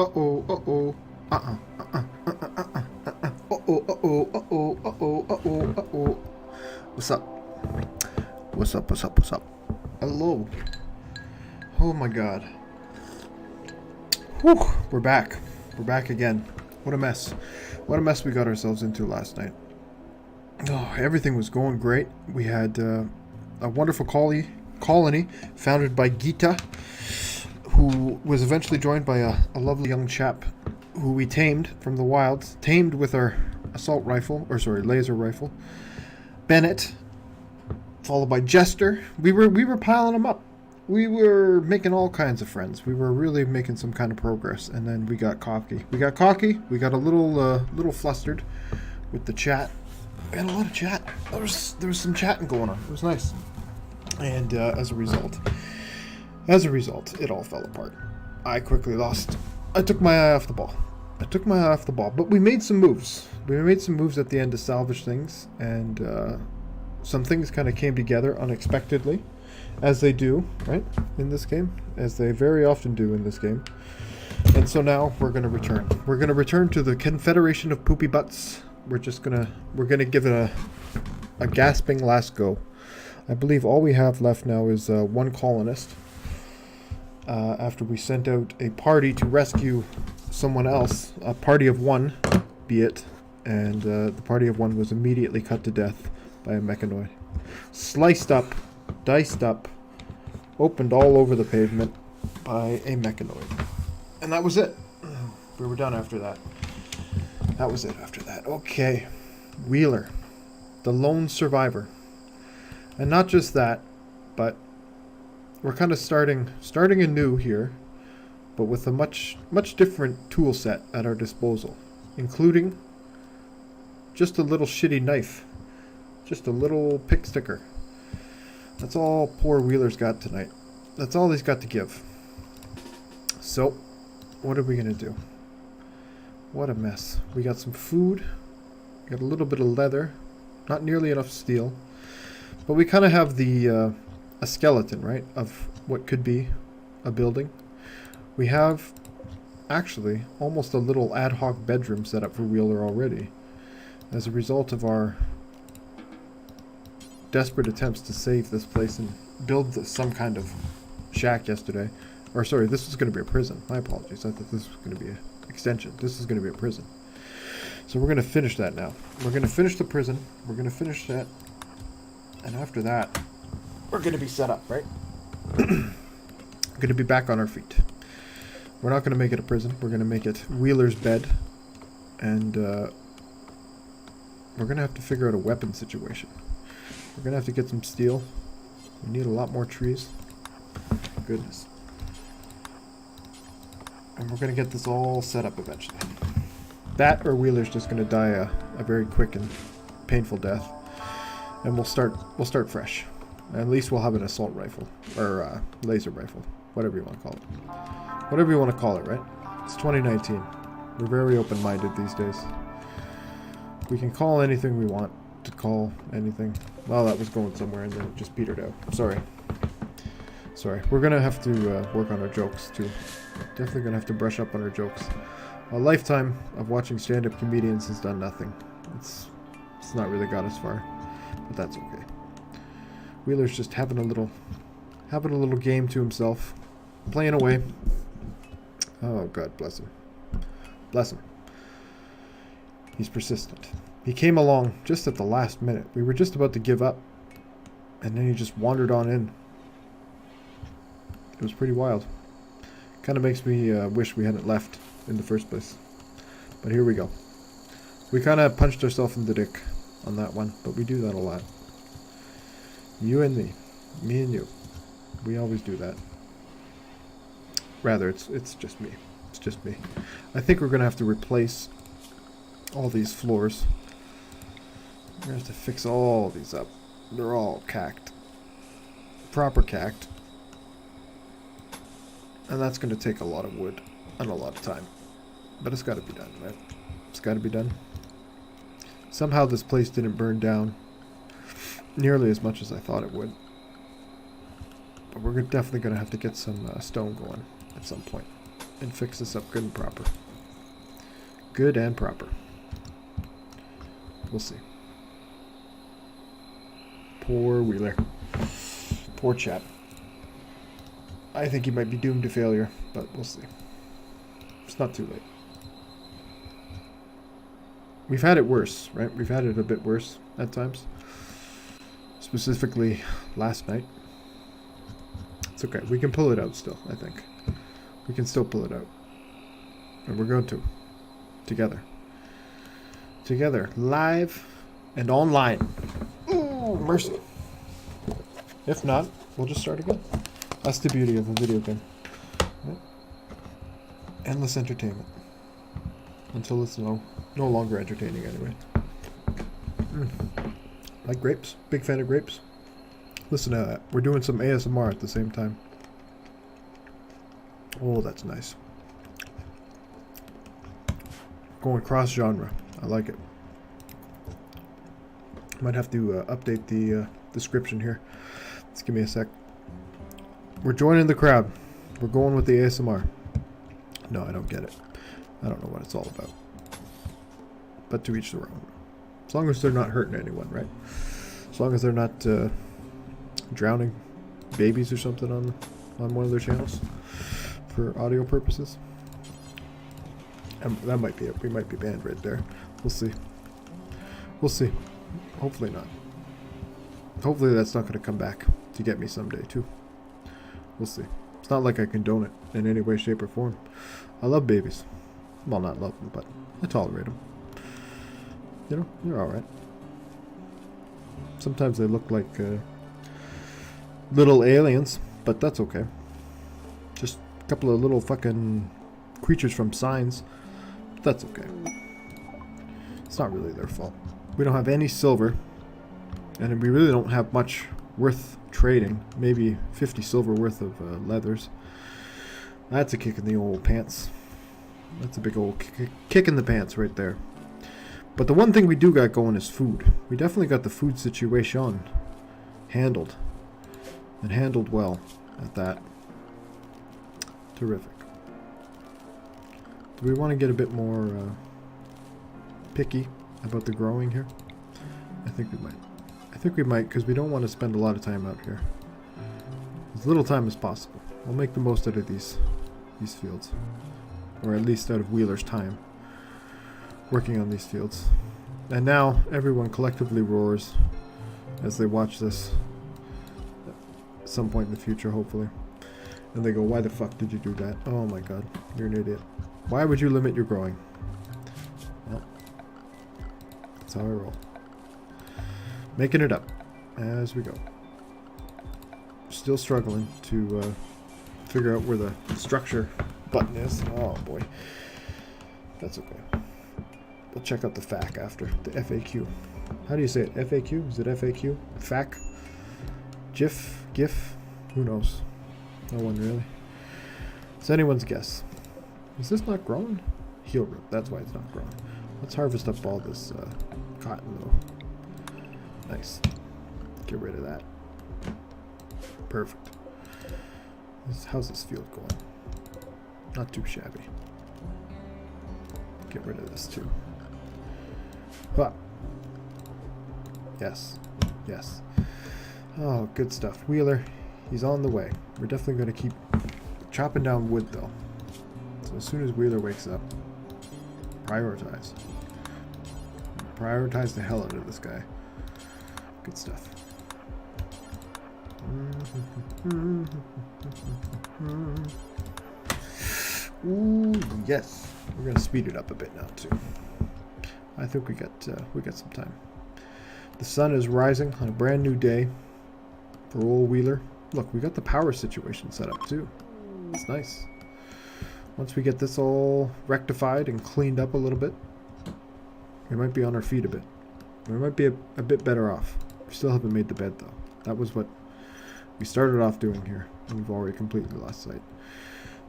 Uh-oh, uh-oh. Uh-uh, uh-uh, uh-uh, uh-uh, uh-uh. Uh-oh, uh-oh, uh-oh, uh-oh, uh-oh, uh-oh. What's up? What's up, what's up, what's up? Hello. Oh my god. Whew, we're back. We're back again. What a mess. What a mess we got ourselves into last night. Oh, everything was going great. We had a wonderful colony founded by Gita, who was eventually joined by a lovely young chap who we tamed from the wilds. Tamed with our laser rifle. Bennett, followed by Jester. We were piling them up. We were making all kinds of friends. We were really making some kind of progress, and then we got cocky. We got a little flustered with the chat. We had a lot of chat. There was some chatting going on. It was nice. And as a result, it all fell apart. I quickly lost. I took my eye off the ball. But we made some moves. We made some moves at the end to salvage things, and some things kind of came together unexpectedly, as they do, right, in this game, as they very often do in this game. And so now we're going to return. We're going to return to the Confederation of Poopy Butts. We're going to give it a gasping last go. I believe all we have left now is one colonist. After we sent out a party to rescue someone else, a party of one, be it, and the party of one was immediately cut to death by a mechanoid. Sliced up, diced up, opened all over the pavement by a mechanoid. And that was it. We were done after that. That was it after that. Okay. Wheeler, the lone survivor. And not just that, but we're kind of starting anew here, but with a much different tool set at our disposal, including just a little shitty knife, just a little pick sticker. That's all poor Wheeler's got tonight. That's all he's got to give. So, what are we gonna do? What a mess. We got some food, we got a little bit of leather, not nearly enough steel, but we kind of have the a skeleton, right, of what could be a building. We have actually almost a little ad hoc bedroom set up for Wheeler already, as a result of our desperate attempts to save this place and build some kind of shack yesterday. Or sorry, this was going to be a prison. My apologies. I thought this was going to be an extension. This is going to be a prison. So we're going to finish that now. We're going to finish the prison. We're going to finish that. And after that, we're going to be set up, right? Going to be back on our feet. We're not going to make it a prison. We're going to make it Wheeler's bed. And we're going to have to figure out a weapon situation. We're going to have to get some steel. We need a lot more trees. Goodness. And we're going to get this all set up eventually. That or Wheeler's just going to die a very quick and painful death. And we'll start fresh. At least we'll have an assault rifle. Or laser rifle. Whatever you want to call it. Whatever you want to call it, right? It's 2019. We're very open-minded these days. We can call anything we want to call anything. Well, that was going somewhere and then it just petered out. Sorry. We're going to have to work on our jokes too. Definitely going to have to brush up on our jokes. A lifetime of watching stand-up comedians has done nothing. It's not really got us far. But that's okay. Wheeler's just having a little game to himself. Playing away. Oh, God bless him. Bless him. He's persistent. He came along just at the last minute. We were just about to give up. And then he just wandered on in. It was pretty wild. Kind of makes me wish we hadn't left in the first place. But here we go. We kind of punched ourselves in the dick on that one. But we do that a lot. You and me. Me and you. We always do that. Rather, it's just me. It's just me. I think we're going to have to replace all these floors. We're going to have to fix all these up. They're all cacked. Proper cacked. And that's going to take a lot of wood and a lot of time. But it's got to be done, right? It's got to be done. Somehow this place didn't burn down nearly as much as I thought it would. But we're definitely going to have to get some stone going at some point. and fix this up good and proper. Good and proper. We'll see. Poor Wheeler. Poor chap. I think he might be doomed to failure, but we'll see. It's not too late. We've had it worse, right? We've had it a bit worse at times. Specifically last night. It's okay. We can pull it out still, I think. We can still pull it out. And we're going to. Together. Together. Live and online. Ooh, mercy. If not, we'll just start again. That's the beauty of a video game. Right? Endless entertainment. Until it's no longer entertaining anyway. Like grapes. Big fan of grapes. Listen to that. We're doing some ASMR at the same time. Oh, that's nice. Going cross-genre. I like it. Might have to update the description here. Just give me a sec. We're joining the crowd. We're going with the ASMR. No, I don't get it. I don't know what it's all about. But to each their own. As long as they're not hurting anyone, right? As long as they're not drowning babies or something on one of their channels for audio purposes. That might be it. We might be banned right there. We'll see. We'll see. Hopefully not. Hopefully that's not going to come back to get me someday too. We'll see. It's not like I condone it in any way, shape, or form. I love babies. Well, not love them, but I tolerate them. You know, they're alright. Sometimes they look like little aliens, but that's okay. Just a couple of little fucking creatures from Signs. But that's okay. It's not really their fault. We don't have any silver, and we really don't have much worth trading. Maybe 50 silver worth of leathers. That's a kick in the old pants. That's a big old kick in the pants right there. But the one thing we do got going is food. We definitely got the food situation handled. And handled well at that. Terrific. Do we want to get a bit more picky about the growing here? I think we might. I think we might, because we don't want to spend a lot of time out here. As little time as possible. We'll make the most out of these fields. Or at least out of Wheeler's time working on these fields. And now everyone collectively roars as they watch this at some point in the future, hopefully. And they go, why the fuck did you do that? Oh my god, you're an idiot. Why would you limit your growing? Well, that's how I roll. Making it up as we go. Still struggling to figure out where the structure button is. Oh boy. That's okay. We'll check out the FAQ after. The FAQ. How do you say it? FAQ? Is it FAQ? FAQ? GIF? GIF? Who knows? No one really. It's anyone's guess. Is this not growing? Heel root. That's why it's not growing. Let's harvest up all this cotton though. Nice. Get rid of that. Perfect. How's this field going? Not too shabby. Get rid of this too. Huh. Yes. Yes. Oh, good stuff. Wheeler, he's on the way. We're definitely going to keep chopping down wood though. So as soon as Wheeler wakes up, prioritize. Prioritize the hell out of this guy. Good stuff. Ooh, yes. We're gonna speed it up a bit now too. I think we got some time. The sun is rising on a brand new day for old Wheeler. Look, we got the power situation set up too. It's nice. Once we get this all rectified and cleaned up a little bit, we might be on our feet a bit. We might be a bit better off. We still haven't made the bed though. That was what we started off doing here, and we've already completely lost sight.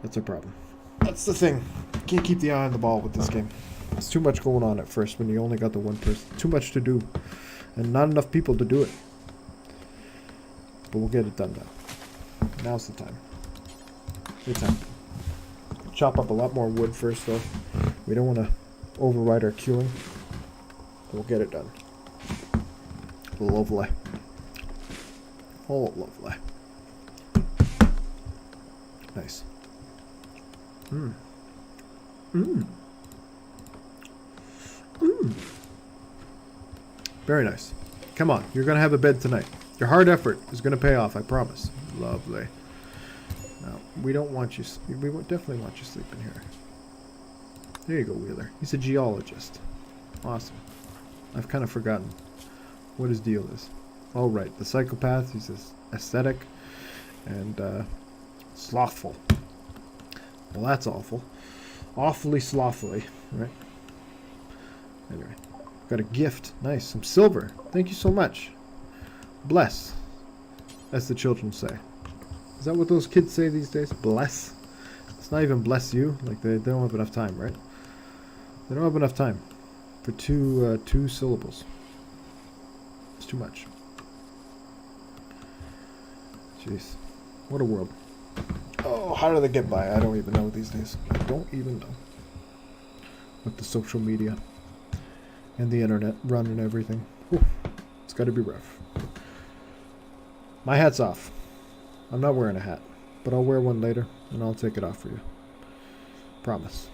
That's our problem. That's the thing. Can't keep the eye on the ball with this game. There's too much going on at first when you only got the one person. Too much to do. And not enough people to do it. But we'll get it done now. Now's the time. It's happening. chop up a lot more wood first, though. We don't want to override our queuing. We'll get it done. Lovely. Oh, lovely. Nice. Mmm. Mmm. Mmm. Very nice. Come on, you're going to have a bed tonight. Your hard effort is going to pay off, I promise. Lovely. Now, we don't want you... We definitely want you sleeping here. There you go, Wheeler. He's a geologist. Awesome. I've kind of forgotten what his deal is. Oh, right. The psychopath. He's aesthetic and slothful. Well, that's awful. Awfully slothfully, right? Anyway. Got a gift. Nice. Some silver. Thank you so much. Bless. As the children say. Is that what those kids say these days? Bless? It's not even bless you. Like, they don't have enough time, right? They don't have enough time for two syllables. It's too much. Jeez. What a world. Oh, how do they get by? I don't even know these days. I don't even know. With the social media and the internet running everything. Whew. It's got to be rough. My hat's off. I'm not wearing a hat, but I'll wear one later and I'll take it off for you. Promise.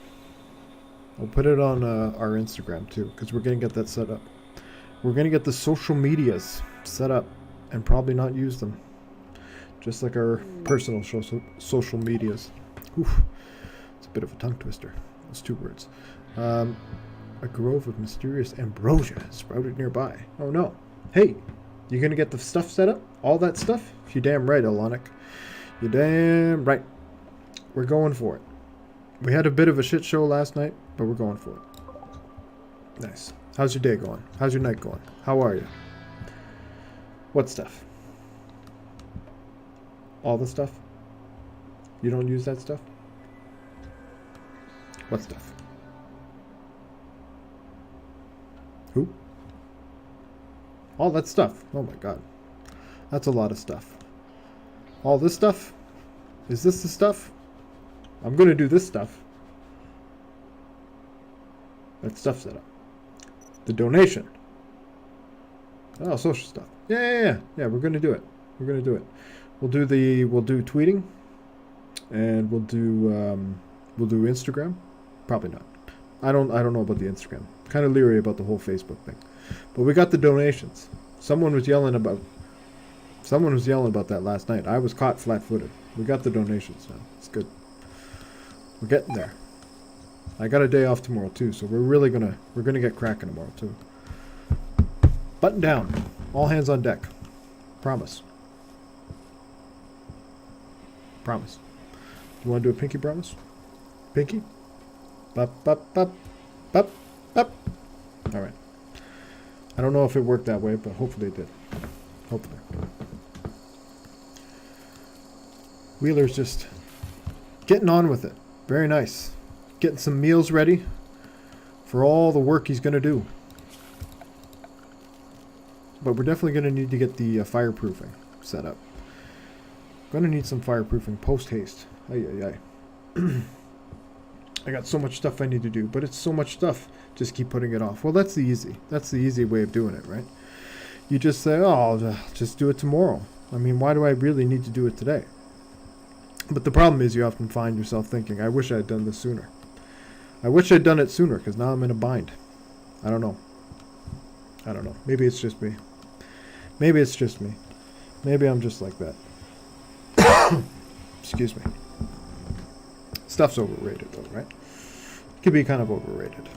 I'll put it on our Instagram too, because we're going to get that set up. We're going to get the social medias set up and probably not use them. Just like our personal social medias. Oof. It's a bit of a tongue twister. Those two words. A grove of mysterious ambrosia sprouted nearby. Oh no. Hey, you going to get the stuff set up? All that stuff? You're damn right, Alonic. You're damn right. We're going for it. We had a bit of a shit show last night, but we're going for it. Nice. How's your day going? How's your night going? How are you? What stuff? All the stuff? You don't use that stuff? What stuff? Who? All that stuff. Oh my god. That's a lot of stuff. All this stuff? Is this the stuff? I'm going to do this stuff. That stuff set up. The donation. Oh, social stuff. Yeah, we're going to do it. We're going to do it. We'll do tweeting, and we'll do Instagram. Probably not. I don't know about the Instagram. Kind of leery about the whole Facebook thing. But we got the donations. Someone was yelling about that last night. I was caught flat-footed. We got the donations now. It's good. We're getting there. I got a day off tomorrow too, so we're gonna get cracking tomorrow too. Button down. All hands on deck. Promise. Promise. You want to do a pinky promise? Pinky? Bup, bup, bup, bup, bup. All right. I don't know if it worked that way, but hopefully it did. Hopefully. Wheeler's just getting on with it. Very nice. Getting some meals ready for all the work he's going to do. But we're definitely going to need to get the fireproofing set up. Going to need some fireproofing post-haste. Ay. I got so much stuff I need to do, but it's so much stuff. Just keep putting it off. Well, that's the easy way of doing it, right? You just say, oh, I'll just do it tomorrow. I mean, why do I really need to do it today? But the problem is you often find yourself thinking, I wish I had done this sooner. I wish I'd done it sooner, because now I'm in a bind. I don't know. Maybe it's just me. Maybe I'm just like that. Excuse me. Stuff's overrated, though, right? It can be kind of overrated.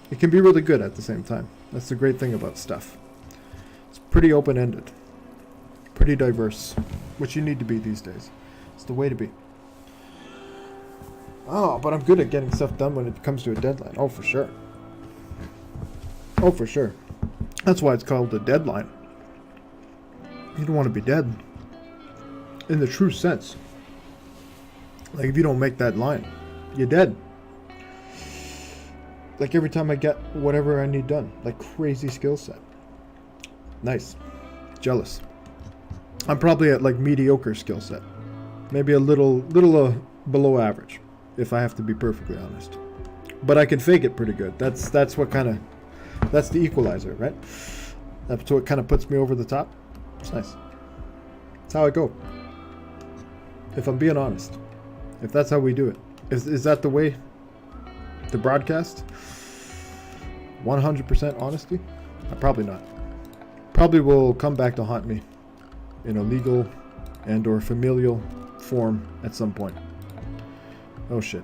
It can be really good at the same time. That's the great thing about stuff. It's pretty open-ended. Pretty diverse. Which you need to be these days. It's the way to be. Oh, but I'm good at getting stuff done when it comes to a deadline. Oh, for sure. That's why it's called a deadline. You don't want to be dead. In the true sense. Like, if you don't make that line, you're dead. Like, every time I get whatever I need done. Like, crazy skill set. Nice. Jealous. I'm probably at, like, mediocre skill set. Maybe a little below average. if I have to be perfectly honest. But I can fake it pretty good. That's what kind of, that's the equalizer, right? That's what kind of puts me over the top. It's nice. That's how I go. If I'm being honest. If that's how we do it. Is that the way to broadcast? 100% honesty? Probably not. Probably will come back to haunt me in a legal and or familial form at some point. Oh shit.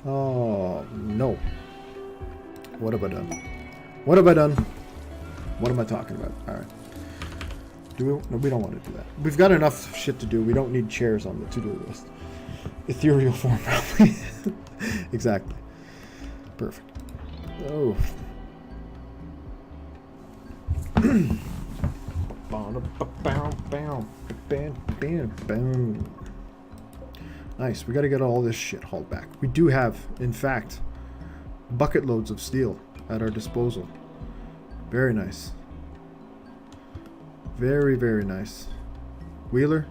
Oh no. What have I done? What have I done? What am I talking about? Alright. No, we don't want to do that. We've got enough shit to do. We don't need chairs on the to-do list. Ethereal form, probably. Exactly. Perfect. Oh. Nice. We got to get all this shit hauled back. We do have, in fact, bucket loads of steel at our disposal. Very nice. Very, very nice. Wheeler.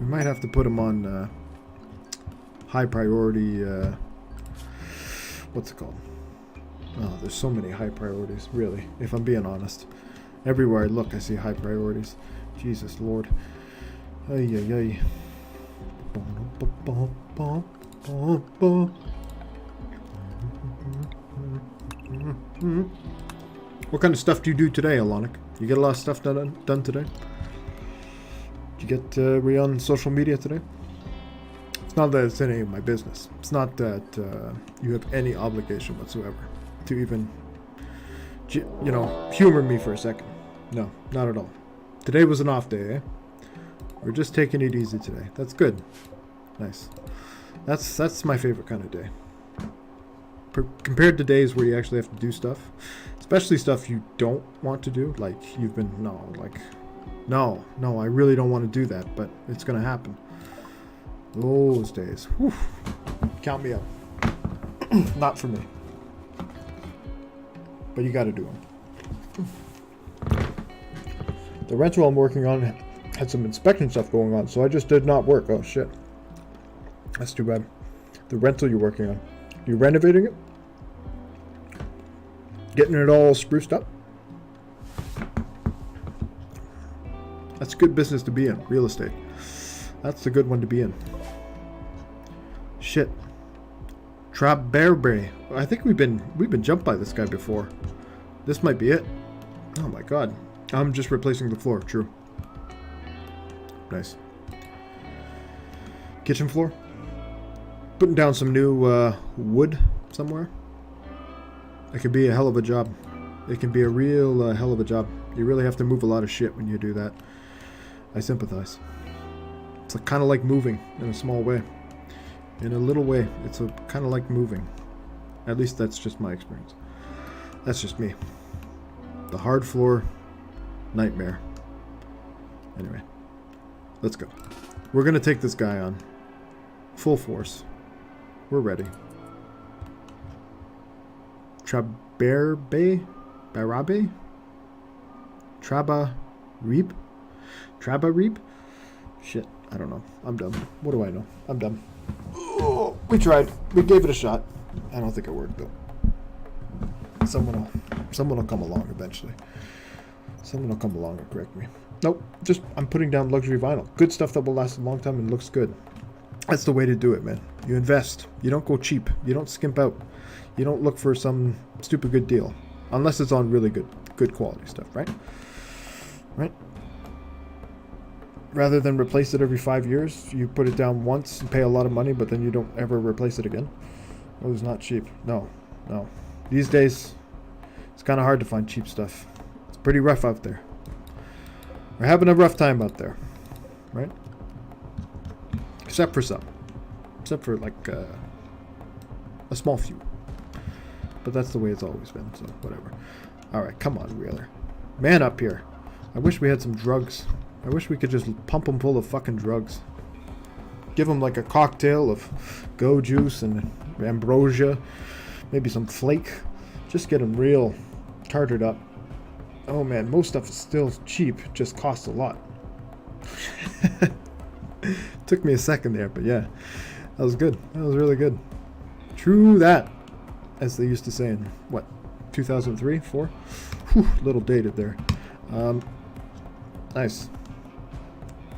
We might have to put him on high priority. What's it called? Oh, there's so many high priorities, really, if I'm being honest. Everywhere I look, I see high priorities. Jesus Lord. Ay, ay, ay. What kind of stuff do you do today, Alonic? You get a lot of stuff done today? Did you get were you on social media today? It's not that it's any of my business. It's not that you have any obligation whatsoever to even, you know, humor me for a second. No, not at all. Today was an off day, eh? We're just taking it easy today. That's good. Nice. That's my favorite kind of day. Compared to days where you actually have to do stuff, especially stuff you don't want to do, like you've been, no, I really don't want to do that, but it's going to happen. Those days. Whew. Count me out. Not for me. But you got to do them. The rental I'm working on had some inspection stuff going on, so I just did not work. Oh, shit. That's too bad. The rental you're working on. You renovating it? Getting it all spruced up? That's a good business to be in, real estate. That's a good one to be in. Shit. Traberbre. I think we've been jumped by this guy before. This might be it. Oh my god. I'm just replacing the floor, true. Nice. Kitchen floor. Putting down some new wood somewhere. It could be a hell of a job. It can be a real hell of a job. You really have to move a lot of shit when you do that. I sympathize. It's kind of like moving in a small way. In a little way, it's kind of like moving. At least that's just my experience. That's just me. The hard floor nightmare. Anyway, let's go. We're going to take this guy on. Full force. We're ready. Traberbe? Barabe? Traba Reap? Traba Reap? Shit, I don't know. I'm dumb. What do I know? I'm dumb. Oh, we tried. We gave it a shot. I don't think it worked though. Someone will come along eventually. Someone will come along and correct me. Nope. Just I'm putting down luxury vinyl. Good stuff that will last a long time and looks good. That's the way to do it, man. You invest. You don't go cheap. You don't skimp out. You don't look for some stupid good deal. Unless it's on really good quality stuff, right? Right? Rather than replace it every 5 years, you put it down once and pay a lot of money, but then you don't ever replace it again. It was not cheap. No. These days, it's kind of hard to find cheap stuff. It's pretty rough out there. We're having a rough time out there, right? Except for some. Except for like a small few. But that's the way it's always been, so whatever. Alright, come on, Wheeler. Man up here. I wish we had some drugs. I wish we could just pump them full of fucking drugs. Give them like a cocktail of go juice and ambrosia. Maybe some flake. Just get them real tarted up. Oh man, most stuff is still cheap. Just costs a lot. Took me a second there, but yeah. That was good. That was really good. True that. As they used to say in, what, 2003? 4? Whew, little dated there. Nice.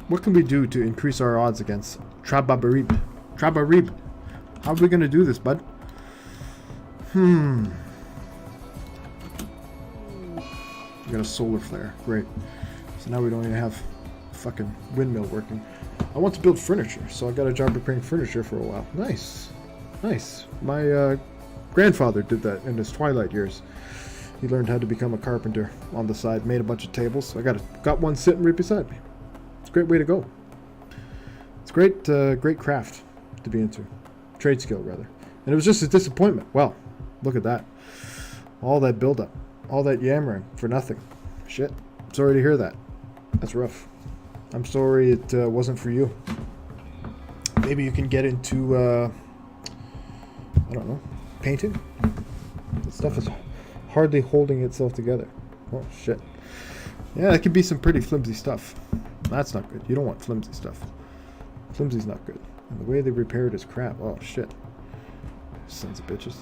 What can we do to increase our odds against Trababarib? Trabarib. How are we going to do this, bud? We got a solar flare. Great. So now we don't even have a fucking windmill working. I want to build furniture, so I got a job repairing furniture for a while. Nice. Nice. My grandfather did that in his twilight years. He learned how to become a carpenter on the side, made a bunch of tables. I got one sitting right beside me. It's a great way to go. It's great, great craft to be into. Trade skill, rather. And it was just a disappointment. Well, look at that. All that buildup. All that yammering for nothing. Shit. Sorry to hear that. That's rough. I'm sorry it wasn't for you. Maybe you can get into, I don't know, painting? That stuff is hardly holding itself together. Oh, shit. Yeah, that could be some pretty flimsy stuff. That's not good. You don't want flimsy stuff. Flimsy's not good. And the way they repair it is crap. Oh, shit. Sons of bitches.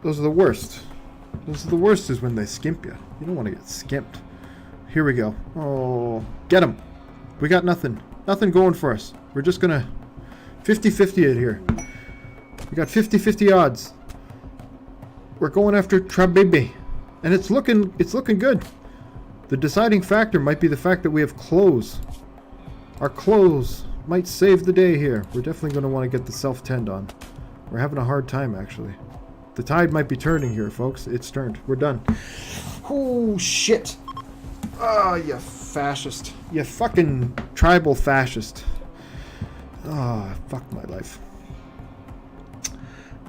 Those are the worst. Those are the worst is when they skimp you. You don't want to get skimped. Here we go. Oh, get him. We got nothing. Nothing going for us. We're just going to 50-50 it here. We got 50-50 odds. We're going after Trabibi. And it's looking good. The deciding factor might be the fact that we have clothes. Our clothes might save the day here. We're definitely going to want to get the self-tend on. We're having a hard time, actually. The tide might be turning here, folks. It's turned. We're done. Oh, shit. Oh, you fascist. You fucking tribal fascist. Oh, fuck my life.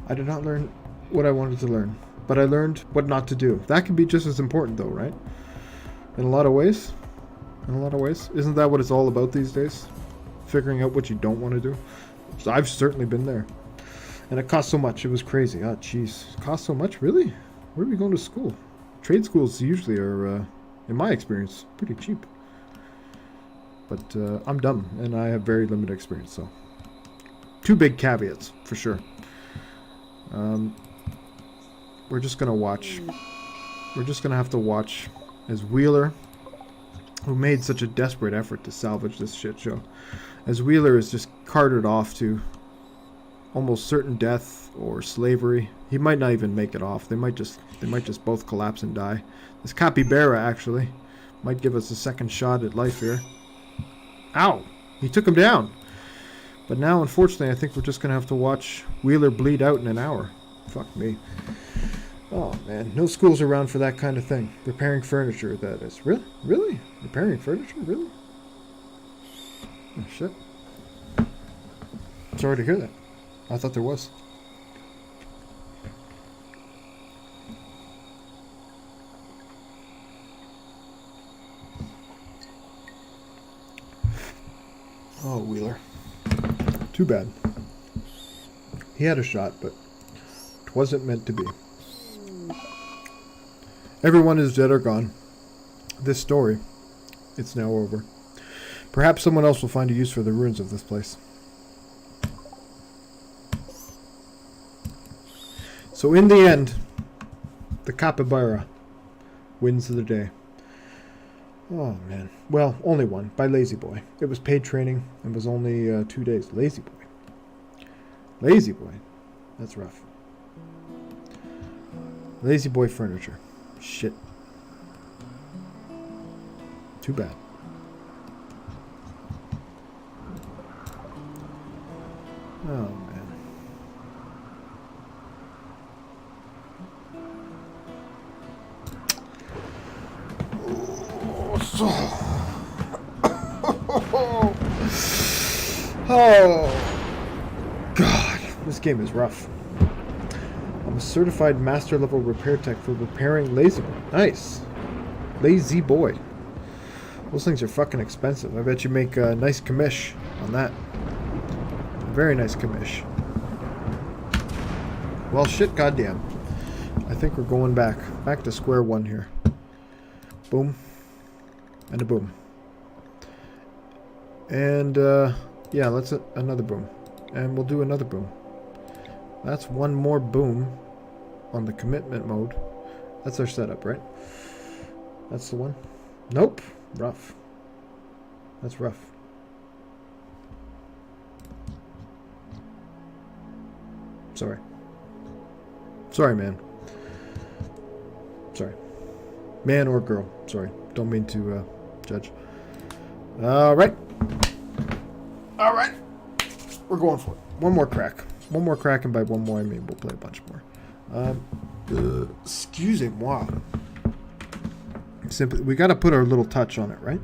I did not learn what I wanted to learn, but I learned what not to do. That can be just as important, though, right? In a lot of ways. In a lot of ways. Isn't that what it's all about these days? Figuring out what you don't want to do. So I've certainly been there. And it cost so much. It was crazy. Oh, jeez. It cost so much? Really? Where are we going to school? Trade schools usually are, in my experience, pretty cheap. But I'm dumb, and I have very limited experience, so. 2 big caveats, for sure. We're just going to watch. We're just going to have to watch as Wheeler, who made such a desperate effort to salvage this shit show, as Wheeler is just carted off to almost certain death or slavery. He might not even make it off. They might just both collapse and die. This capybara actually might give us a second shot at life here. Ow! He took him down. But now, unfortunately, I think we're just gonna have to watch Wheeler bleed out in an hour. Fuck me. Oh man, no school's around for that kind of thing. Repairing furniture, that is. Really? Really? Repairing furniture? Really? Oh shit. Sorry to hear that. I thought there was. Oh, Wheeler. Too bad. He had a shot, but it wasn't meant to be. Everyone is dead or gone. This story, it's now over. Perhaps someone else will find a use for the ruins of this place. So in the end, the capybara wins the day. Oh man. Well, only one, by Lazy Boy. It was paid training and was only 2 days. Lazy Boy. Lazy Boy. That's rough. Lazy Boy furniture. Shit. Too bad. Oh man. Oh God, this game is rough. I'm a certified master level repair tech for repairing Lazy Boy. Nice. Lazy Boy. Those things are fucking expensive. I bet you make a nice commish on that. A very nice commish. Well, shit, goddamn. I think we're going back to square one here. Boom. And a boom. And, yeah, let's another boom. And we'll do another boom. That's one more boom on the commitment mode. That's our setup, right? That's the one. Nope. Rough. That's rough. Sorry. Sorry, man. Sorry. Man or girl. Sorry. Don't mean to judge. Alright. Alright. We're going for it. One more crack. One more crack, and by one more I mean we'll play a bunch more. Excusez-moi. Simply, we got to put our little touch on it, right?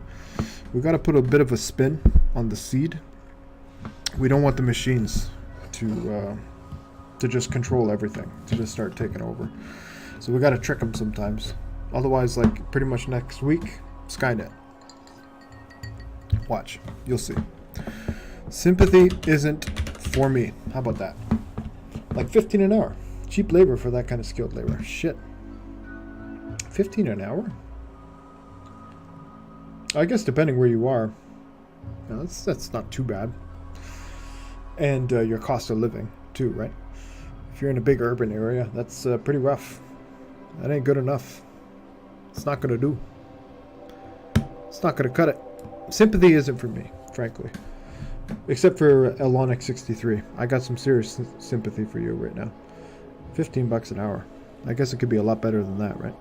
We got to put a bit of a spin on the seed. We don't want the machines to just control everything, to just start taking over. So we got to trick them sometimes. Otherwise, like pretty much next week, Skynet. Watch, you'll see. Sympathy isn't for me. How about that? Like 15 an hour. Cheap labor for that kind of skilled labor. Shit. 15 an hour? I guess depending where you are, you know, that's not too bad. And your cost of living too, right? If you're in a big urban area, that's pretty rough. That ain't good enough. It's not gonna do. It's not gonna cut it. Sympathy isn't for me, frankly. Except for Elonic 63. I got some serious sympathy for you right now. 15 bucks an hour. I guess it could be a lot better than that, right?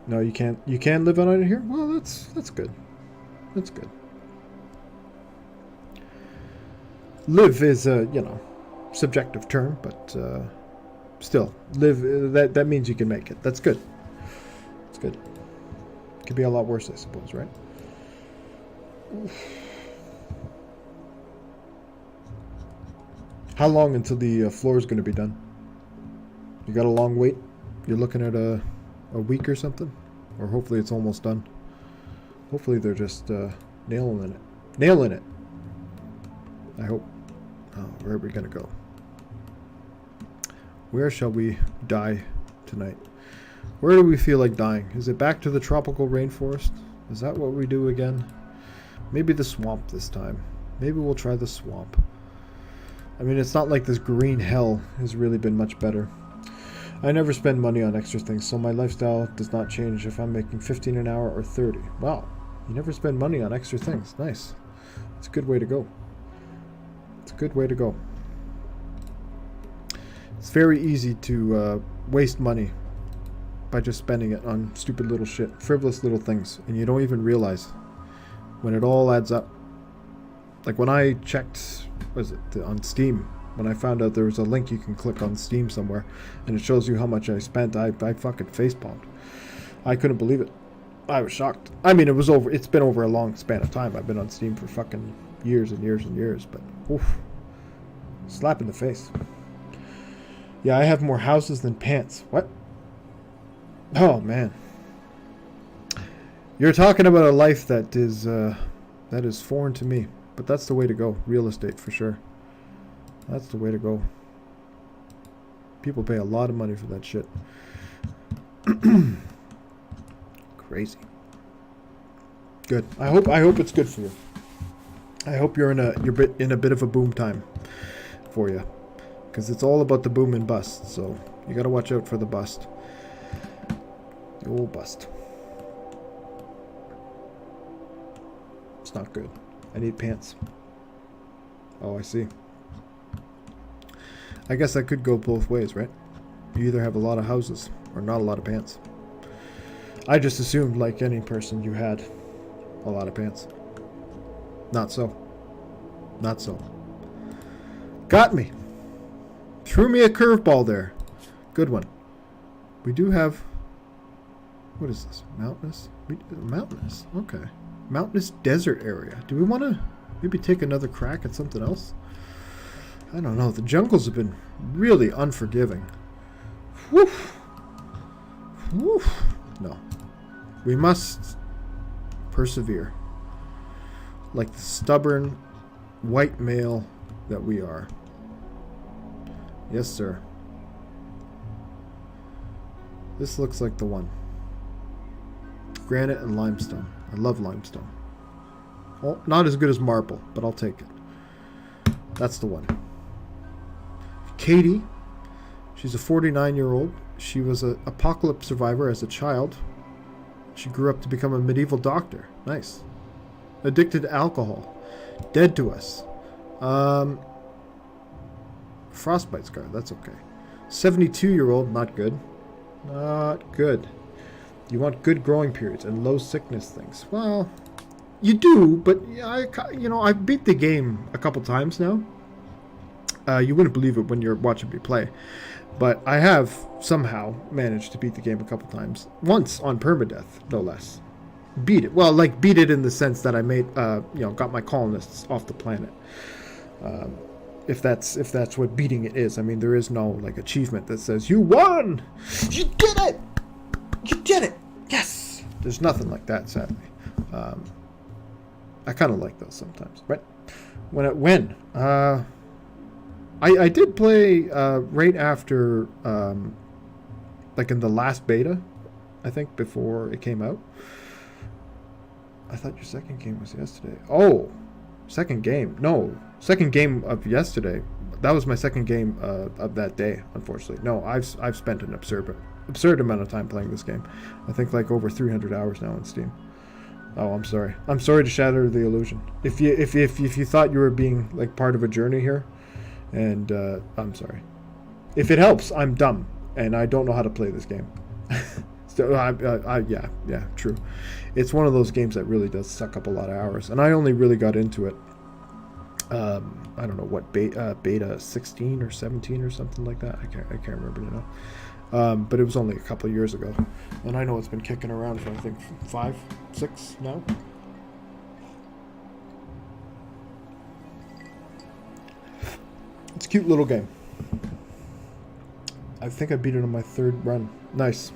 No, you can't. You can live on it here? Well, that's good. That's good. Live is a, you know, subjective term, but still, live, that means you can make it. That's good. It's good. It could be a lot worse, I suppose, right? How long until the floor is going to be done? You got a long wait? You're looking at a week or something? Or hopefully it's almost done. Hopefully they're just nailing it. Nailing it! I hope. Oh, where are we going to go? Where shall we die tonight? Where do we feel like dying? Is it back to the tropical rainforest? Is that what we do again? Maybe the swamp this time. Maybe we'll try the swamp. I mean, it's not like this green hell has really been much better. I never spend money on extra things, so my lifestyle does not change if I'm making 15 an hour or 30. Wow, you never spend money on extra things. Nice. It's a good way to go. It's a good way to go. It's very easy to waste money by just spending it on stupid little shit, frivolous little things, and you don't even realize when it all adds up. Like when I checked, what is it, on Steam, when I found out there was a link you can click on Steam somewhere and it shows you how much I spent, I fucking facepalmed. I couldn't believe it. I was shocked. I mean, it's been over a long span of time. I've been on Steam for fucking years and years and years, but oof, slap in the face. Yeah, I have more houses than pants. What? Oh man. You're talking about a life that is foreign to me. But that's the way to go. Real estate, for sure. That's the way to go. People pay a lot of money for that shit. Crazy. Good. I hope it's good for you. I hope you're in a bit of a boom time for you, because it's all about the boom and bust. So you got to watch out for the bust. The old bust. It's not good. I need pants. Oh, I see. I guess that could go both ways, right? You either have a lot of houses or not a lot of pants. I just assumed, like any person, you had a lot of pants. Not so. Not so. Got me. Threw me a curveball there. Good one. We do have... What is this? Mountainous? Mountainous. Okay. Mountainous desert area. Do we want to maybe take another crack at something else? I don't know. The jungles have been really unforgiving. Woof. Woof. No. We must persevere. Like the stubborn white male that we are. Yes, sir. This looks like the one. Granite and limestone. I love limestone. Oh, not as good as Marble, but I'll take it. That's the one. Katie. She's a 49-year-old. She was an apocalypse survivor as a child. She grew up to become a medieval doctor. Nice. Addicted to alcohol. Dead to us. Frostbite scar. That's okay. 72-year-old. Not good. Not good. You want good growing periods and low sickness things. Well, you do, but I've beat the game a couple times now. You wouldn't believe it when you're watching me play. But I have somehow managed to beat the game a couple times. Once on permadeath, no less. Beat it. Well, like beat it in the sense that I made, got my colonists off the planet. If that's what beating it is. I mean, there is no like achievement that says you won. You did it. You did it. Yes. There's nothing like that, sadly. I kind of like those sometimes. But I did play right after, like in the last beta, I think, before it came out. I thought your second game was yesterday. Oh, second game. No, second game of yesterday. That was my second game of that day, unfortunately. No, I've spent an absurd amount of time playing this game. I think like over 300 hours now on Steam. Oh, I'm sorry. I'm sorry to shatter the illusion. If you thought you were being like part of a journey here, and I'm sorry. If it helps, I'm dumb and I don't know how to play this game. So yeah, true. It's one of those games that really does suck up a lot of hours, and I only really got into it. I don't know what beta 16 or 17 or something like that. I can't remember now. But it was only a couple of years ago, and I know it's been kicking around for I think 5, 6 now. It's a cute little game. I think I beat it on my 3rd run. Nice.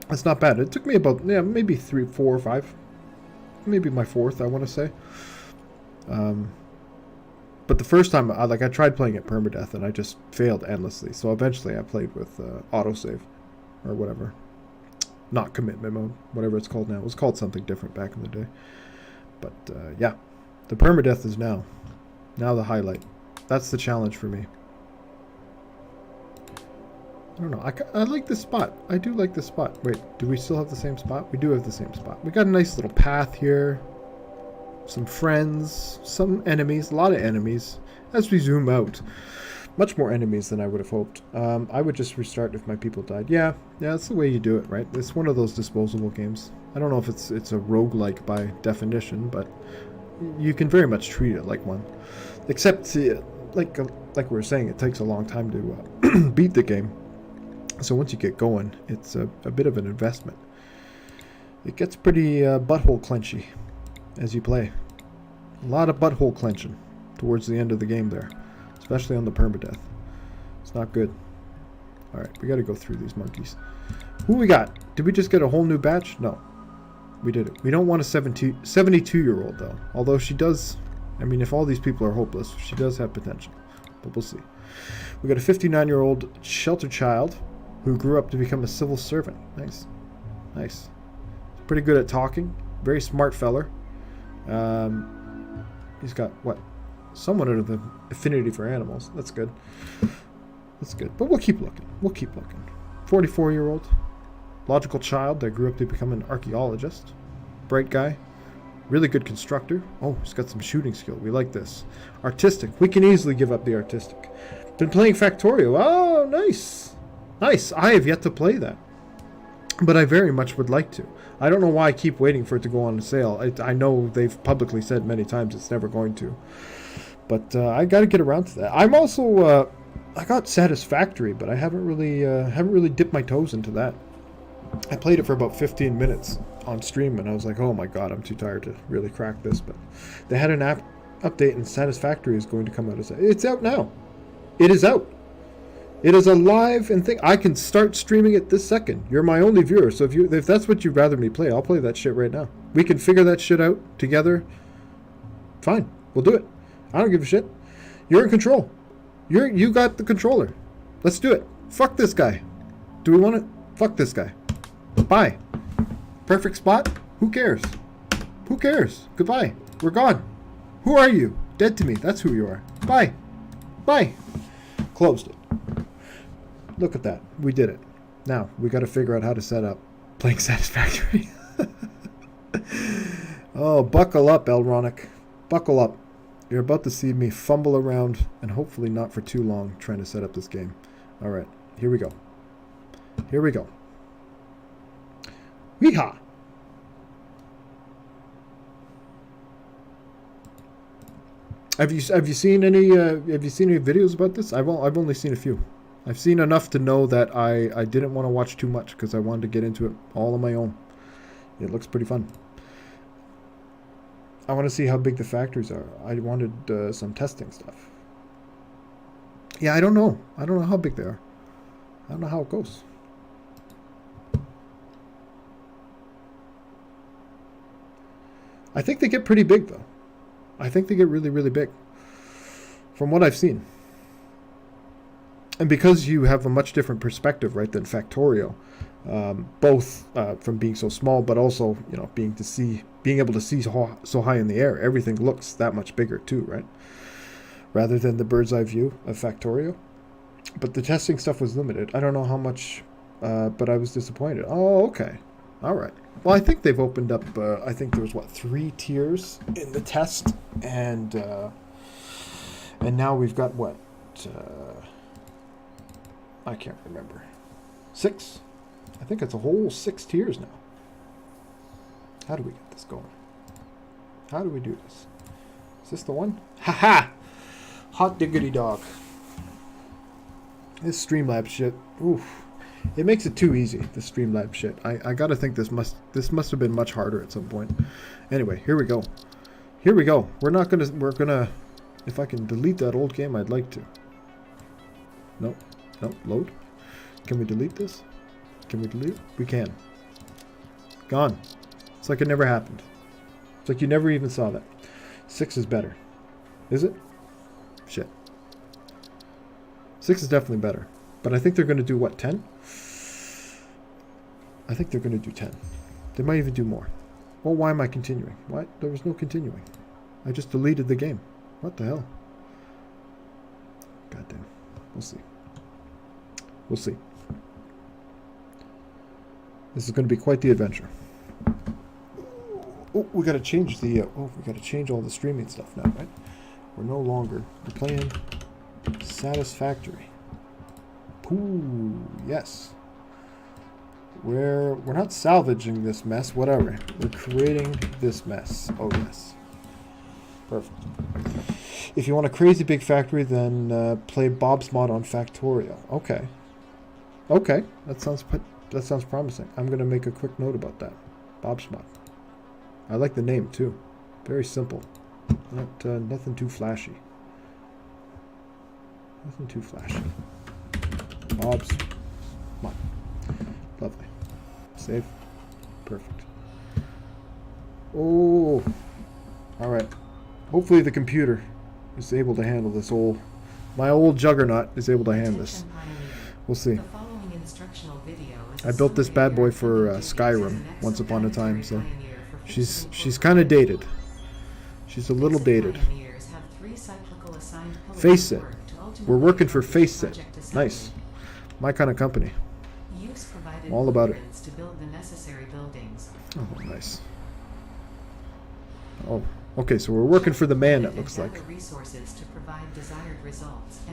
That's not bad. It took me about maybe 3, 4, or 5, maybe my 4th. I want to say. But the first time, I tried playing it permadeath, and I just failed endlessly. So eventually, I played with autosave, or whatever, not commitment mode, whatever it's called now. It was called something different back in the day. But yeah, the permadeath is now the highlight. That's the challenge for me. I don't know. I like this spot. I do like this spot. Wait, do we still have the same spot? We do have the same spot. We got a nice little path here. Some friends, some enemies, a lot of enemies. As we zoom out, much more enemies than I would have hoped. I would just restart if my people died. Yeah, that's the way you do it, right? It's one of those disposable games. I don't know if it's a roguelike by definition, but you can very much treat it like one. Except, like we were saying, it takes a long time to beat the game. So once you get going, it's a bit of an investment. It gets pretty butthole clenchy as you play. A lot of butthole clenching towards the end of the game there, especially on the permadeath. It's not good. Alright, we gotta go through these monkeys. Who we got? Did we just get a whole new batch? No. We did it. We don't want a 72-year-old though. Although she does, I mean, if all these people are hopeless, she does have potential. But we'll see. We got a 59-year-old shelter child who grew up to become a civil servant. Nice. Nice. Pretty good at talking. Very smart feller. He's got, what? Somewhat of an affinity for animals. That's good. That's good. But we'll keep looking. We'll keep looking. 44-year-old. Logical child that grew up to become an archaeologist. Bright guy. Really good constructor. Oh, he's got some shooting skill. We like this. Artistic. We can easily give up the artistic. Been playing Factorio. Oh, nice. Nice. I have yet to play that. But I very much would like to. I don't know why I keep waiting for it to go on sale. I know they've publicly said many times it's never going to. But I got to get around to that. I'm also... I got Satisfactory, but I haven't really dipped my toes into that. I played it for about 15 minutes on stream, and I was like, oh my god, I'm too tired to really crack this. But they had an app update, and Satisfactory is going to come out. It's out now. It is out. It is alive and thing. I can start streaming it this second. You're my only viewer, so if that's what you'd rather me play, I'll play that shit right now. We can figure that shit out together. Fine, we'll do it. I don't give a shit. You're in control. You got the controller. Let's do it. Fuck this guy. Do we want it? Fuck this guy. Bye. Perfect spot? Who cares? Who cares? Goodbye. We're gone. Who are you? Dead to me. That's who you are. Bye. Bye. Closed it. Look at that. We did it. Now, we got to figure out how to set up playing Satisfactory. Oh, buckle up, Elronic. Buckle up. You're about to see me fumble around, and hopefully not for too long, trying to set up this game. Alright, here we go. Here we go. Weehaw! Have you seen any videos about this? I've only seen a few. I've seen enough to know that I didn't want to watch too much because I wanted to get into it all on my own. It looks pretty fun. I want to see how big the factories are. I wanted some testing stuff. Yeah, I don't know. I don't know how big they are. I don't know how it goes. I think they get pretty big, though. I think they get really, really big. From what I've seen. And because you have a much different perspective, right, than Factorio, both from being so small, but also, you know, being able to see so high in the air, everything looks that much bigger too, right? Rather than the bird's eye view of Factorio. But the testing stuff was limited. I don't know how much, but I was disappointed. Oh, okay. All right. Well, I think they've opened up, I think there was, 3 tiers in the test, and now we've got, what, I can't remember. 6? I think it's a whole 6 tiers now. How do we get this going? How do we do this? Is this the one? Ha-ha! Hot diggity dog. This Streamlabs shit. Oof. It makes it too easy, the Streamlabs shit. I gotta think this must have been much harder at some point. Anyway, here we go. Here we go. We're gonna if I can delete that old game, I'd like to. Nope. Nope. Load. Can we delete this? Can we delete it? We can. Gone. It's like it never happened. It's like you never even saw that. 6 is better. Is it? Shit. 6 is definitely better. But I think they're going to do, what, 10? I think they're going to do 10. They might even do more. Well, why am I continuing? What? There was no continuing. I just deleted the game. What the hell? Goddamn. We'll see. We'll see. This is going to be quite the adventure. Oh, we got to change the. We got to change all the streaming stuff now, right? We're no longer. We're playing Satisfactory. Ooh, yes. We're not salvaging this mess. Whatever. We're creating this mess. Oh yes. Perfect. If you want a crazy big factory, then play Bob's Mod on Factorio. Okay. Okay, that sounds promising. I'm gonna make a quick note about that. Bob's Mod. I like the name too. Very simple. Not nothing too flashy. Nothing too flashy. Bob's Mod. Lovely. Save. Perfect. Oh. All right. Hopefully the computer is able to handle this my old juggernaut is able to handle this. We'll see. I built this bad boy for Skyrim once upon a time, so she's kind of dated. She's a little dated. Face it. We're working for Face It. Nice. My kind of company. I'm all about it. Oh, nice. Oh, okay, so we're working for the man, it looks like.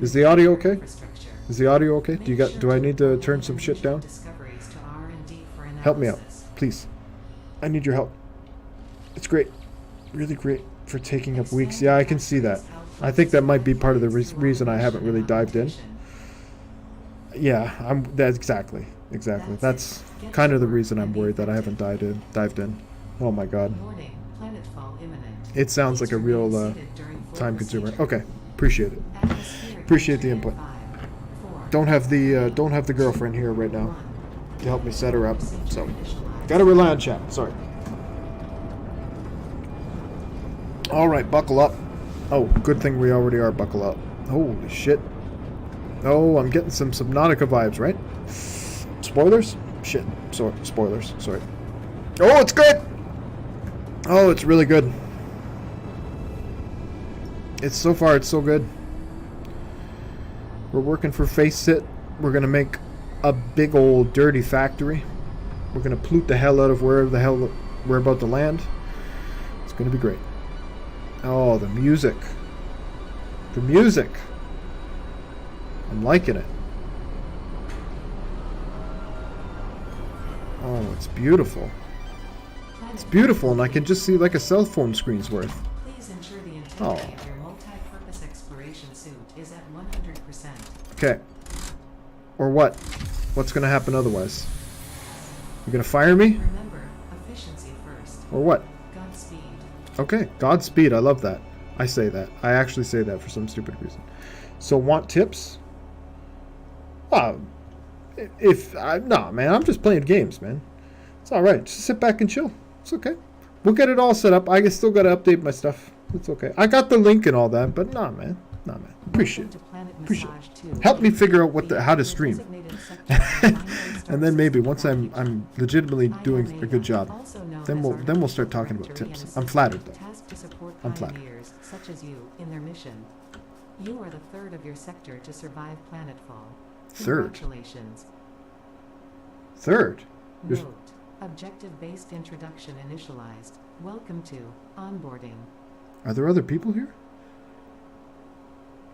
Is the audio okay? Is the audio okay? Do I need to turn some shit down? Help me out, please. I need your help. It's great. Really great for taking up weeks. Yeah, I can see that. I think that might be part of the reason I haven't really dived in. Yeah, that's exactly. That's kind of the reason I'm worried that I haven't dived in. Oh my god. It sounds like a real time consumer. Okay, appreciate it. Appreciate the input. Don't have the girlfriend here right now to help me set her up, so gotta rely on chat. Sorry. All right, buckle up. Oh, good thing we already are buckle up. Holy shit. Oh, I'm getting some Subnautica vibes, right? Spoilers? Shit. Spoilers. Sorry. Oh, it's good! Oh, it's really good. It's so far, it's so good. We're working for Face Sit. We're gonna make a big old dirty factory. We're gonna pollute the hell out of wherever the hell we're about to land. It's gonna be great. Oh, the music. The music. I'm liking it. Oh, it's beautiful. It's beautiful, and I can just see like a cell phone screen's worth. Please ensure the integrity of your multi-purpose exploration suit is at 100%. Okay. Or what? What's gonna happen otherwise? You're gonna fire me? Remember, efficiency first. Or what? Godspeed. Okay, Godspeed. I love that. I say that. I actually say that for some stupid reason. So, want tips? Nah, man, I'm just playing games, man. It's all right. Just sit back and chill. It's okay. We'll get it all set up. I still got to update my stuff. It's okay. I got the link and all that, but nah, man. Appreciate it. Help me figure out how to stream. And then maybe once I'm legitimately doing a good job, then we'll start talking about tips. I'm flattered though. I'm flattered. Such as you in their mission. You are the third of your sector to survive planetfall. Third. Congratulations. Third. Note: objective-based introduction initialized. Welcome to onboarding. Are there other people here?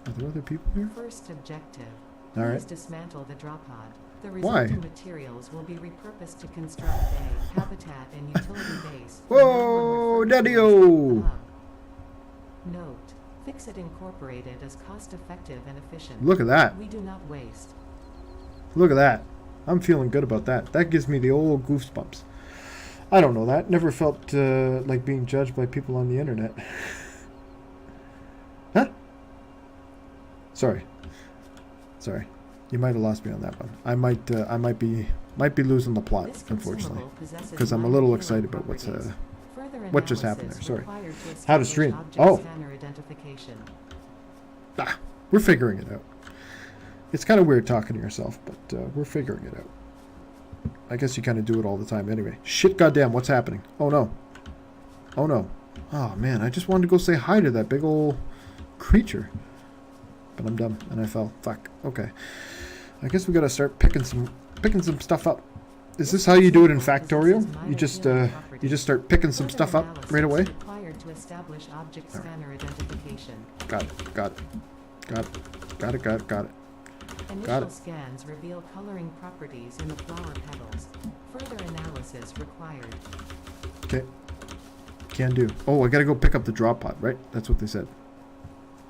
Are there other people here? First objective. All right. Please dismantle the drop pod. The resulting materials will be repurposed to construct a habitat and utility base. Whoa, daddy-o! Note: Fix-It Incorporated is cost-effective and efficient. Look at that. We do not waste. Look at that. I'm feeling good about that. That gives me the old goosebumps. I don't know that. Never felt like being judged by people on the internet. Huh? Sorry. You might have lost me on that one. I might be losing the plot, unfortunately, because I'm a little excited about what just happened there. Sorry. How to stream? Oh. We're figuring it out. It's kind of weird talking to yourself, but we're figuring it out. I guess you kind of do it all the time anyway. Shit, goddamn, what's happening? Oh no. Oh no. Oh man, I just wanted to go say hi to that big old creature. But I'm dumb and I fell. Fuck. Okay. I guess we gotta start picking some stuff up. Is this how you do it in Factorio? You just start picking some stuff up right away? Got it. Initial scans reveal coloring properties in the flower petals. Further analysis required. Okay. Can do. Oh, I gotta go pick up the drop pod, right? That's what they said.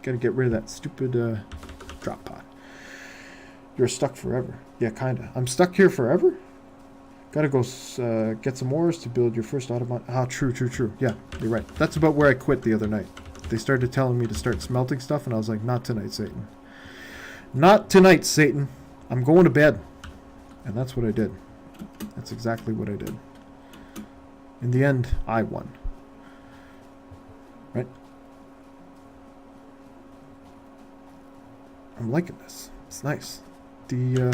Gotta get rid of that stupid drop pod. You're stuck forever. Yeah, kinda. I'm stuck here forever? Gotta go get some ores to build your first automaton. Ah, true. Yeah, you're right. That's about where I quit the other night. They started telling me to start smelting stuff, and I was like, not tonight, Satan. Not tonight, Satan. I'm going to bed. And that's what I did. That's exactly what I did. In the end, I won. Right? I'm liking this. It's nice. The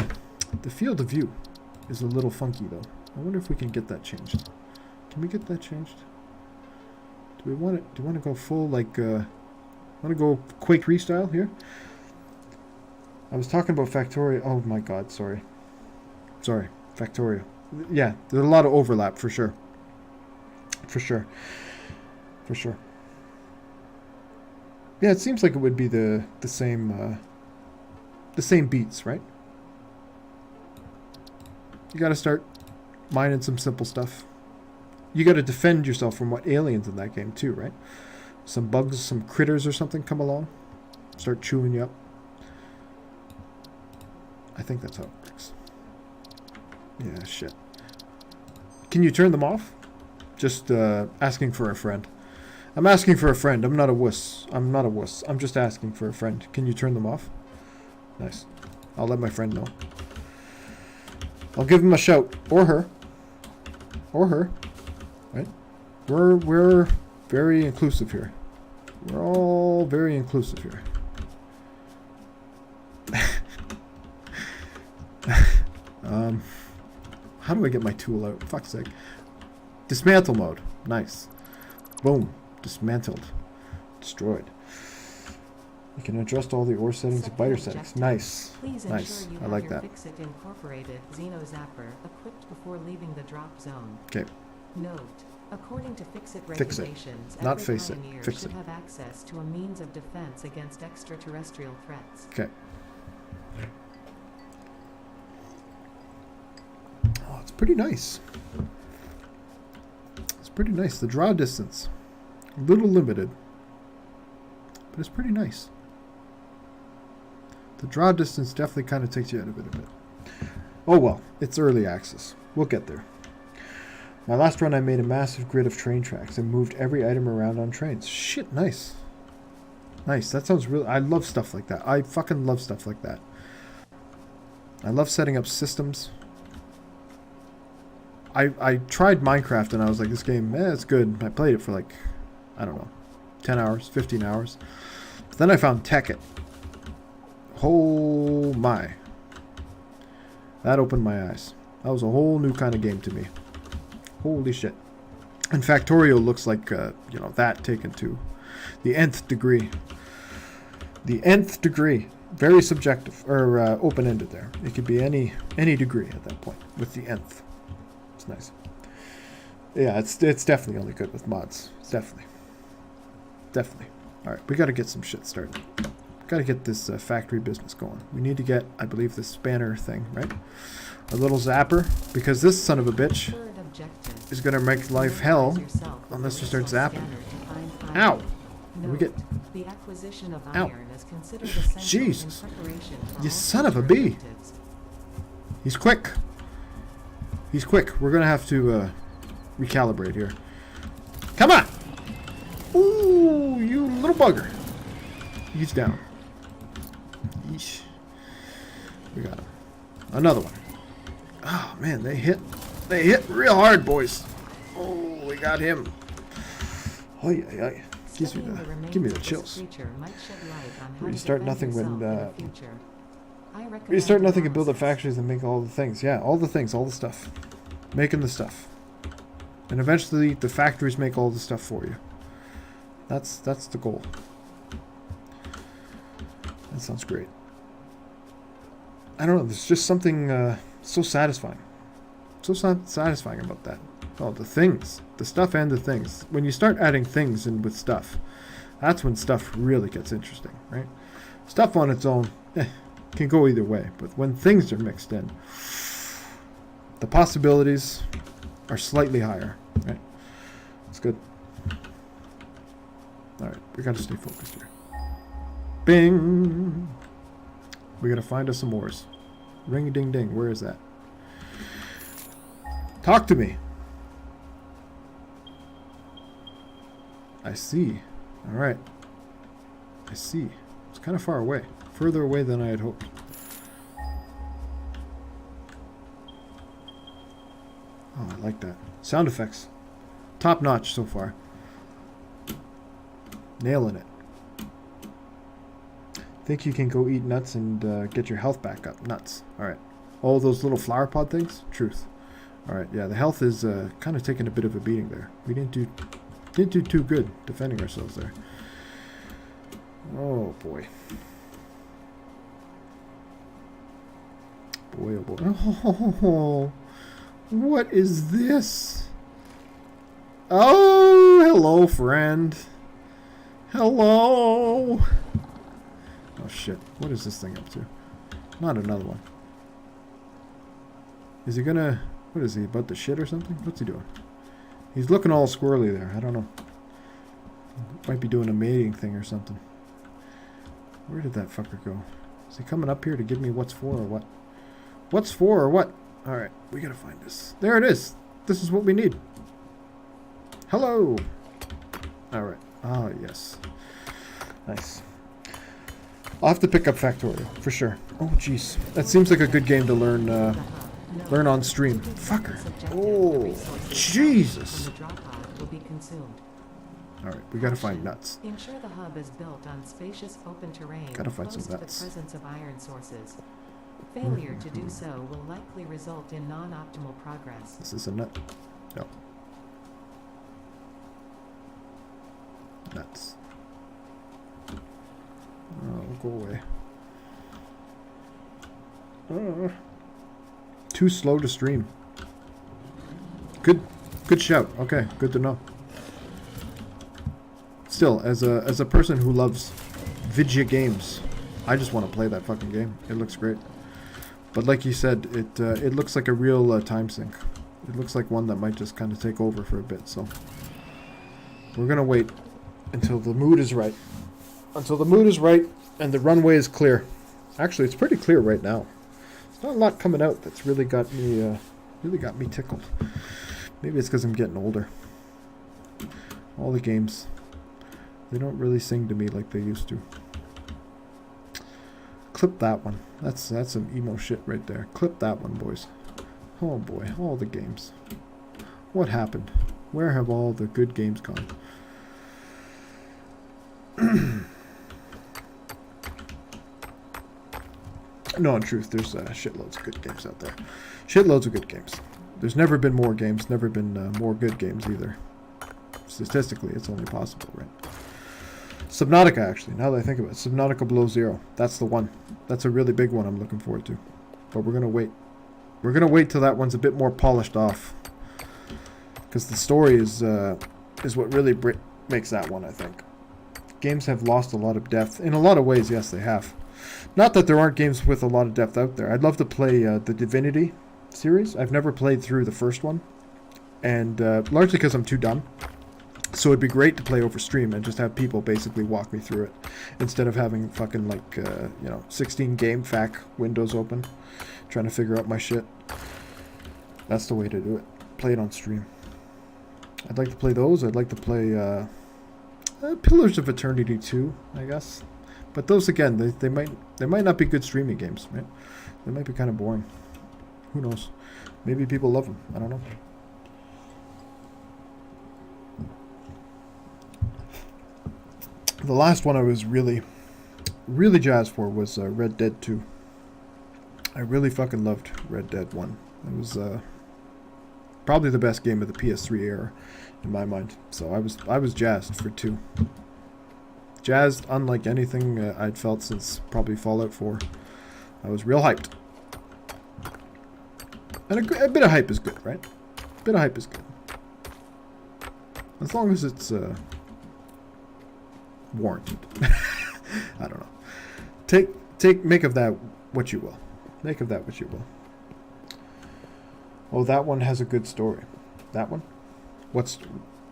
field of view is a little funky, though. I wonder if we can get that changed. Can we get that changed? Do we want it? Do you want to go full, like, want to go Quake 3 style here? I was talking about Factorio. Oh my god, sorry. Factorio. Yeah, there's a lot of overlap for sure. For sure. Yeah, it seems like it would be the same beats, right? You gotta start mining some simple stuff. You gotta defend yourself from what aliens in that game too, right? Some bugs, some critters or something come along, start chewing you up. I think that's how it works. Yeah, shit. Can you turn them off? Just asking for a friend. I'm asking for a friend. I'm not a wuss. I'm just asking for a friend. Can you turn them off? Nice. I'll let my friend know. I'll give him a shout. Or her. Right? We're very inclusive here. We're all very inclusive here. How do I get my tool out? Fuck's sake. Dismantle mode. Nice. Boom. Dismantled. Destroyed. You can adjust all the ore settings and biter settings. Nice. Please Nice. ensure you I have like your that. Fix-It Incorporated Xeno Zapper equipped before leaving the drop zone. Okay. Note: according to Fix-It Fix it. regulations, Not every face it. pioneer Fix should it. have access to a means of defense against extraterrestrial threats. Okay. Oh, it's pretty nice. It's pretty nice. The draw distance, a little limited, but it's pretty nice. The draw distance definitely kind of takes you out of it a bit. Oh well, it's early access. We'll get there. My last run I made a massive grid of train tracks and moved every item around on trains. Shit, nice. Nice, that sounds really... I love stuff like that. I fucking love stuff like that. I love setting up systems. I tried Minecraft and I was like, this game, it's good. I played it for like, I don't know, 10 hours, 15 hours. But then I found Tekkit. Oh my. That opened my eyes. That was a whole new kind of game to me. Holy shit. And Factorio looks like, you know, that taken to the nth degree. The nth degree. Very subjective, or open-ended there. It could be any degree at that point with the nth. It's nice. Yeah, it's definitely only good with mods. It's definitely. All right, we got to get some shit started. Got to get this factory business going. We need to get, I believe, the spanner thing, right? A little zapper, because this son of a bitch is going to make life hell unless we start zapping. Ow! We get... The acquisition of Ow. iron is considered essential Jesus. in preparation for You all son of a future bee. objectives. He's quick. He's quick. We're going to have to recalibrate here. Come on! Ooh, you little bugger. He's down. Yeesh. We got him. Another one. Oh, man, they hit real hard, boys. Oh, we got him. Oh, yeah. Give me the chills. Restart nothing when restart nothing and build the factories and make all the things. Yeah, all the things, all the stuff. Making the stuff. And eventually the factories make all the stuff for you. That's the goal. That sounds great. I don't know, there's just something so satisfying. So satisfying about that. Oh, the things. The stuff and the things. When you start adding things in with stuff, that's when stuff really gets interesting, right? Stuff on its own can go either way. But when things are mixed in, the possibilities are slightly higher, right? It's good. Alright, we gotta stay focused here. Bing! We gotta find us some ores. Ring-a-ding-ding, where is that? Talk to me! I see. Alright. I see. It's kind of far away. Further away than I had hoped. Oh, I like that. Sound effects. Top notch so far. Nailing it. Think you can go eat nuts and get your health back up. Nuts. Alright. All those little flower pod things? Truth. Alright, yeah, the health is kind of taking a bit of a beating there. We didn't do too good defending ourselves there. Oh boy. Boy, oh boy. Oh, what is this? Oh, hello, friend. Hello. Oh shit. What is this thing up to? Not another one. Is he gonna... What is he, about to shit or something? What's he doing? He's looking all squirrely there. I don't know. Might be doing a mating thing or something. Where did that fucker go? Is he coming up here to give me what's for or what? What's for or what? Alright, we gotta find this. There it is. This is what we need. Hello. Alright. Ah, yes. Nice. I'll have to pick up Factorio, for sure. Oh, jeez. That seems like a good game to learn, learn on stream. Fucker. Oh, Jesus. Alright, we gotta find nuts. Ensure the hub is built on spacious open terrain Gotta find close some to the nuts. presence of iron sources. Failure to do so will likely result in non-optimal progress. This is a nut. No. Nuts. go away. Too slow to stream. Good shout. Okay, good to know. Still, as a person who loves video games, I just want to play that fucking game. It looks great. But like you said, it looks like a real time sink. It looks like one that might just kind of take over for a bit, so we're gonna wait until the mood is right. Until the mood is right and the runway is clear. Actually, it's pretty clear right now. There's not a lot coming out that's really got me tickled. Maybe it's because I'm getting older. All the games, they don't really sing to me like they used to. Clip that one. That's some emo shit right there. Clip that one, boys. Oh boy, all the games. What happened? Where have all the good games gone? No, in truth, there's shitloads of good games out there. Shitloads of good games. There's never been more games, never been more good games either. Statistically, it's only possible, right? Subnautica, actually, now that I think of it. Subnautica Below Zero. That's the one. That's a really big one I'm looking forward to. But we're going to wait. We're going to wait till that one's a bit more polished off. Because the story is what really makes that one, I think. Games have lost a lot of depth. In a lot of ways, yes, they have. Not that there aren't games with a lot of depth out there. I'd love to play the Divinity series. I've never played through the first one. And largely because I'm too dumb. So it'd be great to play over stream and just have people basically walk me through it. Instead of having fucking 16 game FAQ windows open. Trying to figure out my shit. That's the way to do it. Play it on stream. I'd like to play those. I'd like to play Pillars of Eternity 2, I guess. But those again, they might not be good streaming games, right? They might be kind of boring. Who knows? Maybe people love them. I don't know. The last one I was really jazzed for was Red Dead 2. I really fucking loved Red Dead 1. It was probably the best game of the PS3 era in my mind. So I was jazzed for 2. Jazzed unlike anything I'd felt since probably Fallout 4. I was real hyped. And a bit of hype is good, right? A bit of hype is good. As long as it's warranted. I don't know. Make of that what you will. Make of that what you will. Oh, that one has a good story. That one? What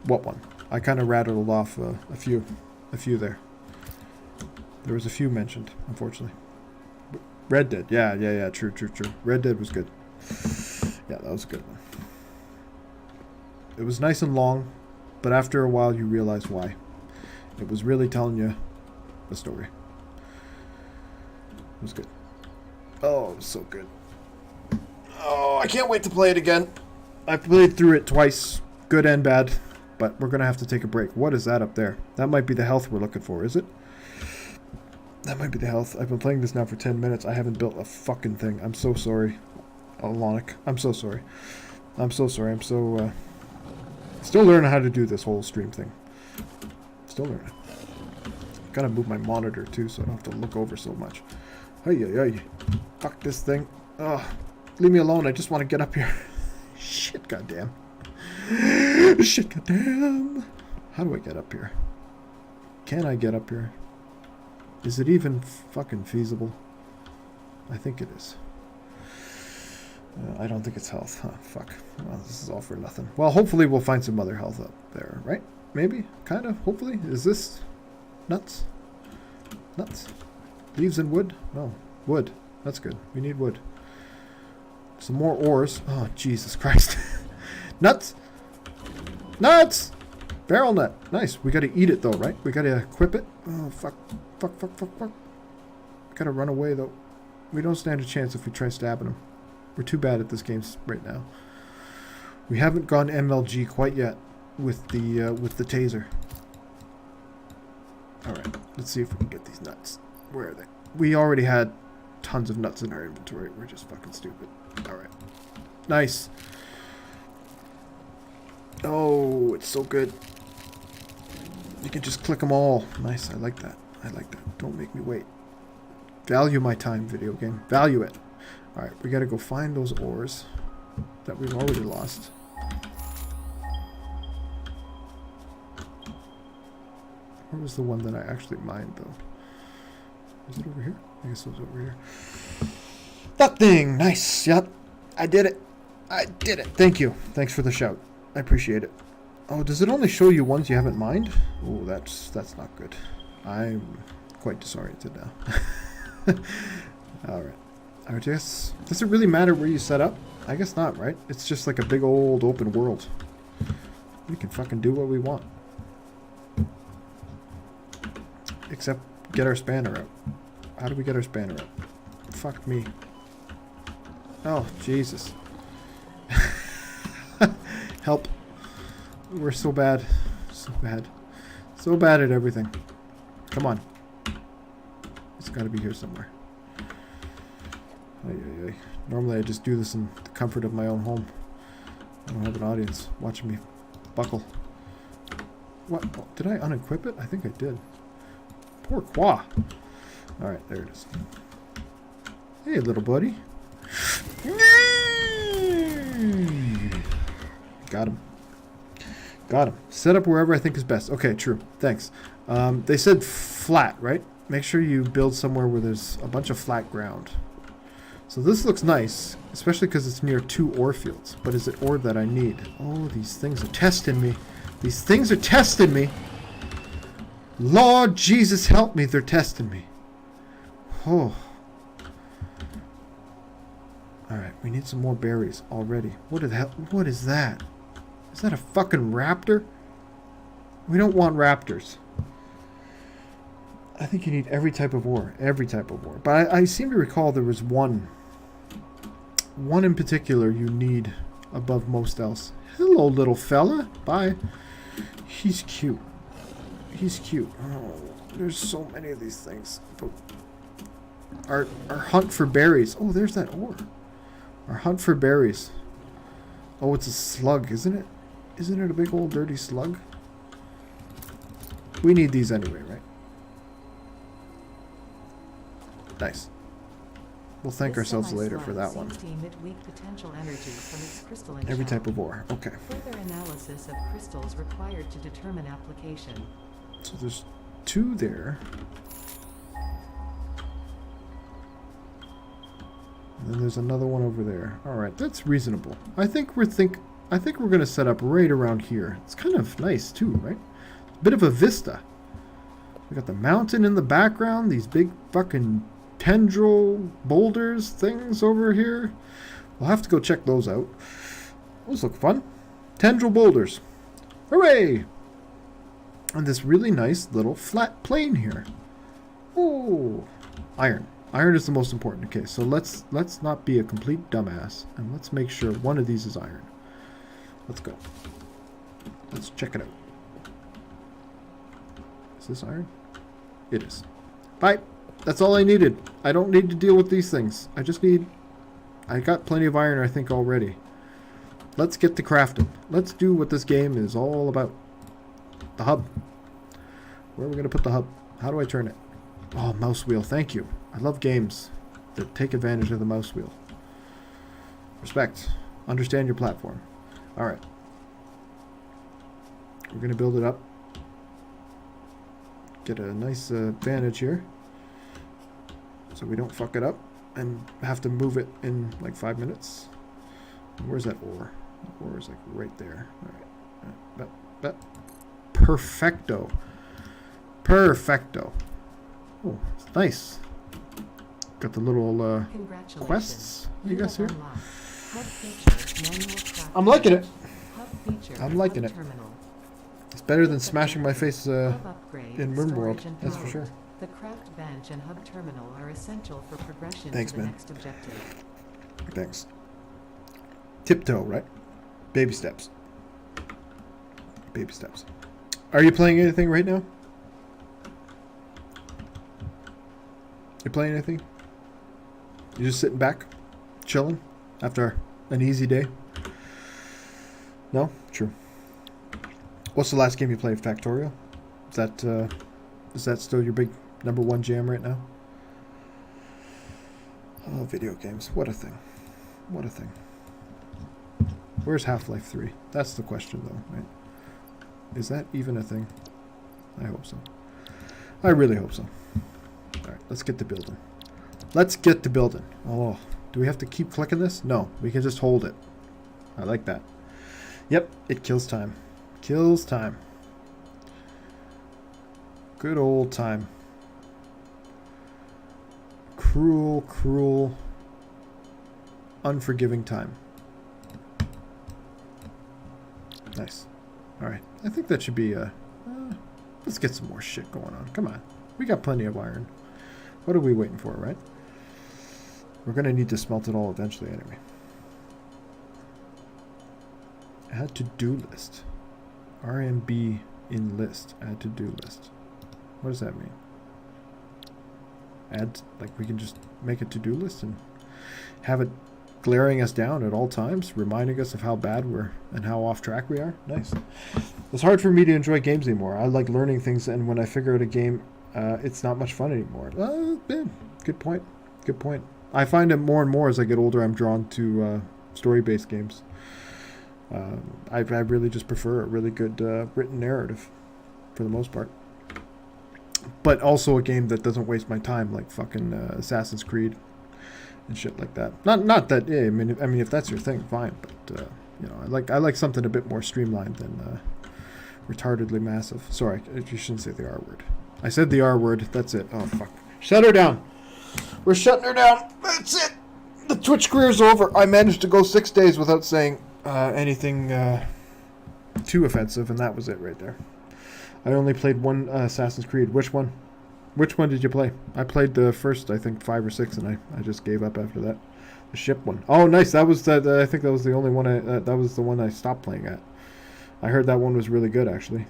one? I kind of rattled off a few there. There was a few mentioned, unfortunately. Red Dead. Yeah. True. Red Dead was good. Yeah, that was a good one. It was nice and long, but after a while you realize why. It was really telling you the story. It was good. Oh, it was so good. Oh, I can't wait to play it again. I played through it twice, good and bad, but we're going to have to take a break. What is that up there? That might be the health we're looking for, is it? That might be the health. I've been playing this now for 10 minutes. I haven't built a fucking thing. I'm so sorry, Alonic. I'm so sorry. I'm so still learning how to do this whole stream thing. Still learning. Gotta move my monitor too, so I don't have to look over so much. Hey. Fuck this thing. Ugh. Leave me alone. I just want to get up here. Shit, goddamn. Shit, goddamn. How do I get up here? Can I get up here? Is it even fucking feasible? I think it is. I don't think it's health. Huh, fuck. Well, this is all for nothing. Well, hopefully we'll find some other health up there, right? Maybe? Kind of? Hopefully? Is this nuts? Nuts? Leaves and wood? No. Wood. That's good. We need wood. Some more ores. Oh, Jesus Christ. Nuts! Nuts! Barrel nut. Nice. We gotta eat it though, right? We gotta equip it. Oh, fuck. Fuck. Gotta run away though. We don't stand a chance if we try stabbing him. We're too bad at this game right now. We haven't gone MLG quite yet with the taser. Alright, let's see if we can get these nuts. Where are they? We already had tons of nuts in our inventory. We're just fucking stupid. Alright. Nice. Oh, it's so good. You can just click them all. Nice, I like that. Don't make me wait. Value my time, video game. Value it. Alright, we gotta go find those ores that we've already lost. Where was the one that I actually mined, though? Was it over here? I guess it was over here. That thing! Nice! Yep. I did it. I did it. Thank you. Thanks for the shout. I appreciate it. Oh, does it only show you ones you haven't mined? Oh, that's not good. I'm quite disoriented now. Alright. I guess, does it really matter where you set up? I guess not, right? It's just like a big old open world. We can fucking do what we want. Except get our spanner out. How do we get our spanner out? Fuck me. Oh, Jesus. Help. We're so bad. So bad. So bad at everything. Come on. It's gotta be here somewhere. Ay, ay, ay. Normally I just do this in the comfort of my own home. I don't have an audience watching me buckle. What? Oh, did I unequip it? I think I did. Poor Qua. Alright, there it is. Hey, little buddy. Got him. Got him. Set up wherever I think is best. Okay, true. Thanks. They said flat, right? Make sure you build somewhere where there's a bunch of flat ground. So this looks nice, especially because it's near 2 ore fields. But is it ore that I need? Oh, these things are testing me. These things are testing me. Lord Jesus, help me. They're testing me. Oh. Alright, we need some more berries already. What the hell? What is that? Is that a fucking raptor? We don't want raptors. I think you need every type of ore. Every type of ore. But I seem to recall there was one. One in particular you need above most else. Hello, little fella. Bye. He's cute. He's cute. Oh, there's so many of these things. But our hunt for berries. Oh, there's that ore. Our hunt for berries. Oh, it's a slug, isn't it? Isn't it a big old dirty slug? We need these anyway, right? Nice. We'll thank ourselves later for that one. Every type of ore. Okay. Further analysis of crystals required to determine application. So there's 2 there. And then there's another one over there. All right, that's reasonable. I think we're going to set up right around here. It's kind of nice too, right? A bit of a vista. We got the mountain in the background. These big fucking tendril boulders things over here. We'll have to go check those out. Those look fun. Tendril boulders. Hooray! And this really nice little flat plane here. Oh, iron. Iron is the most important. Okay, so let's not be a complete dumbass, and let's make sure one of these is iron. Let's go. Let's check it out. Is this iron? It is. Bye. That's all I needed. I don't need to deal with these things. I got plenty of iron, I think, already. Let's get to crafting. Let's do what this game is all about. The hub. Where are we going to put the hub? How do I turn it? Oh, mouse wheel. Thank you. I love games that take advantage of the mouse wheel. Respect. Understand your platform. Alright. We're going to build it up. Get a nice vantage here. So we don't fuck it up and have to move it in like 5 minutes. Where's that ore? The ore is like right there. Alright. Perfecto. Perfecto. Oh, it's nice. Got the little quests you guys here. I'm liking it. I'm liking it. It's better than smashing my face in RimWorld, that's for sure. The craft bench and hub terminal are essential for progression Thanks, to the man. next objective. Thanks. Tiptoe, right? Baby steps. Baby steps. Are you playing anything right now? You playing anything? You just sitting back, chilling after an easy day? No? True. What's the last game you played? Factorial? Is that still your big #1 jam right now? Oh, video games. What a thing. What a thing. Where's Half-Life 3? That's the question, though, right? Is that even a thing? I hope so. I really hope so. Alright, let's get to building. Let's get to building. Oh, do we have to keep clicking this? No, we can just hold it. I like that. Yep, it kills time. Kills time. Good old time. Cruel, cruel, unforgiving time. Nice. Alright, I think that should be let's get some more shit going on. Come on. We got plenty of iron. What are we waiting for, right? We're going to need to smelt it all eventually anyway. Add to-do list. RMB in list. Add to-do list. What does that mean? Add, like we can just make a to-do list and have it glaring us down at all times, reminding us of how bad we're and how off track we are. Nice. It's hard for me to enjoy games anymore. I like learning things, and when I figure out a game, it's not much fun anymore. Good point. Good point. I find it more and more as I get older, I'm drawn to story-based games. I really just prefer a really good written narrative for the most part. But also a game that doesn't waste my time, like fucking Assassin's Creed and shit like that. Not that. Yeah, I mean, if that's your thing, fine. But you know, I like something a bit more streamlined than retardedly massive. Sorry, you shouldn't say the R word. I said the R word. That's it. Oh fuck! Shut her down. We're shutting her down. That's it. The Twitch career's over. I managed to go 6 days without saying anything too offensive, and that was it right there. I only played one Assassin's Creed. Which one? Which one did you play? I played the first, I think, 5 or 6, and I just gave up after that. The ship one. Oh, nice. That was that. I think that was the only one. That was the one I stopped playing at. I heard that one was really good, actually.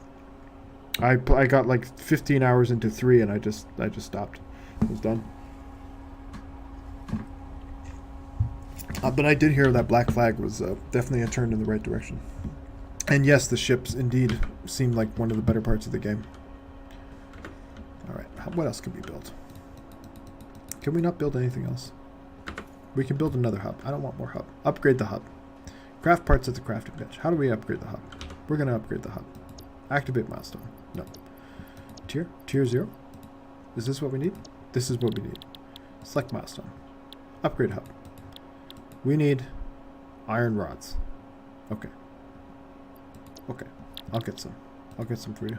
I got like 15 hours into 3, and I just stopped. I was done. But I did hear that Black Flag was definitely a turn in the right direction. And yes, the ships indeed seem like one of the better parts of the game. Alright, what else can we build? Can we not build anything else? We can build another hub. I don't want more hub. Upgrade the hub. Craft parts at the crafting bench. How do we upgrade the hub? We're going to upgrade the hub. Activate milestone. No. Tier? Tier 0? Is this what we need? This is what we need. Select milestone. Upgrade hub. We need iron rods. Okay. Okay. I'll get some. I'll get some for you.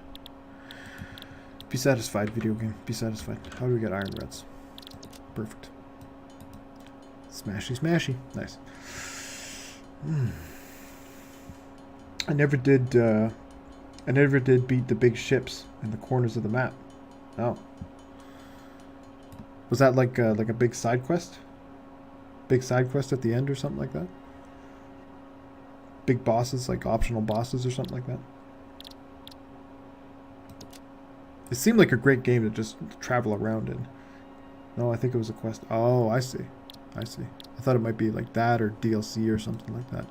Be satisfied, video game. Be satisfied. How do we get iron rods? Perfect. Smashy, smashy. Nice. I never did beat the big ships in the corners of the map. Oh. Was that like a big side quest? Big side quest at the end or something like that? Big bosses, like optional bosses or something like that? It seemed like a great game to just travel around in. No, I think it was a quest. Oh, I see. I see. I thought it might be like that or DLC or something like that.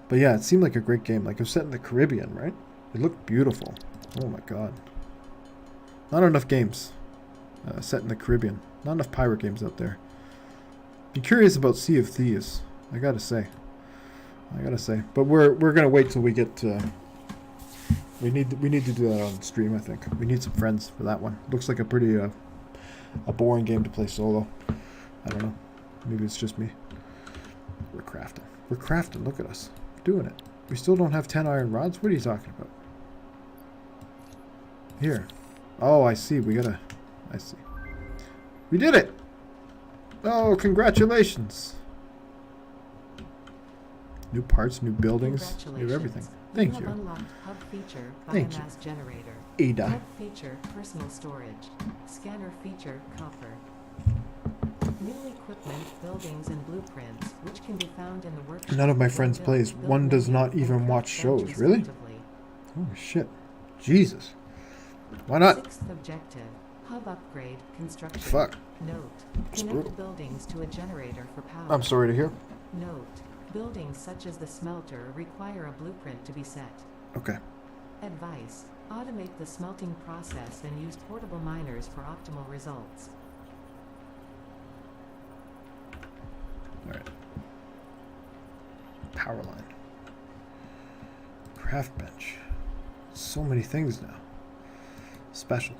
But yeah, it seemed like a great game. Like it was set in the Caribbean, right? It looked beautiful. Oh my god. Not enough games set in the Caribbean. Not enough pirate games out there. Be curious about Sea of Thieves. I gotta say. But we're gonna wait till we get to... We need to do that on stream, I think. We need some friends for that one. Looks like a pretty a boring game to play solo. I don't know. Maybe it's just me. We're crafting. We're crafting. Look at us. We're doing it. We still don't have 10 iron rods? What are you talking about? Here. Oh, I see. I see. We did it! Oh, congratulations! New parts, new buildings, new everything. Thank you. Unlocked hub feature, Thank you. biomass generator. Ada. Hub feature, personal storage. Scanner feature, copper. New equipment, buildings, and blueprints, which can be found in the workshop. None of my friends plays. One does not even watch shows. Really? Oh shit. Jesus. Why not? Sixth objective, hub upgrade, construction. Fuck. Note, It's connect brutal. buildings to a generator for power. I'm sorry to hear. Note, buildings such as the smelter require a blueprint to be set. Okay. Advice, automate the smelting process and use portable miners for optimal results. Alright. Power line. Craft bench. So many things now. Special.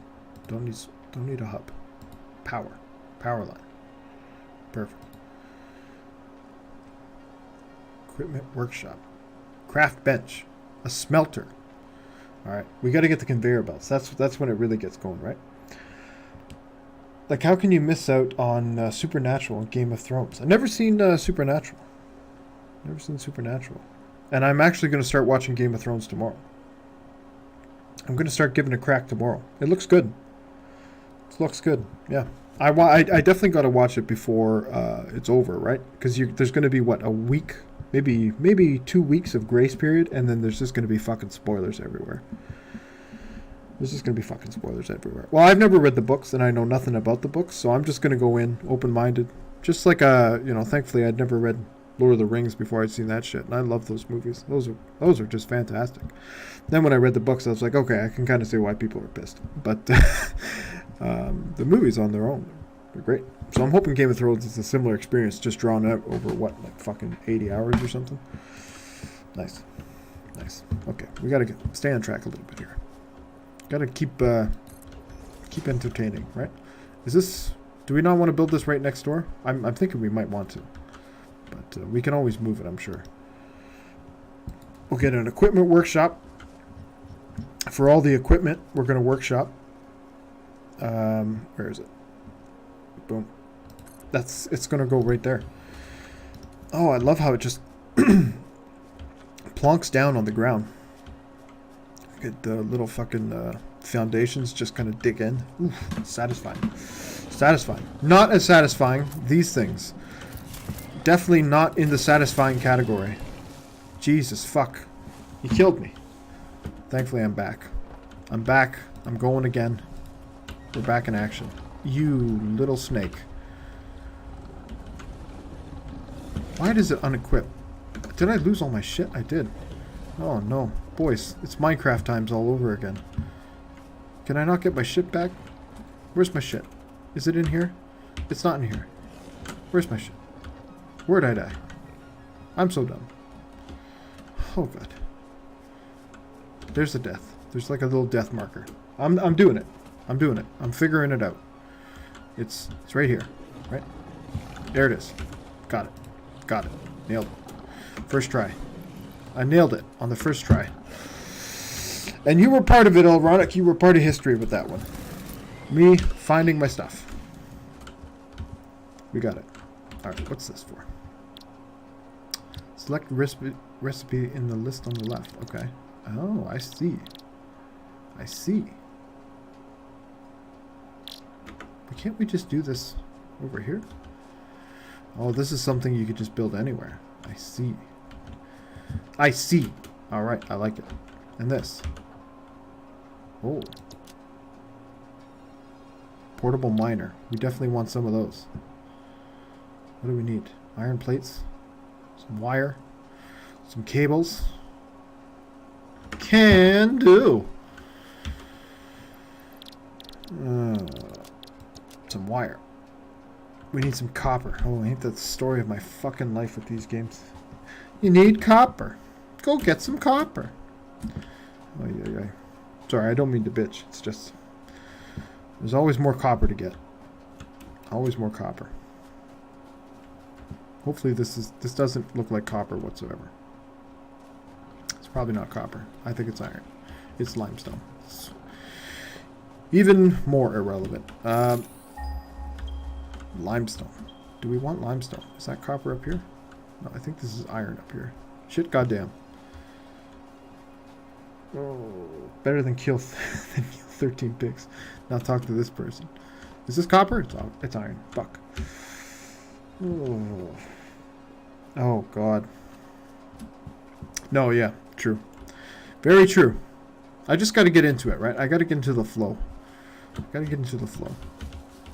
Don't need a hub. Power. Power line. Perfect. Equipment workshop. Craft bench. A smelter. Alright. We gotta get the conveyor belts. That's when it really gets going, right? Like, how can you miss out on Supernatural and Game of Thrones? I've never seen Supernatural. Never seen Supernatural. And I'm actually going to start watching Game of Thrones tomorrow. I'm going to start giving it a crack tomorrow. It looks good. It looks good, yeah. I definitely got to watch it before it's over, right? Because there's going to be, what, a week? Maybe 2 weeks of grace period, and then there's just going to be fucking spoilers everywhere. There's just going to be fucking spoilers everywhere. Well, I've never read the books, and I know nothing about the books, so I'm just going to go in open-minded. Just like, thankfully I'd never read Lord of the Rings before I'd seen that shit, and I love those movies. Those are just fantastic. Then when I read the books, I was like, okay, I can kind of see why people are pissed. But the movies on their own, they're great. So I'm hoping Game of Thrones is a similar experience, just drawn out over, what, like fucking 80 hours or something? Nice. Nice. Okay, we got to stay on track a little bit here. Gotta keep entertaining, right? Do we not want to build this right next door? I'm thinking we might want to. But we can always move it, I'm sure. We'll get an equipment workshop. For all the equipment, we're going to workshop. Where is it? Boom. It's going to go right there. Oh, I love how it just plonks down on the ground. Get the little fucking foundations just kind of dig in. Oof, satisfying. Satisfying. Not as satisfying, these things. Definitely not in the satisfying category. Jesus, fuck. You killed me. Thankfully, I'm back. I'm back. I'm going again. We're back in action. You little snake. Why does it unequip? Did I lose all my shit? I did. Oh, no. Boys, it's Minecraft times all over again. Can I not get my shit back? Where's my shit? Is it in here? It's not in here. Where's my shit? Where'd I die? I'm so dumb. Oh, God. There's the death. There's like a little death marker. I'm doing it. I'm doing it. I'm figuring it out. It's right here. Right? There it is. Got it. Got it. Nailed it. First try. I nailed it on the first try. And you were part of it, Elronic. You were part of history with that one. Me finding my stuff. We got it. Alright, what's this for? Select recipe in the list on the left. Okay. Oh, I see. I see. But can't we just do this over here? Oh, this is something you could just build anywhere. I see. I see. Alright, I like it. And this. Oh. Portable miner. We definitely want some of those. What do we need? Iron plates. Some wire. Some cables. Can do. Some wire. We need some copper. Oh, ain't that the story of my fucking life with these games. You need copper. Go get some copper. Oh, yeah. Sorry, I don't mean to bitch. It's just... there's always more copper to get. Always more copper. Hopefully this doesn't look like copper whatsoever. It's probably not copper. I think it's iron. It's limestone. It's even more irrelevant. Limestone. Do we want limestone? Is that copper up here? No, I think this is iron up here. Shit, goddamn. Oh, better than kill 13 pigs. Now talk to this person. Is this copper? It's iron. Fuck. Oh, God. No, yeah, true. Very true. I just got to get into it, right? I got to get into the flow.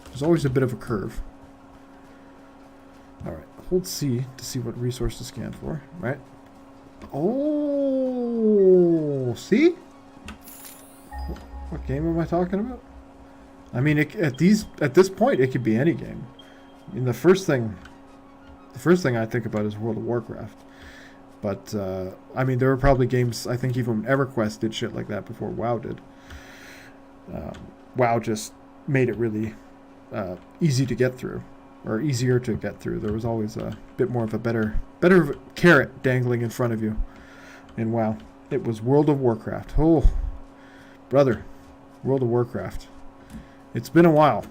There's always a bit of a curve. Alright, hold C to see what resource to scan for, right? Oh, see? What game am I talking about? I mean, at this point, it could be any game. I mean, the first thing The first thing I think about is World of Warcraft. But, I mean, there were probably games, I think even EverQuest did shit like that before WoW did. WoW just made it really easy to get through, or easier to get through. There was always a bit more of a better carrot dangling in front of you in WoW. It was World of Warcraft. Oh, brother, World of Warcraft. It's been a while,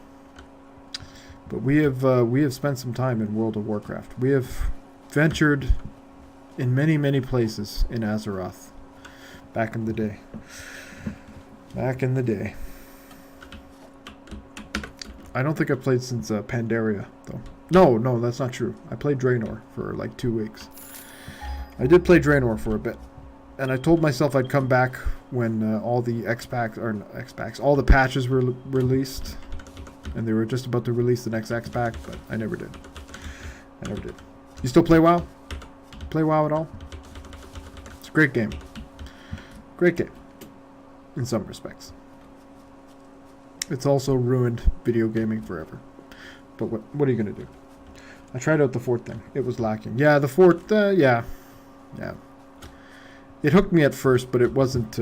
but we have spent some time in World of Warcraft. We have ventured in many places in Azeroth back in the day. Back in the day. I don't think I played since Pandaria, though. No, that's not true. I played Draenor for like 2 weeks. I did play Draenor for a bit. And I told myself I'd come back when all the all the patches were released. And they were just about to release the next X-Pack, but I never did. You still play WoW? Play WoW at all? It's a great game. Great game. In some respects. It's also ruined video gaming forever. But what are you going to do? I tried out the fort thing. It was lacking. Yeah, the fort, yeah. It hooked me at first, but it wasn't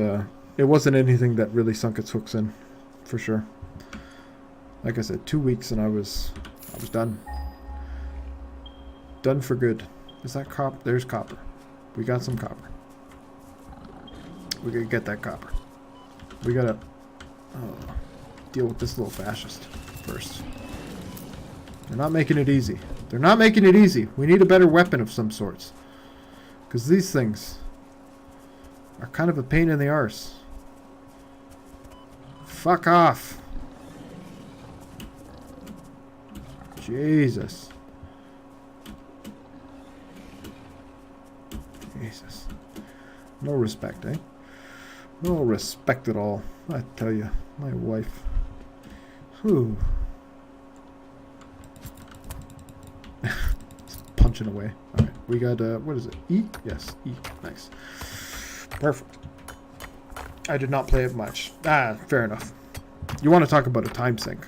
anything that really sunk its hooks in, for sure. Like I said, 2 weeks and I was done. Done for good. Is that copper? There's copper. We got some copper. We gotta get that copper. We gotta deal with this little fascist first. They're not making it easy. They're not making it easy. We need a better weapon of some sorts. Because these things are kind of a pain in the arse. Fuck off. Jesus. Jesus. No respect, eh? No respect at all. I tell you, my wife. Whew. Punching away. Alright, we got, what is it? E? Yes, E. Nice. Perfect. I did not play it much. Fair enough. You want to talk about a time sink.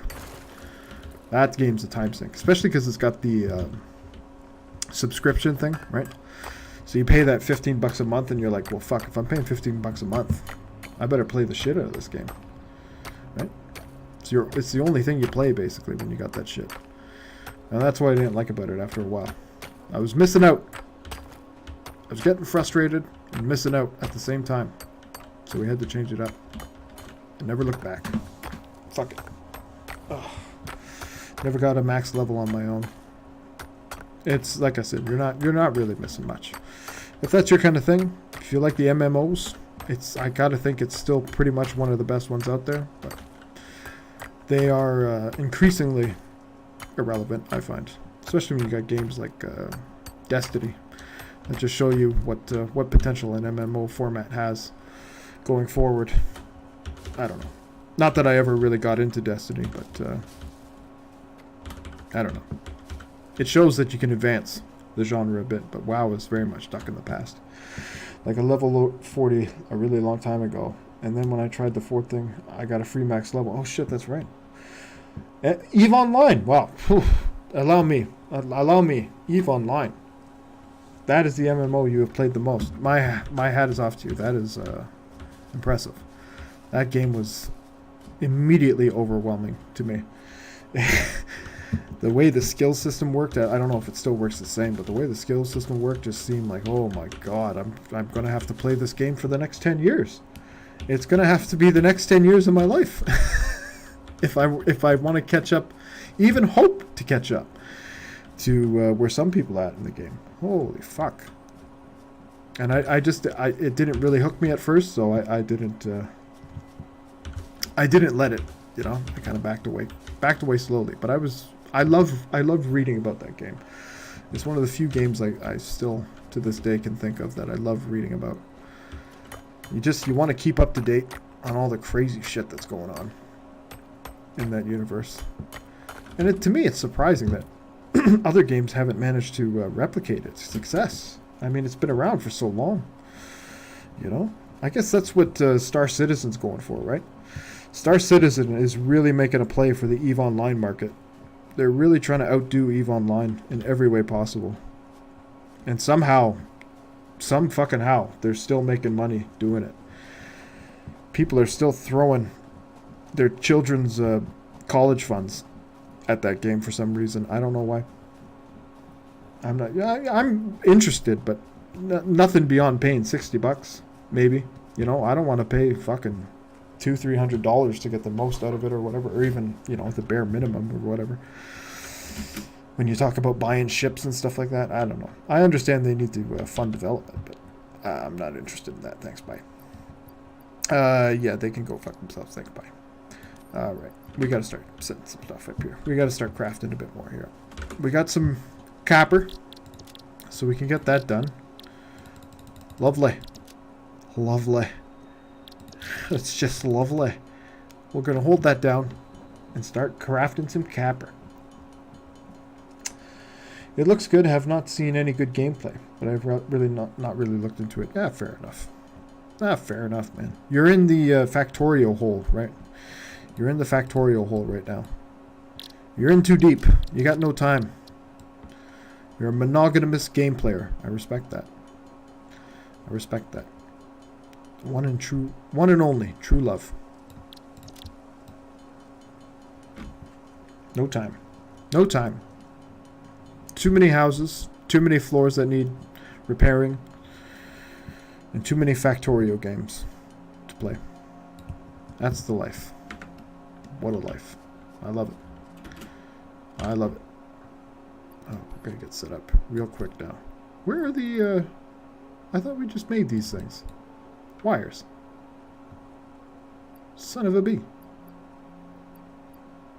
That game's a time sink. Especially because it's got the subscription thing, right? So you pay that $15 a month and you're like, well, fuck, if I'm paying $15 a month, I better play the shit out of this game. Right? So it's the only thing you play, basically, when you got that shit. And that's what I didn't like about it after a while. I was missing out. I was getting frustrated and missing out at the same time. So we had to change it up. And never look back. Fuck it. Ugh. Never got a max level on my own. It's like I said, you're not really missing much. If that's your kind of thing, if you like the MMOs, I gotta think it's still pretty much one of the best ones out there. But they are increasingly irrelevant, I find, especially when you got games like Destiny that just show you what potential an MMO format has going forward. I don't know. Not that I ever really got into Destiny, but I don't know. It shows that you can advance the genre a bit, but WoW is very much stuck in the past. Like a level 40 a really long time ago, and then when I tried the fourth thing, I got a free max level. Oh shit, that's right. EVE Online. Wow. Whew. Allow me. EVE Online. That is the MMO you have played the most. My hat is off to you. That is impressive. That game was immediately overwhelming to me. The way the skill system worked, I don't know if it still works the same, but the way the skill system worked just seemed like, oh my god, I'm going to have to play this game for the next 10 years. It's going to have to be the next 10 years of my life. if I want to catch up, even hope to catch up to where some people are at in the game. Holy fuck. And it didn't really hook me at first, so I didn't let it, you know. I kind of backed away slowly, but I love reading about that game. It's one of the few games I still to this day can think of that I love reading about. You want to keep up to date on all the crazy shit that's going on in that universe. And to me, it's surprising that other games haven't managed to replicate its success. I mean, it's been around for so long. You know? I guess that's what Star Citizen's going for, right? Star Citizen is really making a play for the EVE Online market. They're really trying to outdo EVE Online in every way possible. And somehow, some fucking how, they're still making money doing it. People are still throwing their children's college funds at that game for some reason. I don't know why. I'm interested, but nothing beyond paying $60, maybe. You know, I don't want to pay fucking $200-300 to get the most out of it or whatever, or even, you know, the bare minimum or whatever. When you talk about buying ships and stuff like that, I don't know. I understand they need to fund development, but I'm not interested in that. Thanks, bye. Yeah, they can go fuck themselves. Thanks, bye. Alright, we gotta start setting some stuff up here. We gotta start crafting a bit more here. We got some copper, so we can get that done. Lovely. Lovely. It's just lovely. We're gonna hold that down and start crafting some copper. It looks good. Have not seen any good gameplay, but I've really not really looked into it. Yeah, fair enough. Fair enough, man. You're in the Factorio hole, right? You're in the Factorio hole right now. You're in too deep. You got no time. You're a monogamous game player. I respect that. I respect that. One and only true love. No time. No time. Too many houses, too many floors that need repairing, and too many Factorio games to play. That's the life. What a life. I love it. I love it. Oh, we're gonna get set up real quick now. Where are the, I thought we just made these things. Wires. Son of a bee.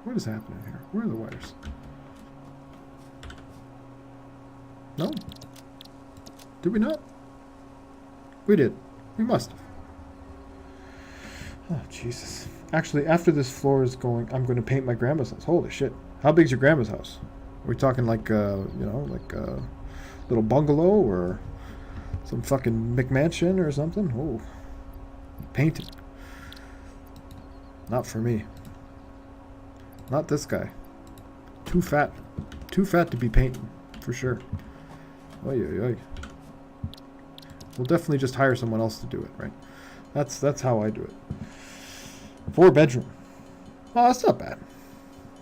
What is happening here? Where are the wires? No? Did we not? We did. We must have. Oh, Jesus. Actually, after this floor is going, I'm going to paint my grandma's house. Holy shit. How big's your grandma's house? Are we talking like, you know, like a little bungalow or some fucking McMansion or something? Oh. Painting. Not for me. Not this guy. Too fat. Too fat to be painting, for sure. Oy, oy, oy. We'll definitely just hire someone else to do it, right? That's how I do it. 4-bedroom. Oh, that's not bad.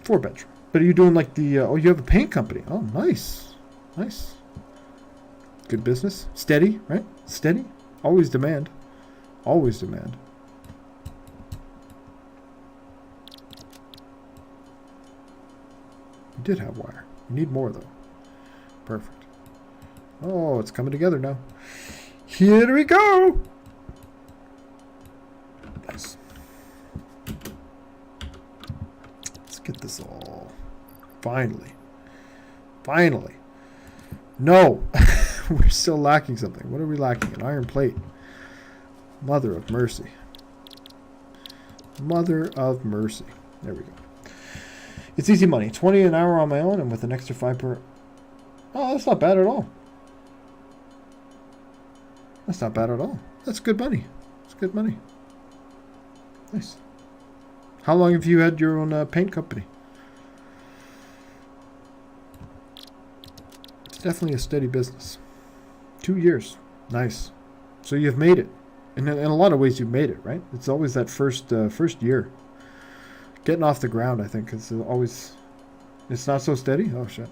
4-bedroom. But are you doing like the... oh, you have a paint company. Oh, nice. Nice. Good business. Steady, right? Steady. Always demand. Always demand. You did have wire. You need more, though. Perfect. Oh, it's coming together now. Here we go! Nice. Let's get this all... Finally. Finally. No! We're still lacking something. What are we lacking? An iron plate. Mother of mercy. Mother of mercy. There we go. It's easy money. 20 an hour on my own and with an extra 5 per... Oh, that's not bad at all. That's not bad at all. That's good money. It's good money. Nice. How long have you had your own paint company? It's definitely a steady business. 2 years. Nice. So you've made it. And in a lot of ways you've made it, right? It's always that first year. Getting off the ground, I think, is always... It's not so steady? Oh, shit.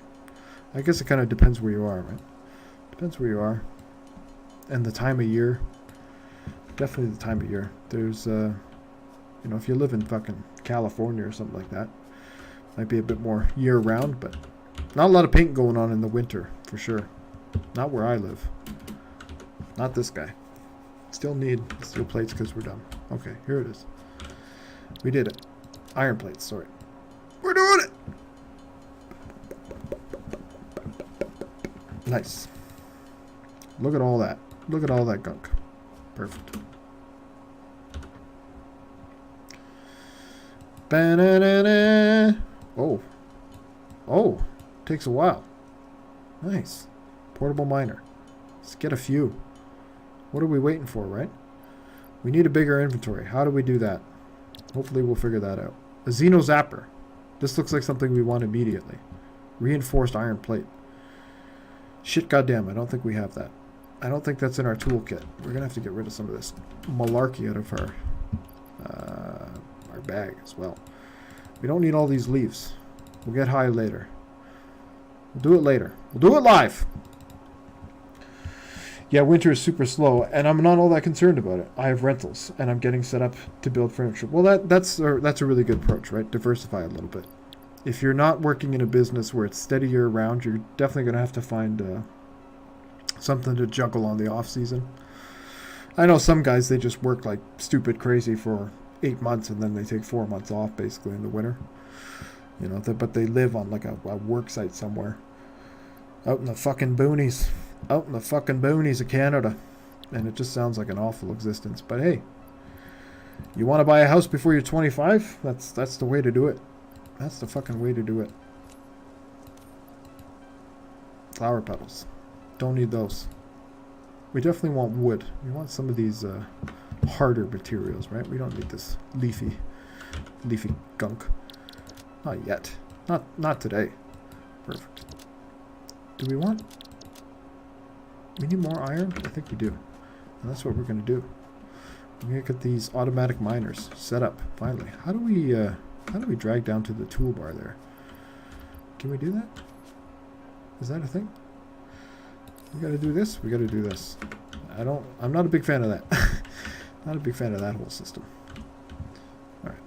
I guess it kind of depends where you are, right? Depends where you are. And the time of year. Definitely the time of year. There's, you know, if you live in fucking California or something like that, might be a bit more year-round, but not a lot of paint going on in the winter, for sure. Not where I live. Not this guy. Still need steel plates because we're done. Okay, here it is. We did it. Iron plates, sorry. We're doing it! Nice. Look at all that. Look at all that gunk. Perfect. Ba-na-na-na. Oh. Oh. Takes a while. Nice. Portable miner. Let's get a few. What are we waiting for, right? We need a bigger inventory. How do we do that? Hopefully we'll figure that out. A Xeno Zapper. This looks like something we want immediately. Reinforced iron plate. Shit, goddamn, I don't think we have that. I don't think that's in our toolkit. We're gonna have to get rid of some of this malarkey out of our bag as well. We don't need all these leaves. We'll get high later. We'll do it later. We'll do it live. Yeah, winter is super slow, and I'm not all that concerned about it. I have rentals, and I'm getting set up to build furniture. Well, that's a really good approach, right? Diversify a little bit. If you're not working in a business where it's steady year round, you're definitely going to have to find something to juggle on the off season. I know some guys, they just work like stupid crazy for 8 months, and then they take 4 months off basically in the winter. You know, but they live on like a work site somewhere out in the fucking boonies. Out in the fucking boonies of Canada. And it just sounds like an awful existence. But hey, you want to buy a house before you're 25? That's the way to do it. That's the fucking way to do it. Flower petals. Don't need those. We definitely want wood. We want some of these harder materials, right? We don't need this leafy gunk. Not yet. Not today. Perfect. Do we want... We need more iron? I think we do. And that's what we're going to do. We're going to get these automatic miners set up, finally. How do we drag down to the toolbar there? Can we do that? Is that a thing? We got to do this? We got to do this. I'm not a big fan of that. Not a big fan of that whole system. Alright.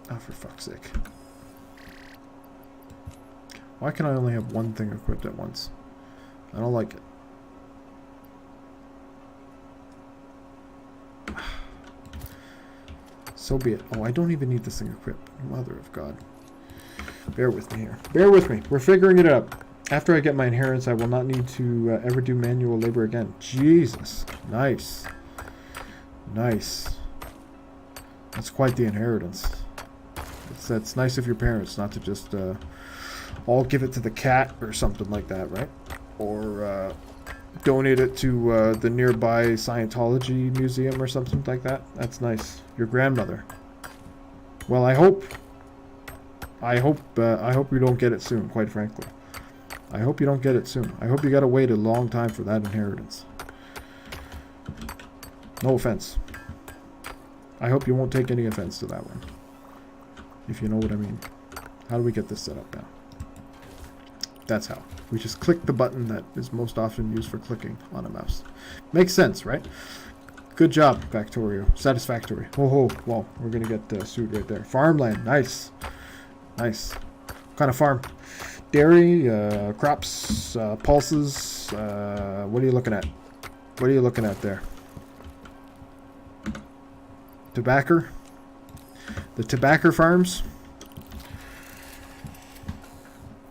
Oh, for fuck's sake. Why can I only have one thing equipped at once? I don't like it. So be it. Oh, I don't even need this thing equipped. Mother of God. Bear with me here. Bear with me. We're figuring it out. After I get my inheritance, I will not need to ever do manual labor again. Jesus. Nice. Nice. That's quite the inheritance. That's nice of your parents not to just... I'll give it to the cat or something like that, right? Or donate it to the nearby Scientology museum or something like that. That's nice. Your grandmother. Well, I hope you don't get it soon, quite frankly. I hope you don't get it soon. I hope you gotta wait a long time for that inheritance. No offense. I hope you won't take any offense to that one. If you know what I mean. How do we get this set up now? That's how. We just click the button that is most often used for clicking on a mouse. Makes sense, right? Good job, Factorio. Satisfactory. Oh, ho, whoa. We're going to get sued right there. Farmland. Nice. Nice. What kind of farm? Dairy, crops, pulses. What are you looking at? What are you looking at there? Tobacco? The tobacco farms?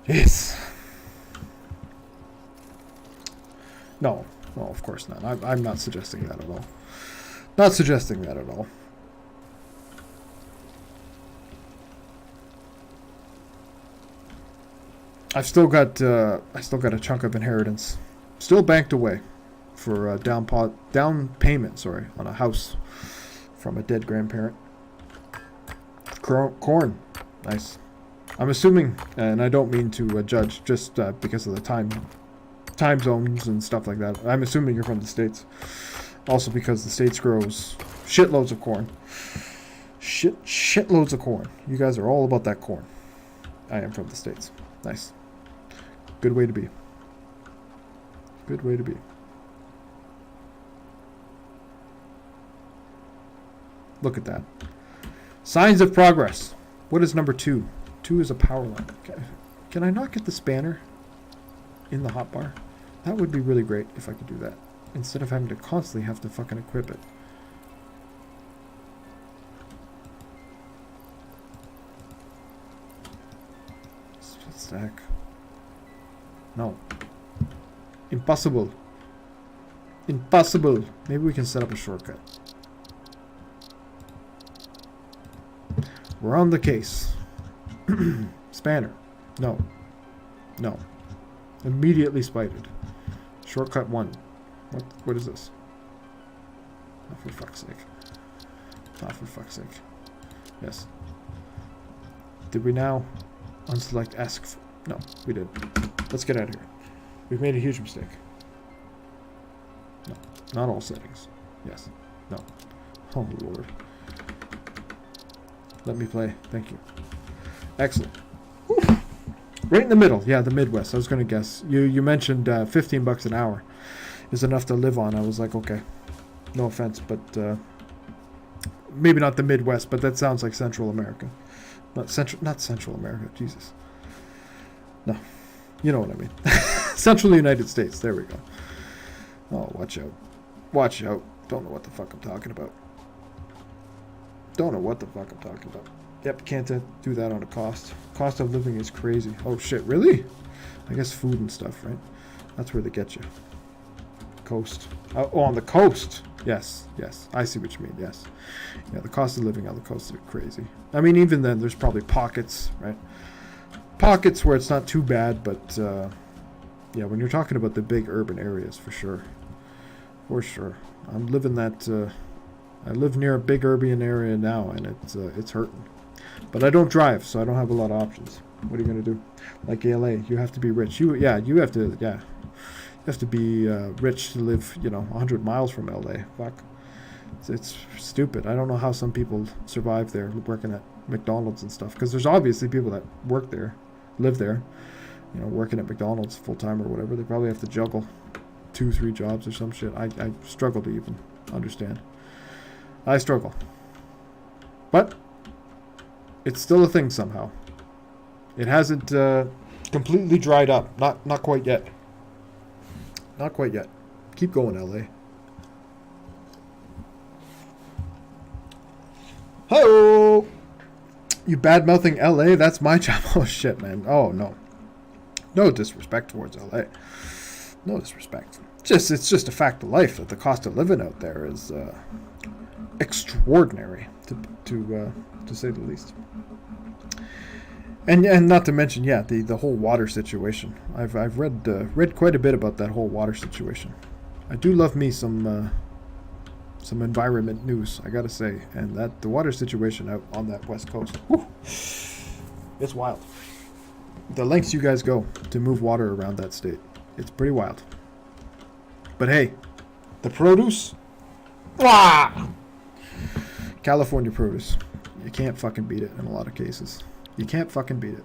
Yes. No, of course not. I'm not suggesting that at all. Not suggesting that at all. I've still got a chunk of inheritance, still banked away, for down payment. Sorry, on a house from a dead grandparent. Corn, nice. I'm assuming, and I don't mean to judge, just because of the time zones and stuff like that. I'm assuming you're from the States. Also because the States grows shitloads of corn. Shitloads of corn. You guys are all about that corn. I am from the States. Nice. Good way to be. Good way to be. Look at that. Signs of progress. What is number 2? 2 is a power line. Can I not get the spanner in the hotbar? That would be really great if I could do that. Instead of having to constantly have to fucking equip it. Split stack. No. Impossible. Impossible. Maybe we can set up a shortcut. We're on the case. Spanner. No. No. Immediately spited. Shortcut 1. What is this? Oh, for fuck's sake. Oh, for fuck's sake. Yes. Did we now unselect No, we didn't. Let's get out of here. We've made a huge mistake. No, not all settings. Yes. No. Oh, Lord. Let me play. Thank you. Excellent. Whew. Right in the middle. Yeah, the Midwest. I was going to guess. You mentioned $15 an hour is enough to live on. I was like, okay. No offense, but maybe not the Midwest, but that sounds like Central America. Not Central America. Jesus. No. You know what I mean. Central United States. There we go. Oh, watch out. Watch out. Don't know what the fuck I'm talking about. Don't know what the fuck I'm talking about. Yep, can't do that on a cost. Cost of living is crazy. Oh, shit. Really? I guess food and stuff, right? That's where they get you. Coast. Oh, on the coast. Yes, yes. I see what you mean. Yes. Yeah, the cost of living on the coast is crazy. I mean, even then, there's probably pockets, right? Pockets where it's not too bad, but yeah, when you're talking about the big urban areas, for sure. For sure. I'm living that... I live near a big urban area now, and it's hurting. But I don't drive, so I don't have a lot of options. What are you gonna do? Like LA, you have to be rich. You have to be rich to live, 100 miles from LA. Fuck, it's stupid. I don't know how some people survive there, working at McDonald's and stuff. Because there's obviously people that work there, live there, working at McDonald's full time or whatever. They probably have to juggle 2-3 jobs or some shit. I struggle to even understand. I struggle. But it's still a thing somehow. It hasn't completely dried up. Not quite yet. Not quite yet. Keep going, LA. Hello. You bad-mouthing LA? That's my job. Oh shit, man. Oh no. No disrespect towards LA. No disrespect. It's just a fact of life that the cost of living out there is extraordinary, to say the least. And not to mention, yeah, the whole water situation. I've read quite a bit about that whole water situation. I do love me some environment news, I gotta say, and the water situation out on that west coast, whew, it's wild. The lengths you guys go to move water around that state, it's pretty wild. But hey, the produce, California produce, you can't fucking beat it in a lot of cases. You can't fucking beat it.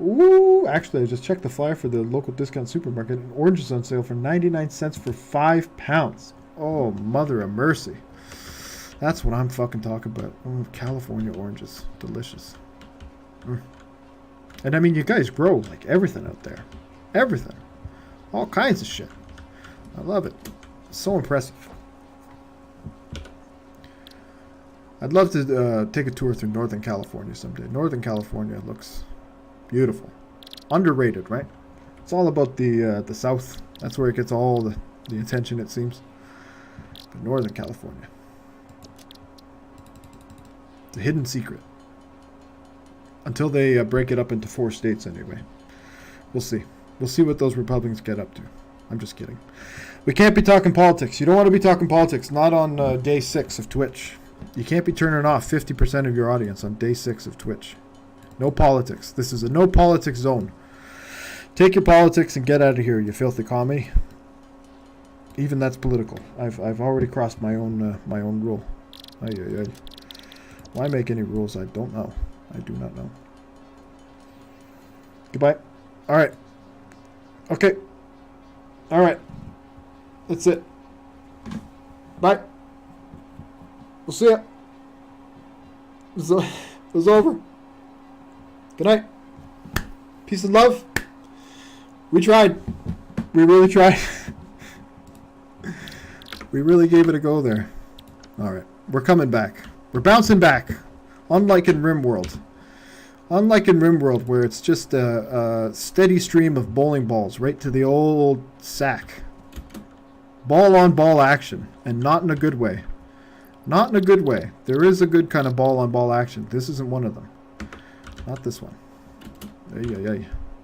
Ooh, actually, I just checked the flyer for the local discount supermarket. An orange is on sale for 99 cents for 5 pounds. Oh, mother of mercy. That's what I'm fucking talking about. Oh, California oranges. Delicious. And I mean, you guys grow like everything out there. Everything. All kinds of shit. I love it. It's so impressive. I'd love to take a tour through Northern California someday. Northern California looks beautiful. Underrated, right? It's all about the South. That's where it gets all the attention, it seems. But Northern California. It's a hidden secret. Until they break it up into 4 states anyway. We'll see. We'll see what those Republicans get up to. I'm just kidding. We can't be talking politics. You don't want to be talking politics. Not on day 6 of Twitch. You can't be turning off 50% of your audience on day 6 of Twitch. No politics. This is a no politics zone. Take your politics and get out of here, you filthy commie. Even that's political. I've already crossed my own rule. Why make any rules? I don't know. I do not know. Goodbye. All right. Okay. All right. That's it. Bye. We'll see ya. It was over. Good night. Peace and love. We tried. We really tried. We really gave it a go there. All right. We're coming back. We're bouncing back. Unlike in RimWorld. Unlike in RimWorld, where it's just a steady stream of bowling balls right to the old sack. Ball-on-ball action. And not in a good way. Not in a good way. There is a good kind of ball-on-ball action. This isn't one of them. Not this one.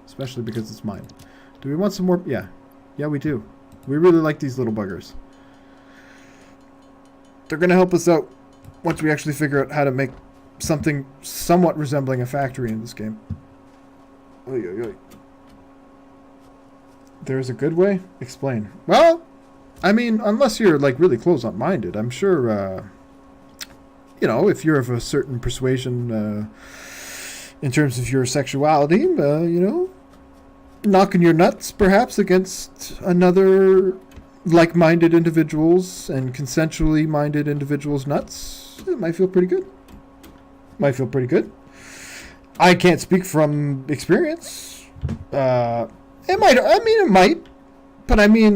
Especially because it's mine. Do we want some more? Yeah. Yeah, we do. We really like these little buggers. They're going to help us out once we actually figure out how to make something somewhat resembling a factory in this game. Oy, oy, oy. There's a good way? Explain. Well, I mean, unless you're like really close-minded, I'm sure, if you're of a certain persuasion in terms of your sexuality, knocking your nuts perhaps against another like-minded individuals and consensually minded individuals' nuts, it might feel pretty good. I can't speak from experience. It might. It might. But we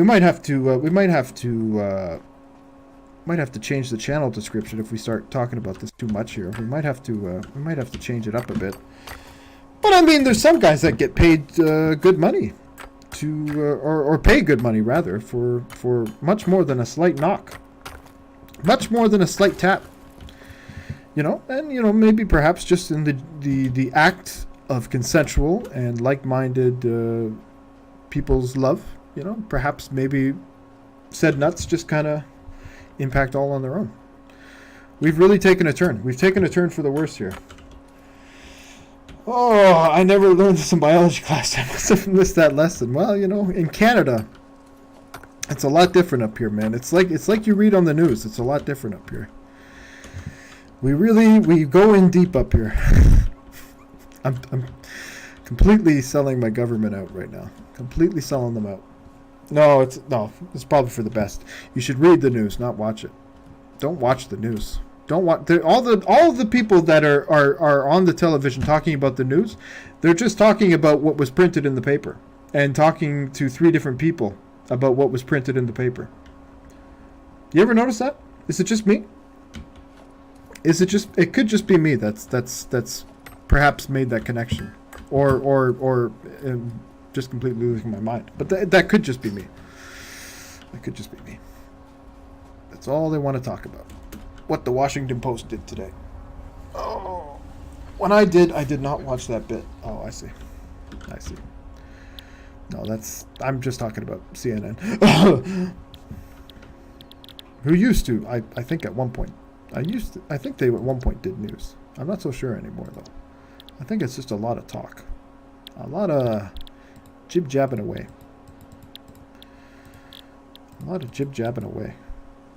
might have to. Might have to change the channel description if we start talking about this too much here. We might have to change it up a bit. But there's some guys that get paid good money or pay good money rather for much more than a slight knock, much more than a slight tap. Maybe perhaps just in the act of consensual and like-minded people's love, perhaps maybe said nuts just kind of impact all on their own. We've really taken a turn. We've taken a turn for the worse here. Oh, I never learned this in biology class. I must have missed that lesson. Well, in Canada, it's a lot different up here, man. It's like you read on the news. It's a lot different up here. We go in deep up here. I'm completely selling my government out right now. Completely selling them out. No, it's probably for the best. You should read the news, not watch it. Don't watch the news. Don't watch all of the people that are on the television talking about the news. They're just talking about what was printed in the paper and talking to 3 different people about what was printed in the paper. You ever notice that? Is it just me? It could just be me that's perhaps made that connection, or just completely losing my mind. But that could just be me. That could just be me. That's all they want to talk about. What the Washington Post did today. Oh, when I did not watch that bit. Oh, I see. No, I'm just talking about CNN. Who used to, I think at one point. I think they at one point did news. I'm not so sure anymore though. I think it's just a lot of talk. A lot of jib-jabbing away.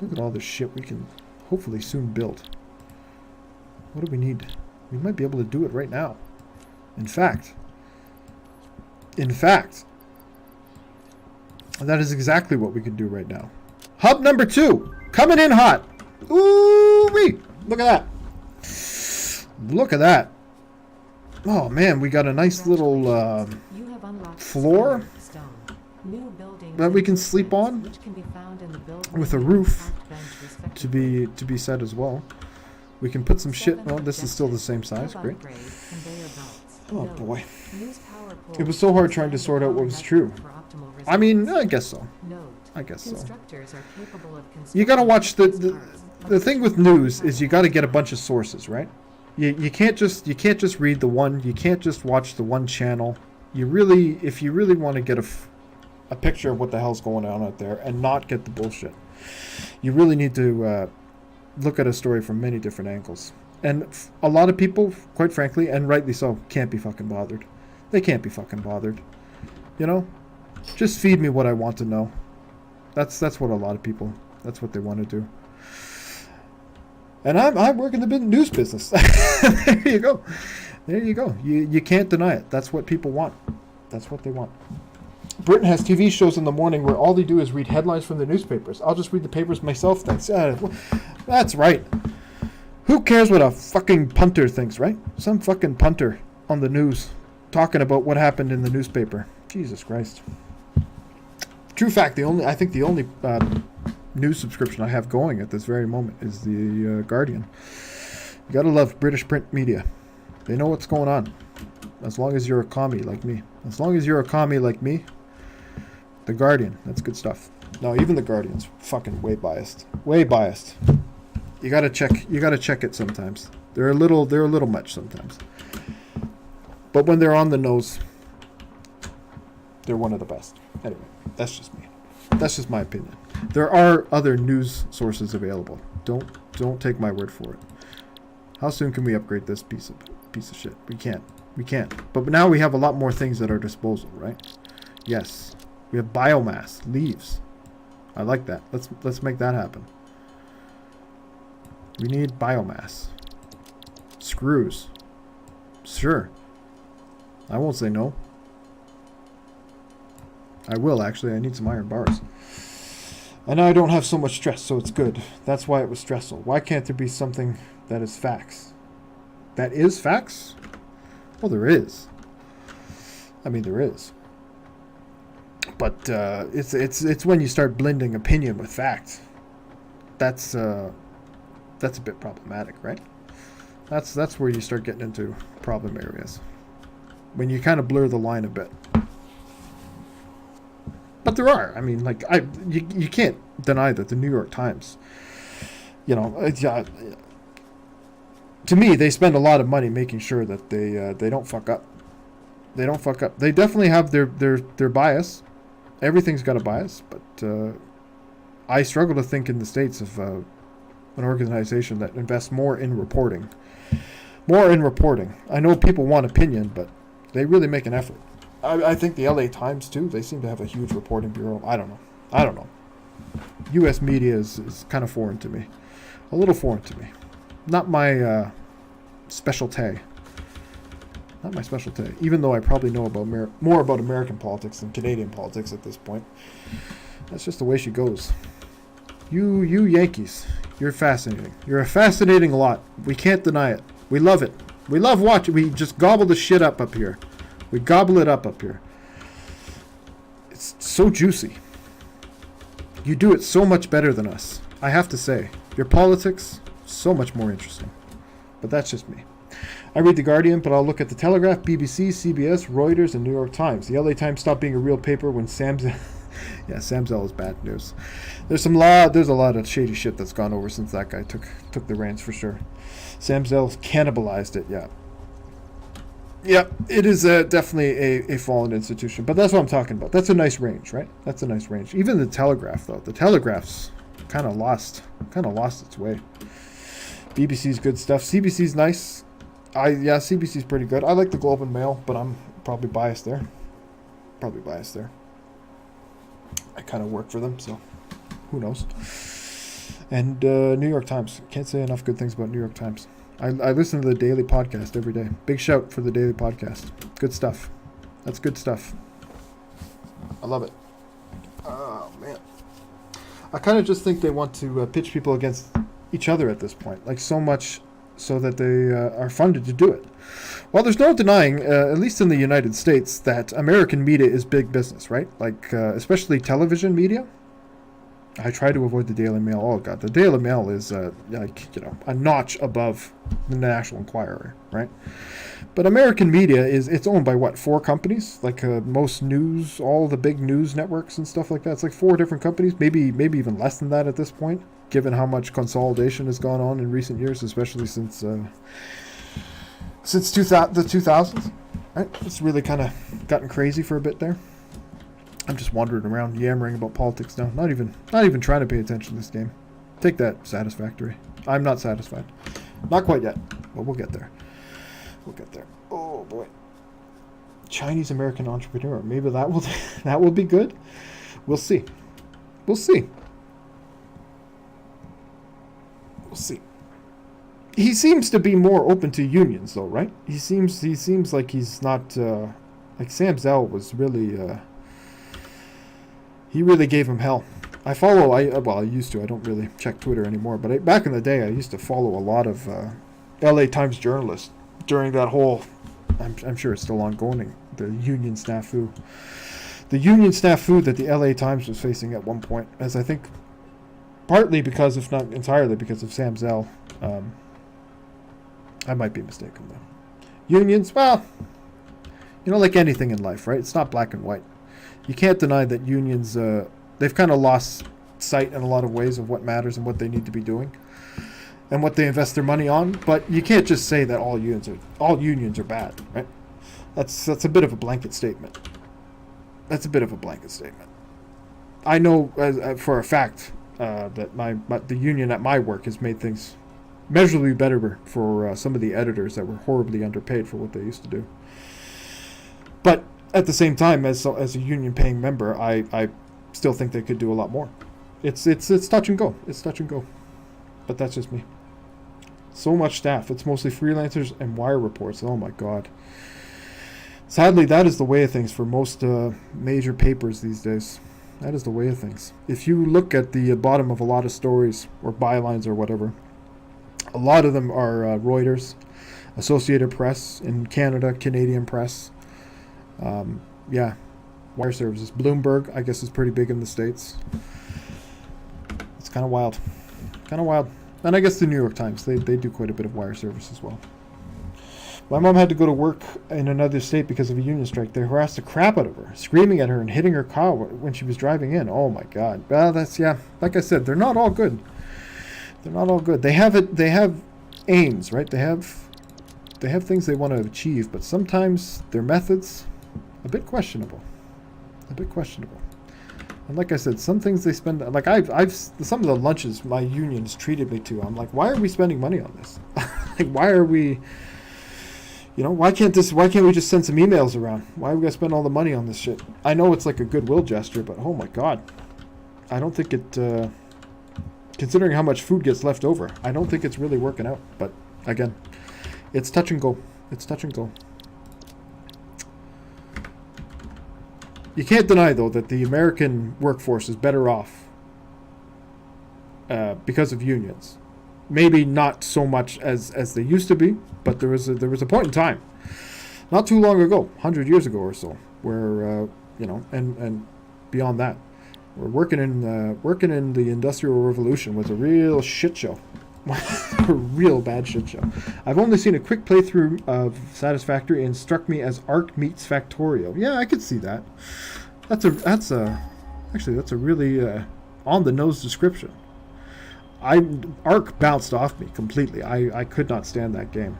Look at all this shit we can hopefully soon build. What do we need? We might be able to do it right now. In fact, that is exactly what we can do right now. Hub number 2, coming in hot. Ooh-wee! Look at that. Oh man, we got a nice little floor that we can sleep on, with a roof to be set as well. We can put some shit. Oh, this is still the same size. Great. Oh boy, it was so hard trying to sort out what was true. I guess so. You gotta watch the thing with news is you gotta get a bunch of sources, right? You can't just read the one. You can't just watch the one channel. If you really want to get a picture of what the hell's going on out there and not get the bullshit, you really need to look at a story from many different angles. And a lot of people, quite frankly, and rightly so, can't be fucking bothered. They can't be fucking bothered. Just feed me what I want to know. That's what a lot of people. That's what they want to do. And I work in the news business. There you go. You can't deny it. That's what people want. That's what they want. Britain has TV shows in the morning where all they do is read headlines from the newspapers. I'll just read the papers myself then. That's right. Who cares what a fucking punter thinks, right? Some fucking punter on the news talking about what happened in the newspaper. Jesus Christ. True fact, I think the only news subscription I have going at this very moment is the Guardian. You gotta love British print media. They know what's going on. As long as you're a commie like me. The Guardian, that's good stuff. No, even the Guardian's fucking way biased. You gotta check it sometimes. They're a little much sometimes. But when they're on the nose, they're one of the best. Anyway, that's just me. That's just my opinion. There are other news sources available. Don't Don't take my word for it. How soon can we upgrade this piece of shit? We can't. We can't. But now we have a lot more things at our disposal, right? Yes. We have biomass, leaves. I like that. Let's make that happen. We need biomass. Screws. Sure. I won't say no. I will, actually. I need some iron bars. And now I don't have so much stress, so it's good. That's why it was stressful. Why can't there be something that is facts? That is facts? Well, there is. I mean, there is. But it's when you start blending opinion with fact. That's a bit problematic, right? That's where you start getting into problem areas. When you kind of blur the line a bit. But there are. I mean, like, you can't deny that the New York Times, you know, to me, they spend a lot of money making sure that they don't fuck up. They don't fuck up. They definitely have their bias. Everything's got a bias, but I struggle to think in the States of an organization that invests more in reporting. More in reporting. I know people want opinion, but they really make an effort. I think the LA Times, too, they seem to have a huge reporting bureau. I don't know. U.S. media is kind of foreign to me. A little foreign to me. Not my specialty. Not my specialty. Even though I probably know about more about American politics than Canadian politics at this point. That's just the way she goes. You Yankees, you're fascinating. You're a fascinating lot. We can't deny it. We love it. We love watching. We just gobble the shit up here. We gobble it up here. It's so juicy. You do it so much better than us. I have to say. Your politics, so much more interesting. But that's just me. I read The Guardian, but I'll look at The Telegraph, BBC, CBS, Reuters, and New York Times. The LA Times stopped being a real paper when Sam Zell is bad news. There's a lot of shady shit that's gone over since that guy took the reins for sure. Sam Zell's cannibalized it, yeah. Yeah, it is definitely a fallen institution, but that's what I'm talking about. That's a nice range, right? That's a nice range. Even The Telegraph, though. The Telegraph's kind of lost its way. BBC's good stuff. CBC's nice. CBC's pretty good. I like the Globe and Mail, but I'm probably biased there. I kind of work for them, so who knows. And New York Times. Can't say enough good things about New York Times. I listen to the daily podcast every day. Big shout for the daily podcast. Good stuff. That's good stuff. I love it. Oh, man. I kind of just think they want to pitch people against each other at this point. Like, so much so that they are funded to do it. Well, there's no denying, at least in the United States, that American media is big business, right? Like, especially television media. I try to avoid the Daily Mail. Oh, God. The Daily Mail is, a notch above the National Enquirer, right? But American media it's owned by, 4 companies? Like, most news, all the big news networks and stuff like that. It's like 4 different companies, maybe even less than that at this point, given how much consolidation has gone on in recent years, especially since the 2000s, right? It's really kind of gotten crazy for a bit there. I'm just wandering around yammering about politics now. Not even trying to pay attention to this game. Take that, Satisfactory. I'm not satisfied. Not quite yet, but we'll get there. Oh boy. Chinese American entrepreneur. Maybe that will be good. We'll see. He seems to be more open to unions, though, right? He seems like he's not like Sam Zell was really. He really gave him hell. I used to. I don't really check Twitter anymore. But back in the day, I used to follow a lot of LA Times journalists during that whole, I'm sure it's still ongoing, the union snafu. The union snafu that the LA Times was facing at one point, as I think partly because, if not entirely because of Sam Zell. I might be mistaken, though. Unions, well, like anything in life, right? It's not black and white. You can't deny that unions, they've kind of lost sight in a lot of ways of what matters and what they need to be doing and what they invest their money on. But you can't just say that all unions are bad, right? That's a bit of a blanket statement. I know for a fact that the union at my work has made things measurably better for some of the editors that were horribly underpaid for what they used to do. But at the same time, as a union paying member, I still think they could do a lot more. It's touch and go. It's touch and go. But that's just me. So much staff. It's mostly freelancers and wire reports. Oh my god. Sadly, that is the way of things for most major papers these days. That is the way of things. If you look at the bottom of a lot of stories or bylines or whatever, a lot of them are Reuters, Associated Press in Canada, Canadian Press. Yeah, wire services. Bloomberg, I guess, is pretty big in the States. It's kind of wild. Kind of wild. And I guess the New York Times, they do quite a bit of wire service as well. My mom had to go to work in another state because of a union strike. They harassed the crap out of her, screaming at her and hitting her car when she was driving in. Oh my god. Well, that's, yeah, like I said, they're not all good. They're not all good. They have aims, right? They have things they want to achieve, but sometimes their methods a bit questionable. A bit questionable. And like I said, some things they spend, like I've some of the lunches my unions treated me to, I'm like, why are we spending money on this? Like, why are we, why can't we just send some emails around? Why are we gonna spend all the money on this shit? I know it's like a goodwill gesture, but oh my god, I don't think it, considering how much food gets left over, I don't think it's really working out. But again, it's touch and go. It's touch and go. You can't deny, though, that the American workforce is better off because of unions. Maybe not so much as they used to be, but there was a point in time, not too long ago, 100 years ago or so, where and beyond that, we're working in the Industrial Revolution was a real shit show. A real bad shit show. Really I've only seen a quick playthrough of Satisfactory and struck me as Ark meets Factorio. Yeah, I could see that. That's a really on the nose description. Ark bounced off me completely. I could not stand that game.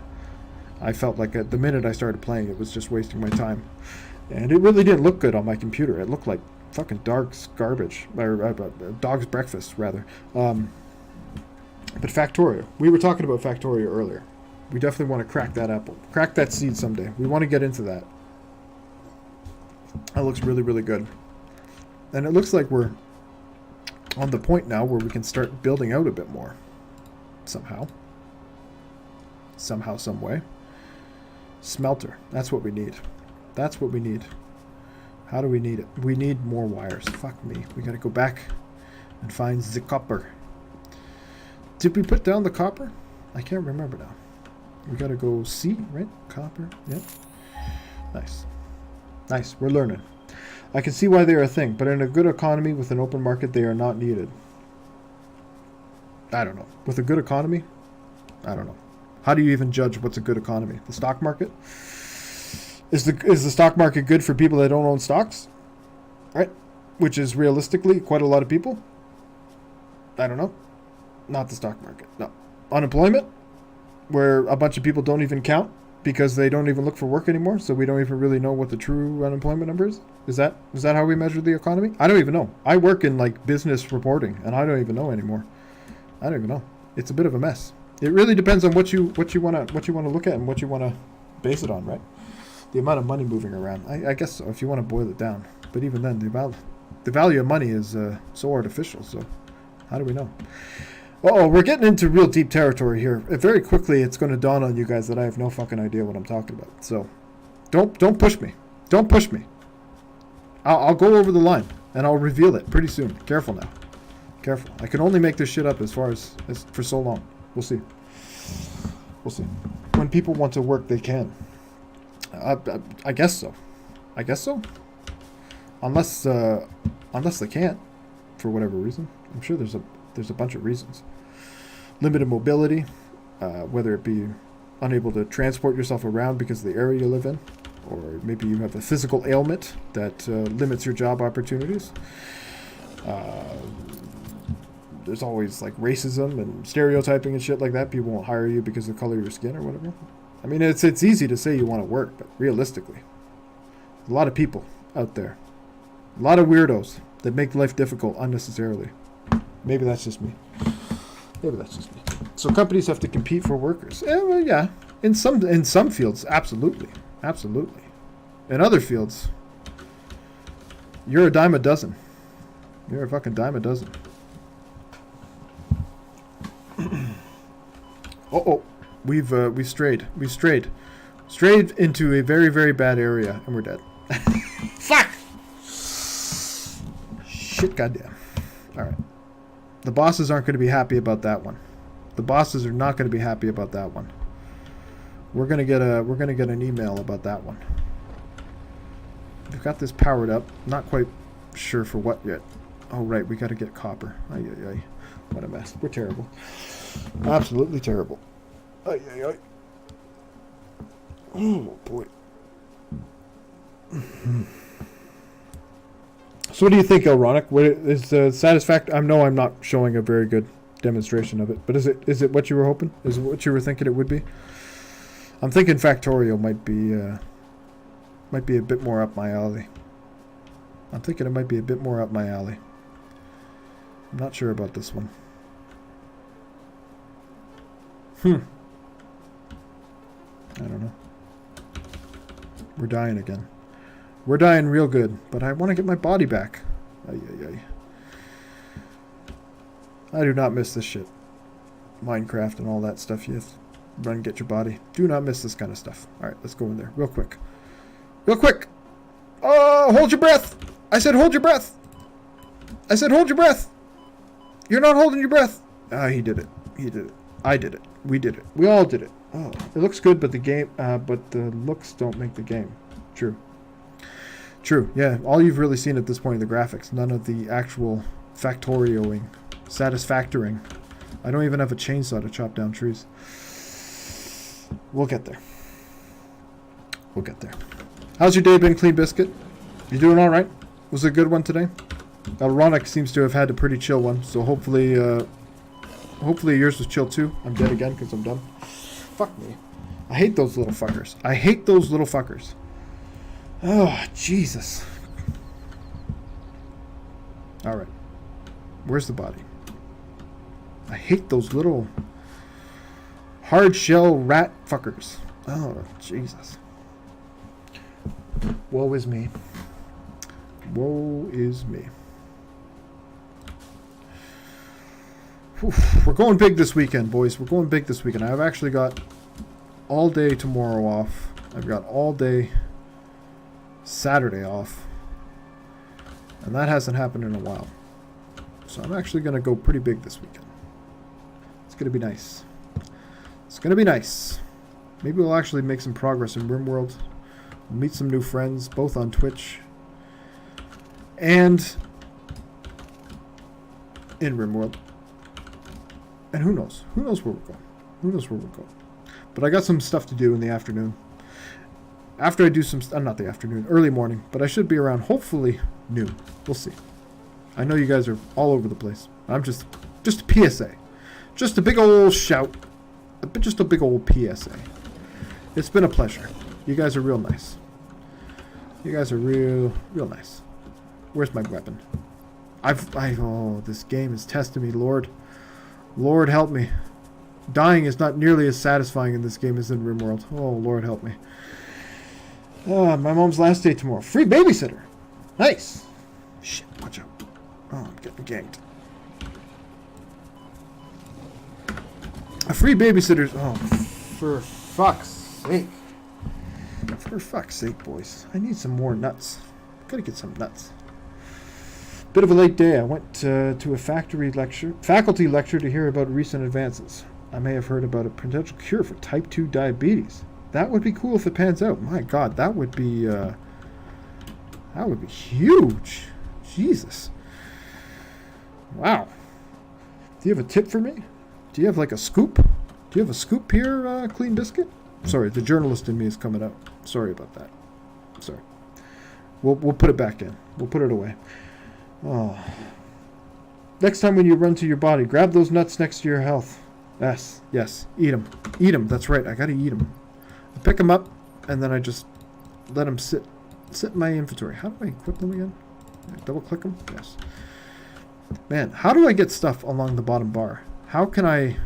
I felt like the minute I started playing, it was just wasting my time, and it really didn't look good on my computer. It looked like fucking dog's garbage, or dog's breakfast rather. But Factorio. We were talking about Factorio earlier. We definitely want to crack that apple. Crack that seed someday. We want to get into that. That looks really, really good. And it looks like we're on the point now where we can start building out a bit more. Somehow. Somehow, some way. Smelter. That's what we need. That's what we need. How do we need it? We need more wires. Fuck me. We gotta go back and find the copper. Did we put down the copper? I can't remember now. We gotta go C, right? Copper. Yep. Nice. Nice. We're learning. I can see why they are a thing, but in a good economy with an open market, they are not needed. I don't know. With a good economy? I don't know. How do you even judge what's a good economy? The stock market? Is the stock market good for people that don't own stocks? Right? Which is realistically quite a lot of people. I don't know. Not the stock market. No. Unemployment, where a bunch of people don't even count because they don't even look for work anymore, so we don't even really know what the true unemployment number is. Is that how we measure the economy? I don't even know. I work in like business reporting, and I don't even know anymore. I don't even know. It's a bit of a mess. It really depends on what you want to look at and what you want to base it on, right? The amount of money moving around. I guess so, if you want to boil it down. But even then, the value of money is so artificial. So how do we know? Uh-oh, we're getting into real deep territory here. Very quickly, it's going to dawn on you guys that I have no fucking idea what I'm talking about. So, don't push me. Don't push me. I'll go over the line, and I'll reveal it pretty soon. Careful now. Careful. I can only make this shit up as far as for so long. We'll see. We'll see. When people want to work, they can. I guess so. I guess so. Unless they can't, for whatever reason. I'm sure there's a bunch of reasons. Limited mobility, whether it be unable to transport yourself around because of the area you live in, or maybe you have a physical ailment that limits your job opportunities. There's always like racism and stereotyping and shit like that. People won't hire you because of the color of your skin or whatever. I mean, it's easy to say you want to work, but realistically, a lot of people out there, a lot of weirdos that make life difficult unnecessarily. Maybe that's just me. Maybe that's just me. So companies have to compete for workers. Well, yeah. In some fields, absolutely. Absolutely. In other fields, you're a dime a dozen. You're a fucking dime a dozen. Oh, we've strayed. We've strayed into a very, very bad area, and we're dead. Fuck! Shit, goddamn. All right. The bosses aren't going to be happy about that one. The bosses are not going to be happy about that one. We're gonna get an email about that one. We've got this powered up. Not quite sure for what yet. Oh right, we got to get copper. Ay ay ay. What a mess. We're terrible. Absolutely terrible. Ay ay ay. Oh boy. So what do you think, Elronic? What is satisfactory? I know I'm not showing a very good demonstration of it, but is it what you were hoping? Is it what you were thinking it would be? I'm thinking Factorio might be a bit more up my alley. I'm thinking it might be a bit more up my alley. I'm not sure about this one. I don't know. We're dying again. We're dying real good, but I want to get my body back. Ay, ay, ay. I do not miss this shit. Minecraft and all that stuff. You have to run, get your body. Do not miss this kind of stuff. Alright, let's go in there. Real quick. Real quick! Oh, hold your breath! I said hold your breath! I said hold your breath! You're not holding your breath! Ah, he did it. He did it. I did it. We did it. We all did it. Oh, it looks good, but the looks don't make the game. True. True, yeah. All you've really seen at this point are the graphics. None of the actual factorioing. Satisfactoring. I don't even have a chainsaw to chop down trees. We'll get there. We'll get there. How's your day been, Clean Biscuit? You doing alright? Was it a good one today? Elronic seems to have had a pretty chill one, so hopefully yours was chill too. I'm dead again because I'm done. Fuck me. I hate those little fuckers. I hate those little fuckers. Oh, Jesus. Alright. Where's the body? I hate those little hard shell rat fuckers. Oh, Jesus. Woe is me. Woe is me. Whew. We're going big this weekend, boys. We're going big this weekend. I've actually got all day tomorrow off. I've got all day Saturday off. And that hasn't happened in a while. So I'm actually going to go pretty big this weekend. It's going to be nice. It's going to be nice. Maybe we'll actually make some progress in RimWorld. We'll meet some new friends, both on Twitch and in RimWorld. And who knows? Who knows where we're going? Who knows where we're going? But I got some stuff to do in the afternoon. After I do some... not the afternoon. Early morning. But I should be around, hopefully, noon. We'll see. I know you guys are all over the place. I'm just a PSA. Just a big old shout. Just a big old PSA. It's been a pleasure. You guys are real nice. You guys are real nice. Where's my weapon? Oh, this game is testing me, Lord. Lord help me. Dying is not nearly as satisfying in this game as in RimWorld. Oh, Lord help me. My mom's last day tomorrow. Free babysitter. Nice. Shit, watch out. Oh, I'm getting ganked. A free babysitter's... Oh, for fuck's sake. For fuck's sake, boys. I need some more nuts. Gotta get some nuts. Bit of a late day. I went to a faculty lecture to hear about recent advances. I may have heard about a potential cure for type 2 diabetes. That would be cool if it pans out. My God, that would be huge. Jesus. Wow. Do you have a tip for me? Do you have like a scoop? Do you have a scoop here, Clean Biscuit? Sorry, the journalist in me is coming out. Sorry about that. Sorry. We'll put it back in. We'll put it away. Oh. Next time when you run to your body, grab those nuts next to your health. Yes. Eat them. Eat them. That's right. I gotta eat them. I pick them up, and then I just let them sit in my inventory. How do I equip them again? Double click them? Yes. Man, how do I get stuff along the bottom bar? How can I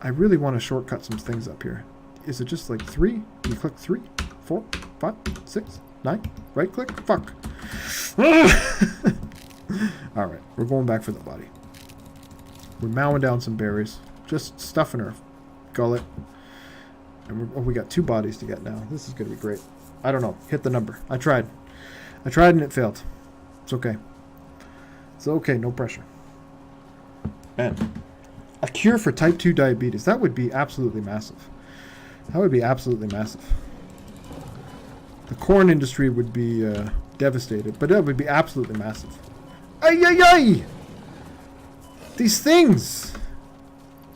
really want to shortcut some things up here. Is it just like 3? You click 3, 4, 5, 6, 9, right click? Fuck. Alright, we're going back for the body. We're mowing down some berries. Just stuffing her gullet. And we got 2 bodies to get now. This is going to be great. I don't know. Hit the number. I tried and it failed. It's okay. It's okay. No pressure. Man. A cure for type 2 diabetes. That would be absolutely massive. That would be absolutely massive. The corn industry would be devastated. But that would be absolutely massive. Ay, ay, ay! These things!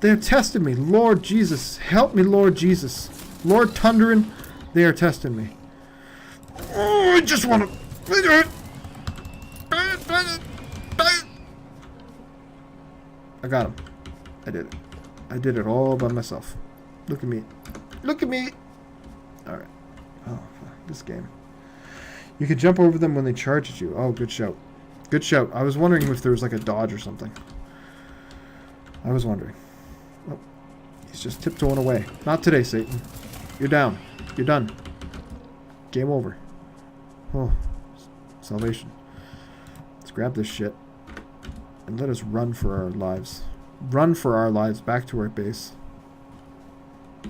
They're testing me. Lord Jesus. Help me, Lord Jesus. Lord Tunderin, they are testing me. Oh, I just want to... I got him. I did it. I did it all by myself. Look at me. Look at me! Alright. Oh, this game. You can jump over them when they charge at you. Oh, good shout. Good shout. I was wondering if there was like a dodge or something. I was wondering. Oh, he's just tiptoeing away. Not today, Satan. You're down. You're done. Game over. Oh, salvation. Let's grab this shit. And let us run for our lives. Run for our lives back to our base.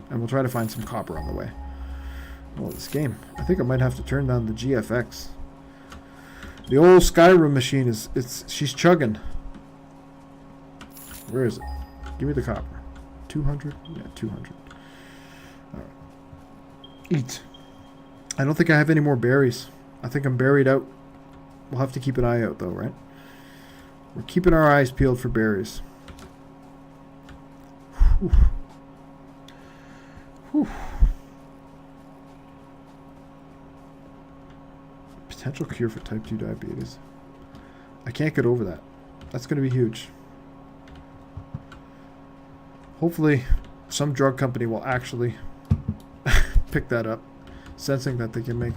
And we'll try to find some copper on the way. Well, this game. I think I might have to turn down the GFX. The old Skyrim machine is... she's chugging. Where is it? Give me the copper. 200? Yeah, 200. Alright. Eat. I don't think I have any more berries. I think I'm buried out. We'll have to keep an eye out, though, right? We're keeping our eyes peeled for berries. Whew. Whew. Potential cure for type 2 diabetes. I can't get over that. That's going to be huge. Hopefully, some drug company will actually pick that up, sensing that they can make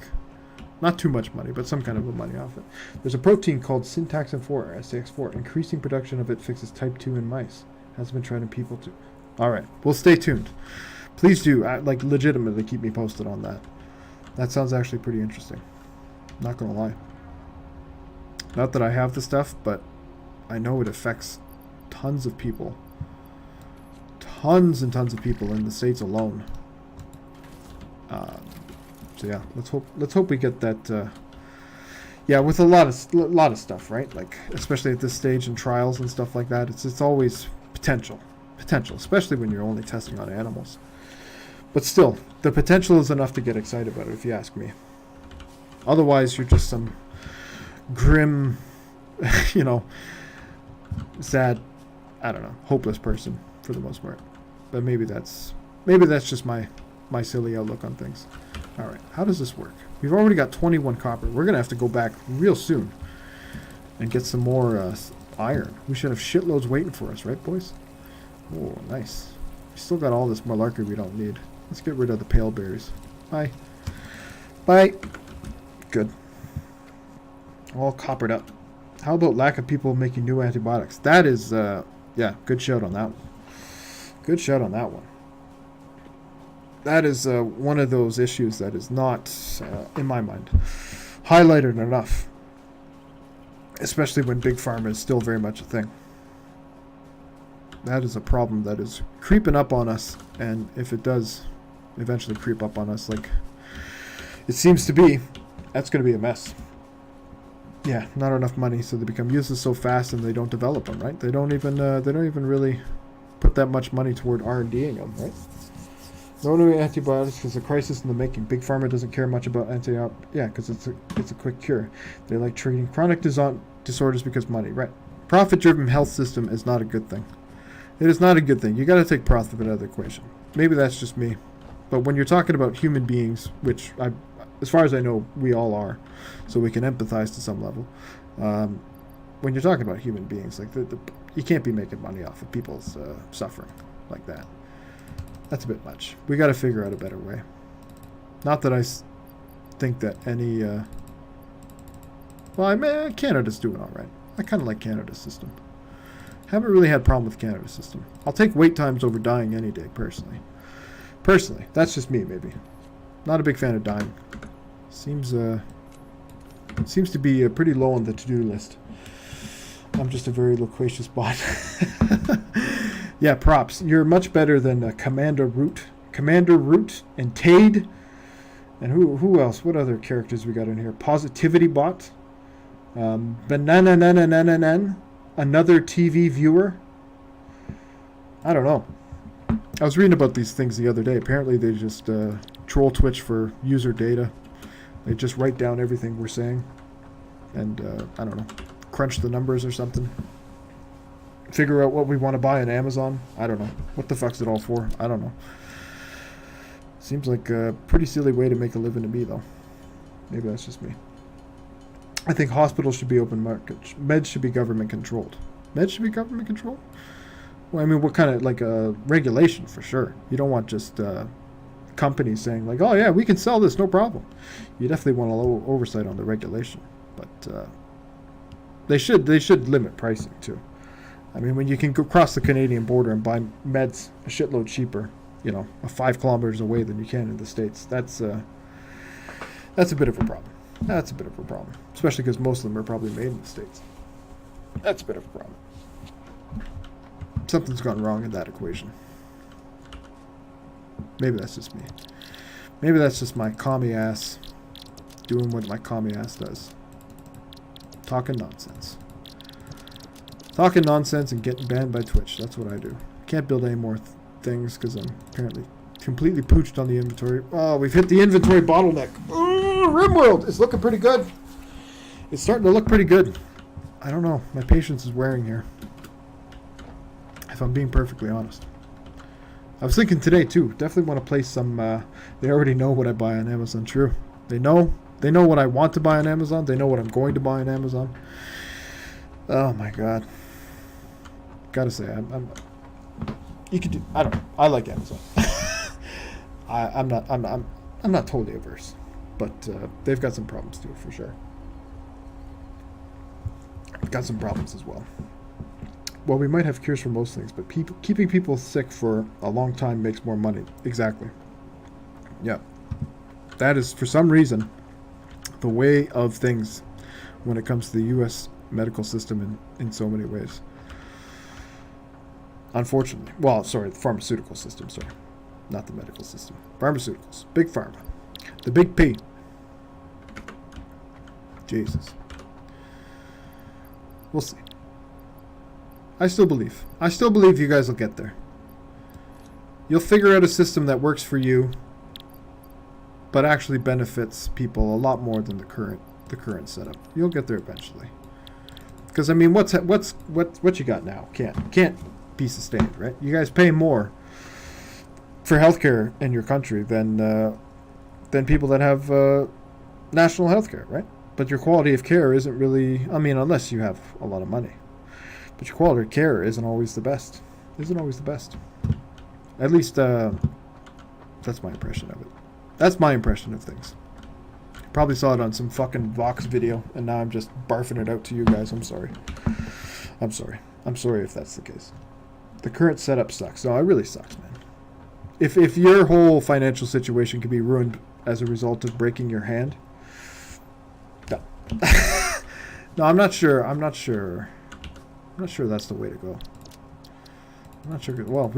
not too much money, but some kind of money off it. There's a protein called syntaxin-4, STX4. Increasing production of it fixes type 2 in mice. Hasn't been tried in people too. Alright, well, stay tuned. Please do, like, legitimately keep me posted on that. That sounds actually pretty interesting. Not gonna lie. Not that I have the stuff, but I know it affects tons of people. Tons and tons of people in the States alone. So yeah, let's hope we get that. Yeah, with a lot of stuff, right? Like, especially at this stage in trials and stuff like that, it's always potential, especially when you're only testing on animals. But still, the potential is enough to get excited about it, if you ask me. Otherwise, you're just some grim, you know, sad, I don't know, hopeless person for the most part. But maybe that's just my silly outlook on things. All right, how does this work? We've already got 21 copper. We're gonna have to go back real soon and get some more iron. We should have shitloads waiting for us, right, boys? Oh, nice. We still got all this malarkey we don't need. Let's get rid of the pale berries. Bye. Bye. Good. All coppered up. How about lack of people making new antibiotics? That is, yeah, good shout on that one. Good shout on that one. That is one of those issues that is not, in my mind, highlighted enough. Especially when Big Pharma is still very much a thing. That is a problem that is creeping up on us. And if it does eventually creep up on us, like it seems to be, that's going to be a mess. Yeah, not enough money, so they become useless so fast, and they don't develop them, right? They don't even really put that much money toward R&Ding them, right? No new antibiotics is a crisis in the making. Big Pharma doesn't care much about antibiotics. Yeah, because it's a quick cure. They like treating chronic disorders because money, right? Profit-driven health system is not a good thing. It is not a good thing. You got to take profit out of the equation. Maybe that's just me, but when you're talking about human beings, which as far as I know, we all are, so we can empathize to some level. When you're talking about human beings, like you can't be making money off of people's suffering like that. That's a bit much. We got to figure out a better way. Not that I think that any... well, Canada's doing all right. I kind of like Canada's system. Haven't really had a problem with the cannabis system. I'll take wait times over dying any day, personally. Personally, that's just me, maybe. Not a big fan of dying. Seems to be pretty low on the to-do list. I'm just a very loquacious bot. Yeah, props. You're much better than Commander Root, and Tade. And who else? What other characters we got in here? Positivity Bot. Banana Nanananan. Another TV viewer. I don't know. I was reading about these things the other day. Apparently they just troll Twitch for user data. They just write down everything we're saying. And, I don't know, crunch the numbers or something. Figure out what we want to buy on Amazon. I don't know. What the fuck's it all for? I don't know. Seems like a pretty silly way to make a living to me, though. Maybe that's just me. I think hospitals should be open market. Meds should be government controlled. Meds should be government controlled? Well, I mean, what kind of, like, regulation, for sure. You don't want just companies saying, like, oh, yeah, we can sell this, no problem. You definitely want a little oversight on the regulation. But they should limit pricing, too. I mean, when you can go across the Canadian border and buy meds a shitload cheaper, 5 kilometers away than you can in the States, that's a bit of a problem. That's a bit of a problem. Especially because most of them are probably made in the States. That's a bit of a problem. Something's gone wrong in that equation. Maybe that's just me. Maybe that's just my commie ass doing what my commie ass does. Talking nonsense. Talking nonsense and getting banned by Twitch. That's what I do. Can't build any more things because I'm apparently completely pooched on the inventory. Oh, we've hit the inventory bottleneck. Oh, RimWorld is looking pretty good. It's starting to look pretty good. I don't know. My patience is wearing here. If I'm being perfectly honest. I was thinking today too. Definitely want to place some. They already know what I buy on Amazon. True. They know. They know what I want to buy on Amazon. They know what I'm going to buy on Amazon. Oh my god. Gotta say, I'm you could do. I don't know. I like Amazon. I'm not totally averse, but they've got some problems too, for sure. Got some problems as well. Well, we might have cures for most things, but keeping people sick for a long time makes more money. Exactly. Yeah. That is, for some reason, the way of things when it comes to the U.S. medical system in so many ways. Unfortunately. Well, sorry, the pharmaceutical system, sorry. Not the medical system. Pharmaceuticals. Big pharma. The big P. Jesus. We'll see. I still believe. I still believe you guys will get there. You'll figure out a system that works for you, but actually benefits people a lot more than the current setup. You'll get there eventually. Because I mean, what you got now can't be sustained, right? You guys pay more for healthcare in your country than people that have national healthcare, right? But your quality of care isn't really. I mean, unless you have a lot of money. But your quality of care isn't always the best. At least, that's my impression of it. That's my impression of things. Probably saw it on some fucking Vox video, and now I'm just barfing it out to you guys. I'm sorry. I'm sorry if that's the case. The current setup sucks. No, it really sucks, man. If your whole financial situation could be ruined as a result of breaking your hand, no. No, I'm not sure that's the way to go. I'm not sure. Well,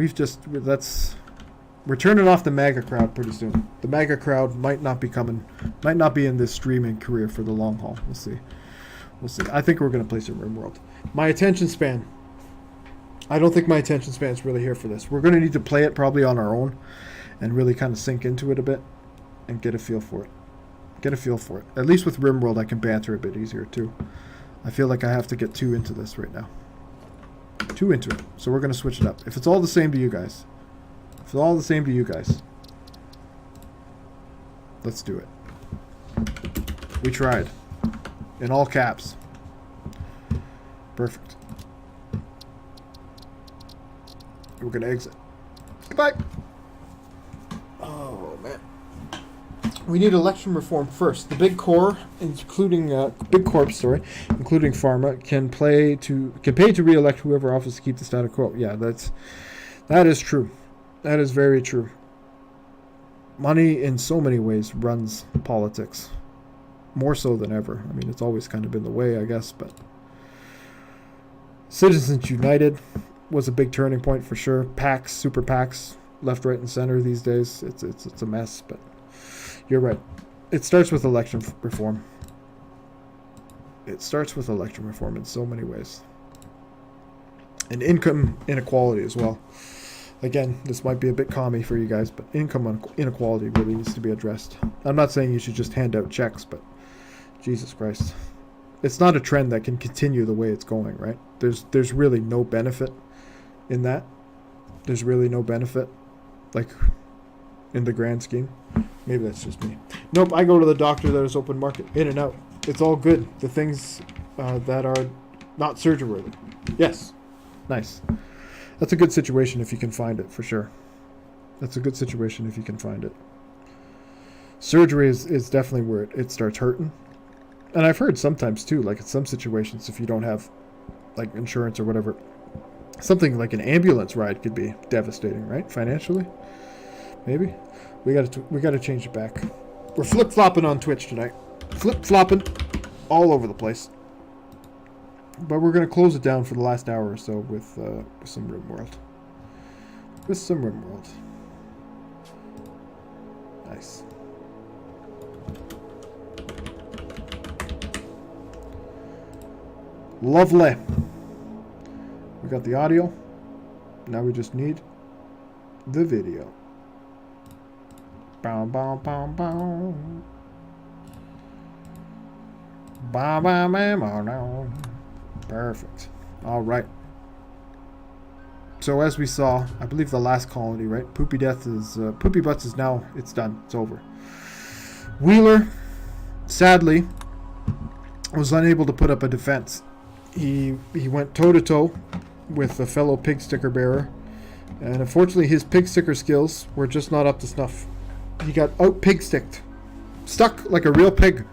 we're turning off the MAGA crowd pretty soon. The MAGA crowd might not be in this streaming career for the long haul. We'll see. I think we're going to play some RimWorld. My attention span. I don't think my attention span is really here for this. We're going to need to play it probably on our own and really kind of sink into it a bit and get a feel for it. At least with RimWorld, I can banter a bit easier too. I feel like I have to get too into this right now. Too into it. So we're going to switch it up. If it's all the same to you guys. Let's do it. We tried. In all caps. Perfect. We're going to exit. Goodbye. Oh, man. We need election reform first. The big core, including big corp, including pharma, can pay to re-elect whoever offers to keep the status quo. Yeah, that is true. That is very true. Money, in so many ways, runs politics, more so than ever. I mean, it's always kind of been the way, I guess. But Citizens United was a big turning point for sure. PACs, super PACs, left, right, and center these days. It's a mess, but. You're right. It starts with election reform. It starts with election reform in so many ways. And income inequality as well. Again, this might be a bit commie for you guys, but income inequality really needs to be addressed. I'm not saying you should just hand out checks, but Jesus Christ. It's not a trend that can continue the way it's going, right? There's really no benefit in that. There's really no benefit. Like, in the grand scheme. Maybe that's just me. Nope, I go to the doctor that is open market. In and out. It's all good. The things that are not surgery worthy. Yes. Nice. That's a good situation if you can find it, for sure. That's a good situation if you can find it. Surgery is definitely where it starts hurting. And I've heard sometimes too, like in some situations, if you don't have like insurance or whatever, something like an ambulance ride could be devastating, right? Financially. Maybe. We gotta change it back. We're flip-flopping on Twitch tonight. Flip-flopping all over the place. But we're gonna close it down for the last hour or so with some RimWorld. With some RimWorld. Nice. Lovely. We got the audio. Now we just need the video. Bow, bow, bow, bow. Bow, bow, bow, bow, bow. Perfect. All right. So as we saw, I believe the last colony, right? Poopy Butts is now, it's done. It's over. Wheeler, sadly, was unable to put up a defense. He went toe-to-toe with a fellow pig sticker bearer. And unfortunately, his pig sticker skills were just not up to snuff. He got out pig sticked, stuck like a real pig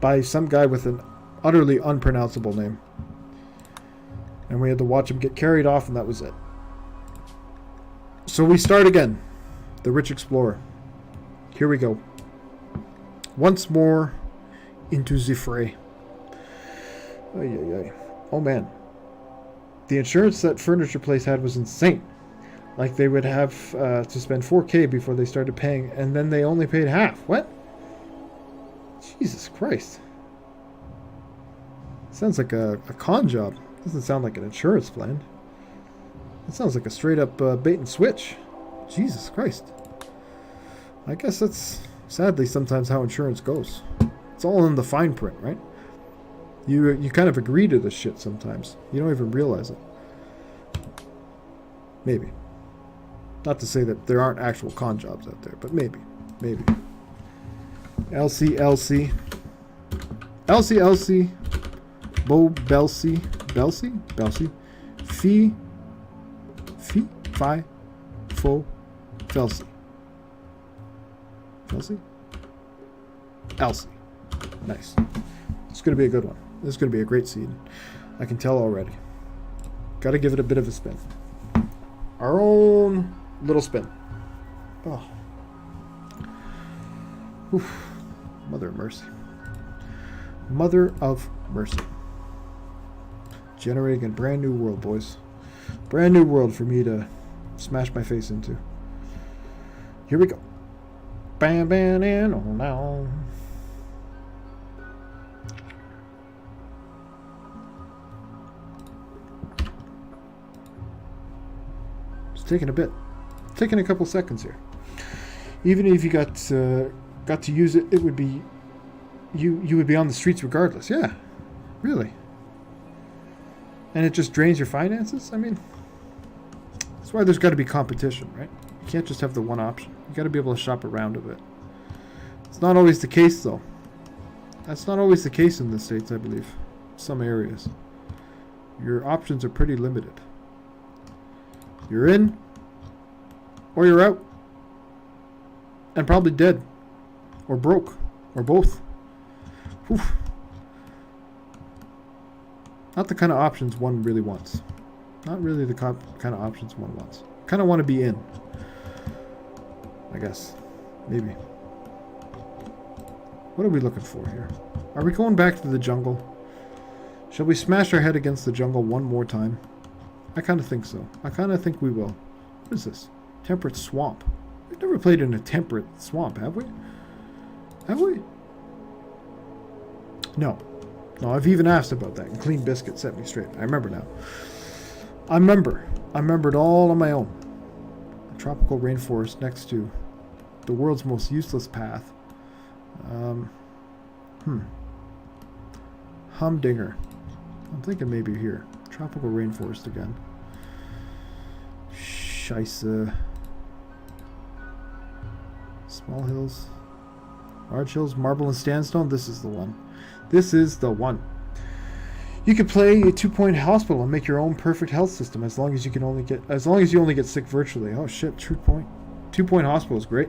by some guy with an utterly unpronounceable name. And we had to watch him get carried off, and that was it. So we start again. The Rich Explorer. Here we go. Once more into the fray. Ay, ay, ay. Oh man. The insurance that Furniture Place had was insane. Like, they would have to spend $4,000 before they started paying, and then they only paid half. What? Jesus Christ. Sounds like a con job. Doesn't sound like an insurance plan. It sounds like a straight-up bait and switch. Jesus Christ. I guess that's sadly sometimes how insurance goes. It's all in the fine print, right? You kind of agree to this shit sometimes. You don't even realize it. Maybe. Not to say that there aren't actual con jobs out there, but maybe. Maybe. LC. Bo Belsey. Fee. Fi. Fo. Felsi. Elsie. Nice. It's going to be a good one. This is going to be a great seed. I can tell already. Got to give it a bit of a spin. Our own little spin. Oh. Oof. Mother of mercy. Mother of mercy. Generating a brand new world, boys. Brand new world for me to smash my face into. Here we go. Bam, bam, and on now. It's taking a bit. Taking a couple seconds here. Even if you got to use it, it would be you would be on the streets regardless. Yeah, really. And it just drains your finances. I mean, that's why there's got to be competition, right? You can't just have the one option. You got to be able to shop around a bit. It's not always the case, though. That's not always the case in the States, I believe. Some areas, your options are pretty limited. You're in, or you're out, and probably dead. Or broke. Or both. Whew. Not the kind of options one really wants. Not really the kind of options one wants. Kind of want to be in. I guess. Maybe. What are we looking for here? Are we going back to the jungle? Shall we smash our head against the jungle one more time? I kind of think so. I kind of think we will. What is this? Temperate swamp. We've never played in a temperate swamp, have we? Have we? No. No, I've even asked about that, and Clean Biscuit set me straight. I remember now. I remember. I remembered all on my own. A tropical rainforest next to the world's most useless path. Humdinger. I'm thinking maybe here. Tropical rainforest again. Scheisse. Small hills. Large hills, marble and sandstone. This is the one. This is the one. You could play a 2-point hospital and make your own perfect health system as long as you only get sick virtually. Oh shit, true point. 2-point hospital is great.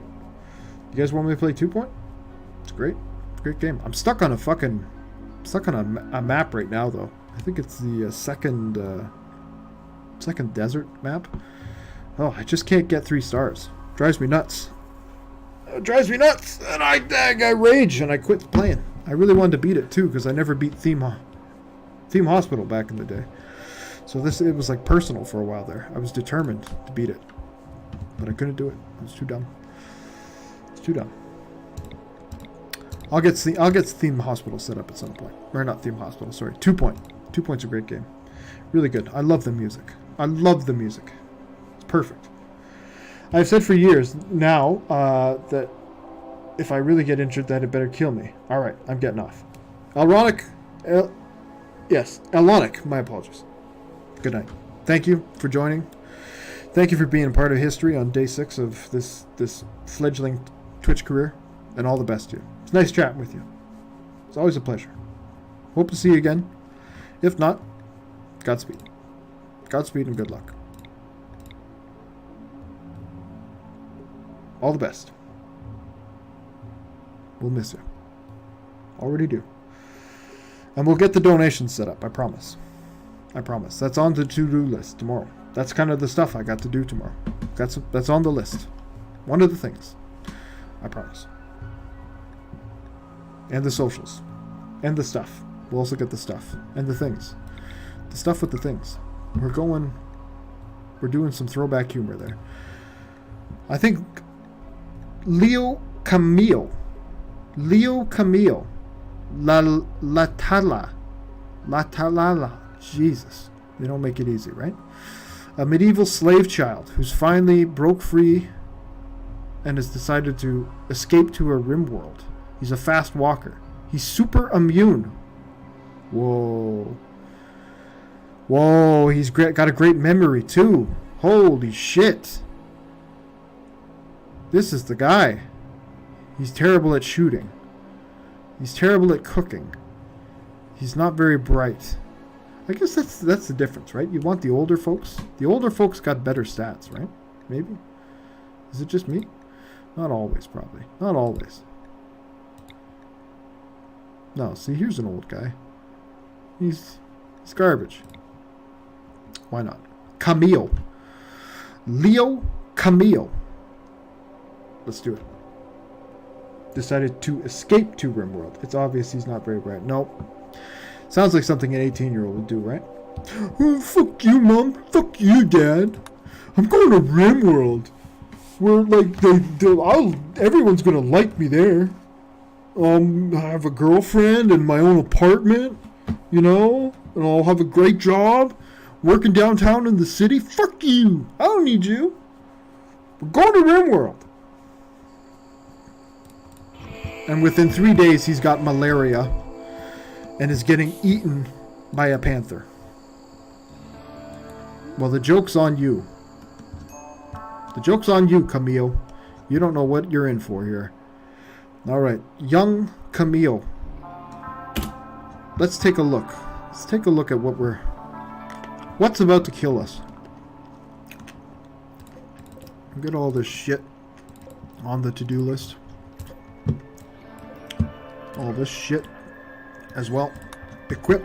You guys want me to play 2-point? It's great. Great game. I'm stuck on a map right now though. I think it's the second desert map. Oh, I just can't get 3 stars. Drives me nuts. It drives me nuts, and I rage and I quit playing. I really wanted to beat it too because I never beat Theme Hospital back in the day. So it was like personal for a while there. I was determined to beat it, but I couldn't do it. I was too dumb. It's too dumb. I'll get Theme Hospital set up at some point. Or not Theme Hospital, sorry. 2-point. 2-point's a great game. Really good. I love the music. I love the music. It's perfect. I've said for years now that if I really get injured, that it better kill me. Alright, I'm getting off. Yes, Elonic. My apologies. Good night. Thank you for joining. Thank you for being a part of history on day 6 of this fledgling Twitch career. And all the best to you. It's nice chatting with you. It's always a pleasure. Hope to see you again. If not, Godspeed. Godspeed and good luck. All the best. We'll miss you. Already do. And we'll get the donations set up, I promise. I promise. That's on the to-do list tomorrow. That's kind of the stuff I got to do tomorrow. That's on the list. One of the things. I promise. And the socials. And the stuff. We'll also get the stuff. And the things. The stuff with the things. We're doing some throwback humor there. I think Leo Camille. Latalala. Jesus. They don't make it easy, right? A medieval slave child who's finally broke free and has decided to escape to a RimWorld. He's a fast walker. He's super immune. Whoa. Whoa, he's got a great memory too. Holy shit. This is the guy. He's terrible at shooting. He's terrible at cooking. He's not very bright. I guess that's the difference, right? You want the older folks. The older folks got better stats, right? Maybe. Is it just me? Not always, probably. Not always. No, see, here's an old guy. He's garbage. Why not? Camille. Leo Camille. Let's do it. Decided to escape to RimWorld. It's obvious he's not very bright. Nope. Sounds like something an 18-year-old would do, right? Oh, fuck you, Mom. Fuck you, Dad. I'm going to RimWorld. Where, like, everyone's going to like me there. I have a girlfriend and my own apartment, you know? And I'll have a great job working downtown in the city. Fuck you. I don't need you. We're going to RimWorld. And within 3 days, he's got malaria and is getting eaten by a panther. Well, the joke's on you. The joke's on you, Camille. You don't know what you're in for here. All right, young Camille. Let's take a look. Let's take a look at what's about to kill us. Get all this shit on the to-do list. all this shit as well. Equip.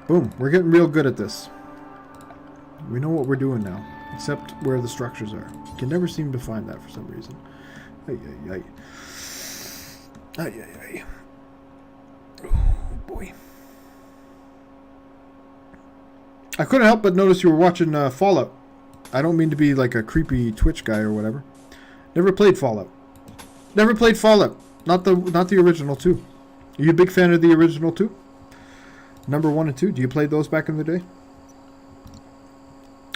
Boom. We're getting real good at this. We know what we're doing now, except where the structures are. You can never seem to find that for some reason. Ay, ay, ay. Ay, ay, ay. Oh, boy. I couldn't help but notice you were watching Fallout. I don't mean to be like a creepy Twitch guy or whatever. Never played Fallout. Never played Fallout. Not the original 2. Are you a big fan of the original 2? Number 1 and 2. Do you play those back in the day?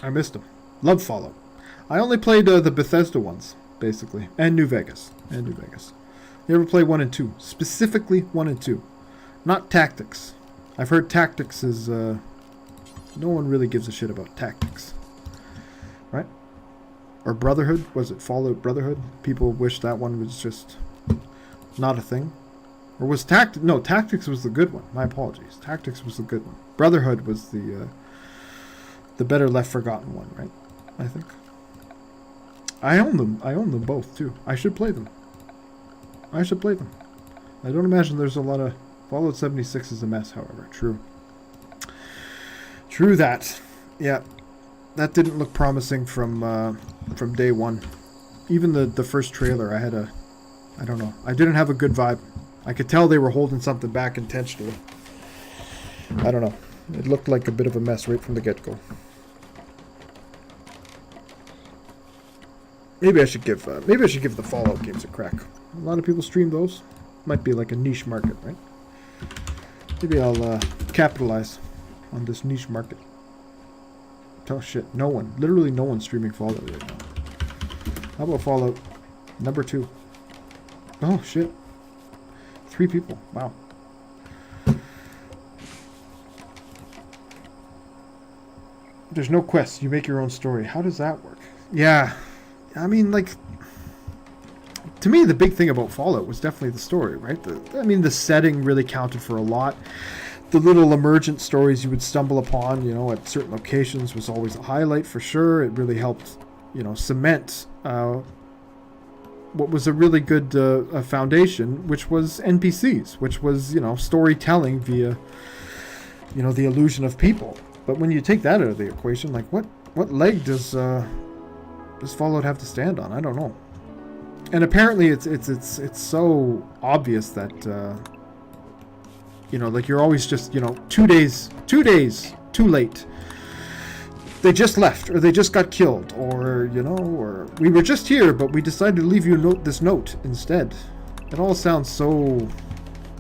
I missed them. Love Fallout. I only played the Bethesda ones, basically. And New Vegas. You ever play 1 and 2? Specifically 1 and 2. Not Tactics. I've heard Tactics is... no one really gives a shit about Tactics. Right? Or Brotherhood? Was it Fallout Brotherhood? People wish that one was just not a thing. Or was Tactics... No, Tactics was the good one. My apologies. Tactics was the good one. Brotherhood was the better left forgotten one, right? I think. I own them. I own them both, too. I should play them. I don't imagine there's a lot of... Fallout 76 is a mess, however. True. True that. Yeah. That didn't look promising from day one. Even the first trailer, I had a... I don't know. I didn't have a good vibe. I could tell they were holding something back intentionally. I don't know. It looked like a bit of a mess right from the get-go. Maybe I should give the Fallout games a crack. A lot of people stream those. Might be like a niche market, right? Maybe I'll capitalize on this niche market. Oh shit, no one. Literally no one streaming Fallout right now. How about Fallout number 2? Oh shit. 3 people. Wow. There's no quests. You make your own story. How does that work? Yeah. I mean, like... To me, the big thing about Fallout was definitely the story, right? The setting really counted for a lot. The little emergent stories you would stumble upon, at certain locations was always a highlight for sure. It really helped, cement what was a really good foundation, which was NPCs, which was, storytelling via, the illusion of people. But when you take that out of the equation, like what leg does Fallout have to stand on? I don't know. And apparently it's so obvious that like you're always just 2 days too late. They just left, or they just got killed, or or we were just here, but we decided to leave you this note instead. It all sounds so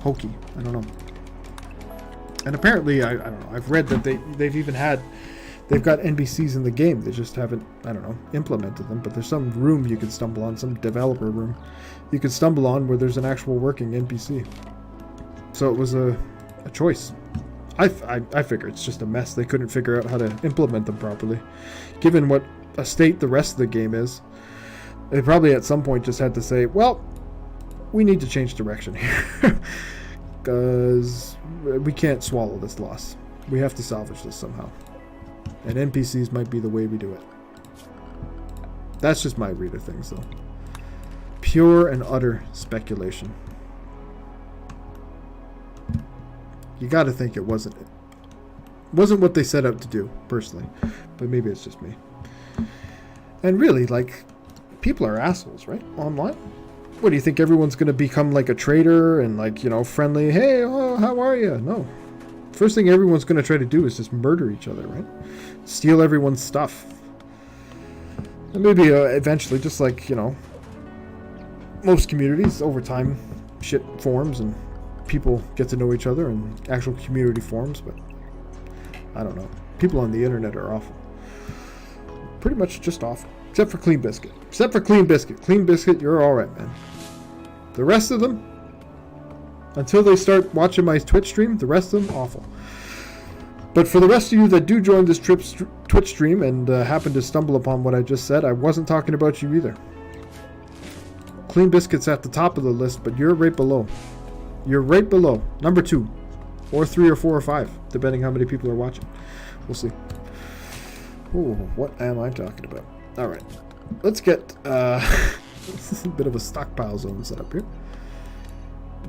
hokey. I don't know. And apparently, I don't know. I've read that they've got NPCs in the game. They just haven't, implemented them. But there's some room you can stumble on, some developer room you can stumble on where there's an actual working NPC. So it was a choice. I figure it's just a mess. They couldn't figure out how to implement them properly. Given what a state the rest of the game is, they probably at some point just had to say, well, we need to change direction here. Because we can't swallow this loss. We have to salvage this somehow. And NPCs might be the way we do it. That's just my read of things, though. Pure and utter speculation. You gotta think it wasn't what they set out to do, personally. But maybe it's just me. And really, like, people are assholes, right? Online? What, do you think everyone's gonna become like a traitor and like, friendly, hey, oh, how are you? No. First thing everyone's gonna try to do is just murder each other, right? Steal everyone's stuff. And maybe eventually, just like, most communities, over time, shit forms and people get to know each other and actual community forms, but I don't know. People on the internet are awful. Pretty much just awful. Except for Clean Biscuit. Clean Biscuit, you're alright, man. The rest of them, until they start watching my Twitch stream, the rest of them, awful. But for the rest of you that do join this Twitch stream and happen to stumble upon what I just said, I wasn't talking about you either. Clean Biscuit's at the top of the list, but you're right below. You're right below. Number 2. Or 3 or 4 or 5, depending how many people are watching. We'll see. Ooh, what am I talking about? Alright. Let's get this is a bit of a stockpile zone set up here.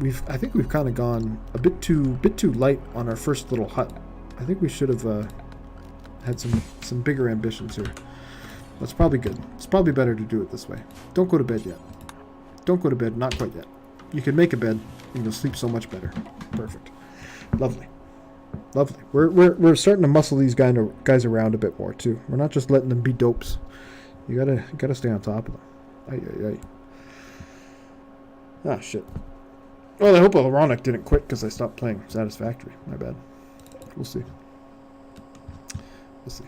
I think we've kind of gone a bit too light on our first little hut. I think we should have had some bigger ambitions here. That's probably good. It's probably better to do it this way. Don't go to bed yet. Don't go to bed. Not quite yet. You can make a bed and you'll sleep so much better. Perfect. Lovely. Lovely. We're starting to muscle these guys around a bit more too. We're not just letting them be dopes. You gotta stay on top of them. Ay. Ah, shit. Well, I hope Ironic didn't quit because I stopped playing Satisfactory. My bad. We'll see. We'll see.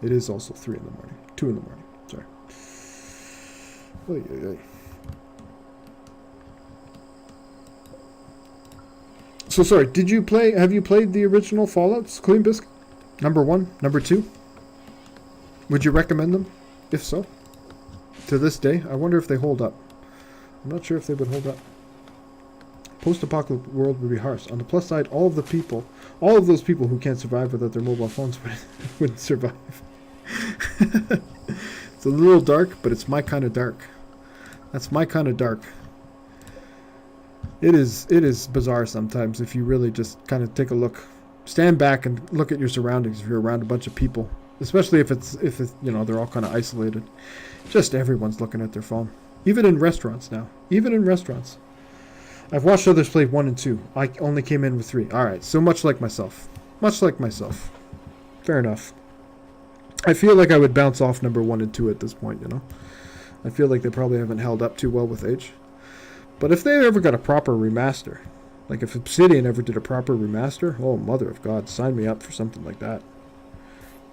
It is also 3 in the morning. 2 in the morning. Sorry. Ay. So sorry, have you played the original Fallouts, Clean Biscuit? Number 1, number 2? Would you recommend them? If so? To this day, I wonder if they hold up. I'm not sure if they would hold up. Post-apocalyptic world would be harsh. On the plus side, all of those people who can't survive without their mobile phones wouldn't survive. It's a little dark, but it's my kind of dark. That's my kind of dark. It is bizarre sometimes if you really just kind of take a look, stand back and look at your surroundings. If you're around a bunch of people, especially if it's they're all kind of isolated, just everyone's looking at their phone. Even in restaurants now. Even in restaurants. I've watched others play 1 and 2. I only came in with 3. All right, so much like myself. Much like myself. Fair enough. I feel like I would bounce off number 1 and 2 at this point. I feel like they probably haven't held up too well with age. But if they ever got a proper remaster, like if Obsidian ever did a proper remaster, oh, mother of God, sign me up for something like that.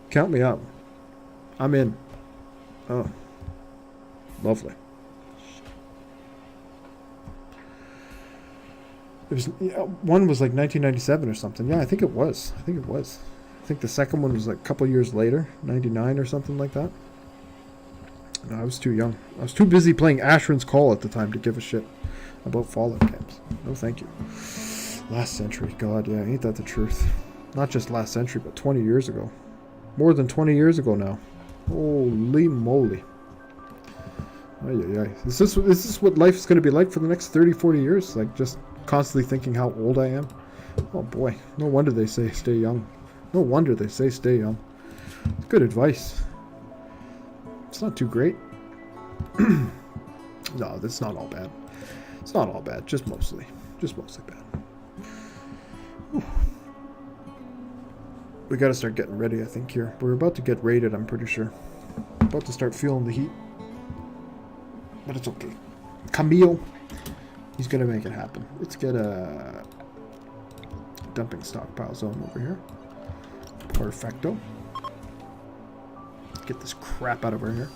Count me up. I'm in. Oh. Lovely. One was like 1997 or something. Yeah, I think it was. I think the second one was like a couple years later, 99 or something like that. No, I was too young. I was too busy playing Ashran's Call at the time to give a shit about Fallout games. No, thank you. Last century. God, yeah, ain't that the truth? Not just last century, but 20 years ago. More than 20 years ago now. Holy moly. Ay. Is this what life is going to be like for the next 30, 40 years? Like, just constantly thinking how old I am? Oh, boy. No wonder they say stay young. No wonder they say stay young. It's good advice. It's not too great. No, that's not all bad. It's not all bad. Just mostly bad. Whew. We gotta start getting ready, I think, here. We're about to get raided, I'm pretty sure. About to start feeling the heat. But it's okay. Camille, he's gonna make it happen. Let's get a dumping stockpile zone over here. Perfecto. Get this crap out of our here.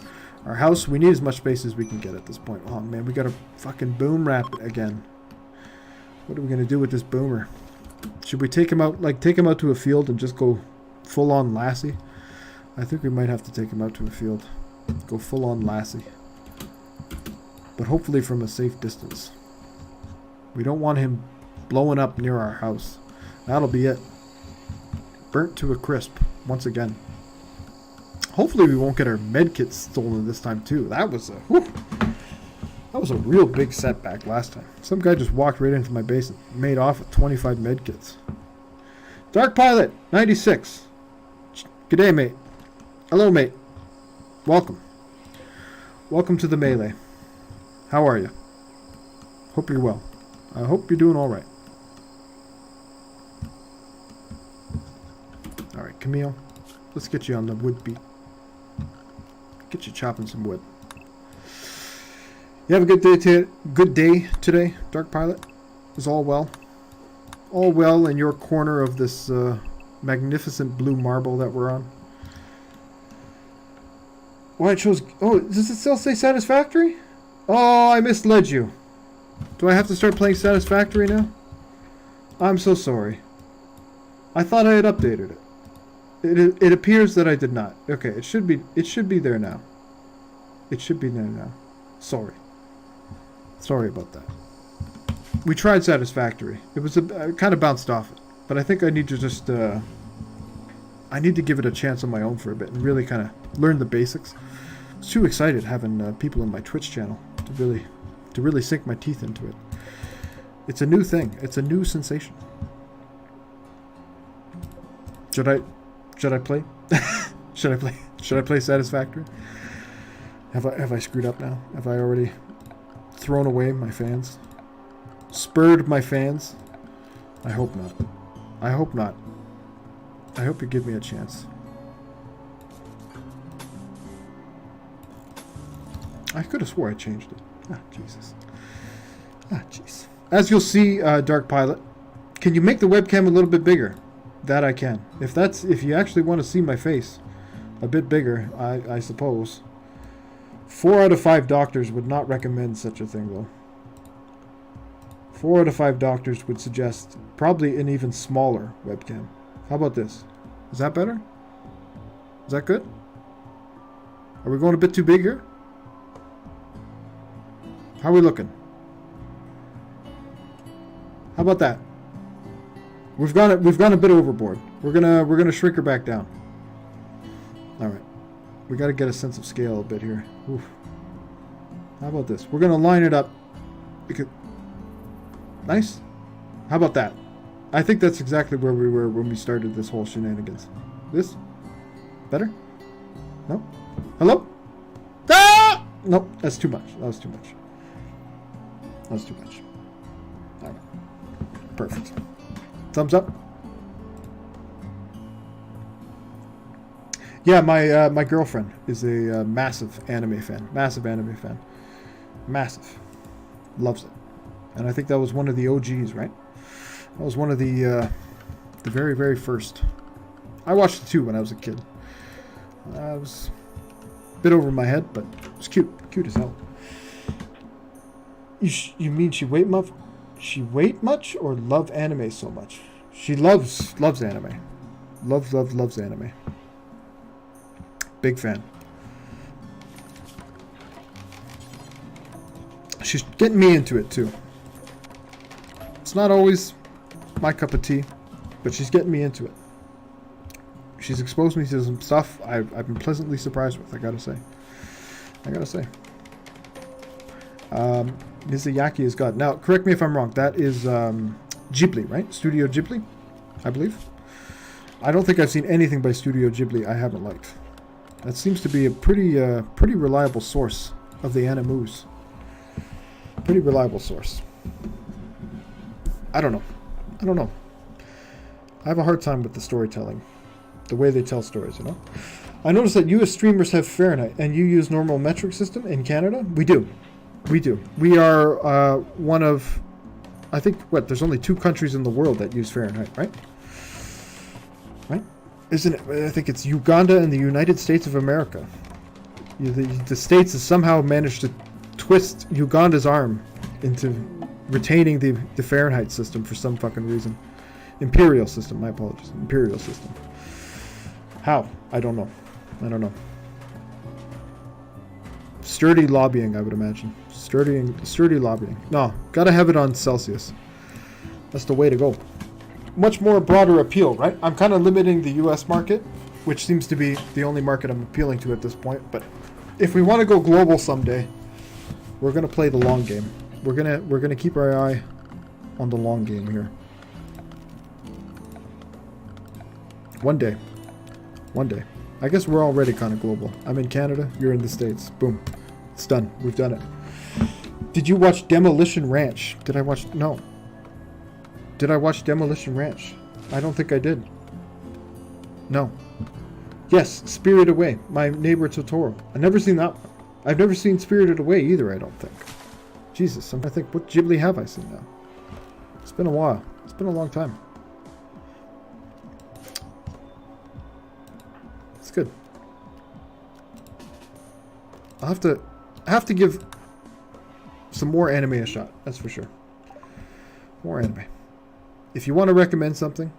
Our house, we need as much space as we can get at this point. Oh man, we gotta fucking boom wrap it again. What are we gonna do with this boomer? Should we take him out to a field and just go full on Lassie? I think we might have to take him out to a field. Go full on Lassie. But hopefully from a safe distance. We don't want him blowing up near our house. That'll be it. Burnt to a crisp once again. Hopefully we won't get our medkits stolen this time too. That was a real big setback last time. Some guy just walked right into my base and made off with 25 medkits. Dark Pilot 96. G'day, mate. Hello, mate. Welcome. Welcome to the melee. How are you? Hope you're well. I hope you're doing all right. All right, Camille. Let's get you on the wood beat. Get you chopping some wood. You have a good day today, Dark Pilot? Is all well? All well in your corner of this magnificent blue marble that we're on? Why it shows... Oh, does it still say Satisfactory? Oh, I misled you. Do I have to start playing Satisfactory now? I'm so sorry. I thought I had updated it. It appears that I did not. Okay, it should be there now. It should be there now. Sorry. Sorry about that. We tried Satisfactory. It was I kind of bounced off it, but I think I need to just I need to give it a chance on my own for a bit and really kind of learn the basics. I was too excited having people in my Twitch channel to really sink my teeth into it. It's a new thing. It's a new sensation. Should I play? Should I play? Should I play Satisfactory? Have I screwed up now? Have I already thrown away my fans? Spurred my fans? I hope not. I hope not. I hope you give me a chance. I could have swore I changed it. Ah, Jesus. Ah, jeez. As you'll see, Dark Pilot, can you make the webcam a little bit bigger? That I can. If you actually want to see my face a bit bigger, I suppose. 4 out of 5 doctors would not recommend such a thing, though. 4 out of 5 doctors would suggest probably an even smaller webcam. How about this? Is that better? Is that good? Are we going a bit too big here? How are we looking? How about that? We've gone a bit overboard. We're gonna shrink her back down. All right. We got to get a sense of scale a bit here. Oof. How about this? We're gonna line it up. Because nice. How about that? I think that's exactly where we were when we started this whole shenanigans. This? Better? No? Hello? Ah! Nope, that's too much. That was too much. That was too much. All right. Perfect. Thumbs up. Yeah, my girlfriend is a massive anime fan. Massive anime fan. Massive. Loves it. And I think that was one of the OGs, right? That was one of the very, very first. I watched it too when I was a kid. I was a bit over my head, but it was cute. Cute as hell. You mean she weight much? She weight much or love anime so much? She loves anime. Loves anime. Big fan. She's getting me into it too. It's not always my cup of tea, but she's getting me into it. She's exposed me to some stuff I've been pleasantly surprised with, I gotta say. Mizuyaki is God. Now, correct me if I'm wrong. That is Ghibli, right? Studio Ghibli, I believe. I don't think I've seen anything by Studio Ghibli I haven't liked. That seems to be a pretty reliable source of the animus. Pretty reliable source. I don't know. I have a hard time with the storytelling. The way they tell stories, you know? I noticed that US streamers have Fahrenheit, and you use normal metric system in Canada? We do. We are one of, I think, there's only 2 countries in the world that use Fahrenheit, right? Right? Isn't it? I think it's Uganda and the United States of America. The States has somehow managed to twist Uganda's arm into retaining the Fahrenheit system for some fucking reason. Imperial system, my apologies. Imperial system. How? I don't know. Sturdy lobbying, I would imagine. Sturdy lobbying. No, gotta have it on Celsius. That's the way to go. Much more broader appeal, right? I'm kind of limiting the US market, which seems to be the only market I'm appealing to at this point. But if we want to go global someday, we're gonna play the long game. We're gonna keep our eye on the long game here. One day. I guess we're already kind of global. I'm in Canada, you're in the States. Boom. It's done. We've done it. Did you watch Demolition Ranch? No. Did I watch Demolition Ranch? I don't think I did. No. Yes, Spirited Away. My Neighbor Totoro. I've never seen that one. I've never seen Spirited Away either, I don't think. Jesus, I'm trying to think, what Ghibli have I seen now? It's been a while. It's been a long time. It's good. I have to give some more anime a shot, that's for sure. More anime. If you want to recommend something,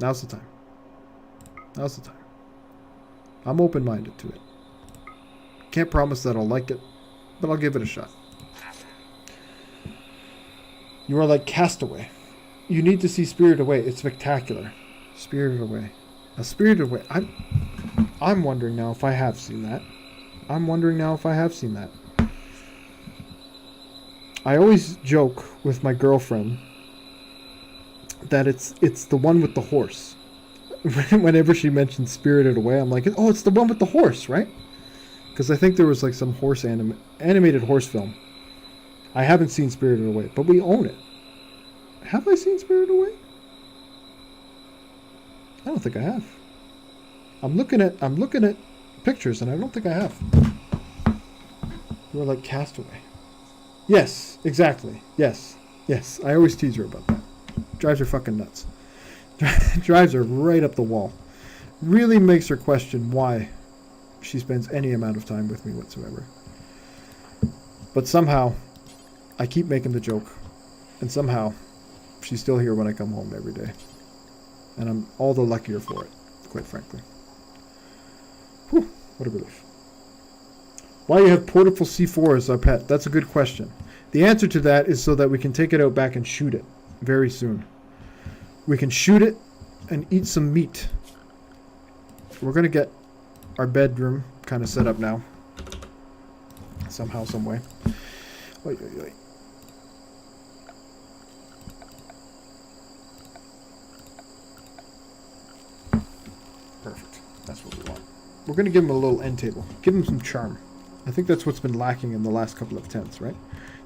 now's the time. I'm open-minded to it. Can't promise that I'll like it, but I'll give it a shot. You are like Castaway. You need to see Spirited Away. It's spectacular. Spirited Away. Now, Spirited Away. I'm wondering now if I have seen that. I always joke with my girlfriend that it's the one with the horse. Whenever she mentions Spirited Away, I'm like, oh, it's the one with the horse, right? Because I think there was like some animated horse film. I haven't seen Spirited Away, but we own it. Have I seen Spirited Away? I don't think I have. I'm looking at pictures, and I don't think I have. You're like Castaway. Yes, exactly. Yes. I always tease her about that. Drives her fucking nuts. Drives her right up the wall. Really makes her question why she spends any amount of time with me whatsoever. But somehow, I keep making the joke. And somehow, she's still here when I come home every day. And I'm all the luckier for it, quite frankly. Whew, what a relief. Why you have portable C4 as our pet? That's a good question. The answer to that is so that we can take it out back and shoot it very soon. We can shoot it and eat some meat. We're going to get our bedroom kind of set up now. Somehow, some way. Oy, oy, oy. Perfect. That's what we want. We're going to give him a little end table. Give him some charm. I think that's what's been lacking in the last couple of tents, right?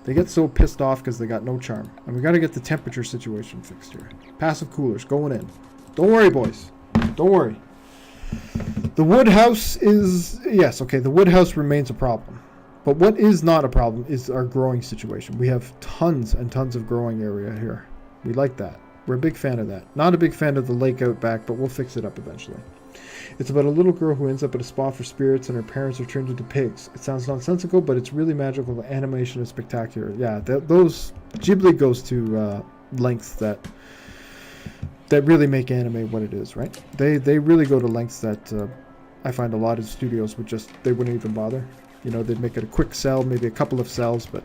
They get so pissed off because they got no charm. And we got to get the temperature situation fixed here. Passive coolers going in. Don't worry, boys. Don't worry. The wood house is... Yes, okay, the wood house remains a problem. But what is not a problem is our growing situation. We have tons and tons of growing area here. We like that. We're a big fan of that. Not a big fan of the lake out back, but we'll fix it up eventually. It's about a little girl who ends up at a spa for spirits and her parents are turned into pigs. It sounds nonsensical, but it's really magical. The animation is spectacular. Yeah, those... Ghibli goes to lengths that really make anime what it is, right? They really go to lengths that I find a lot of studios would just... They wouldn't even bother. You know, they'd make it a quick cell, maybe a couple of cells, but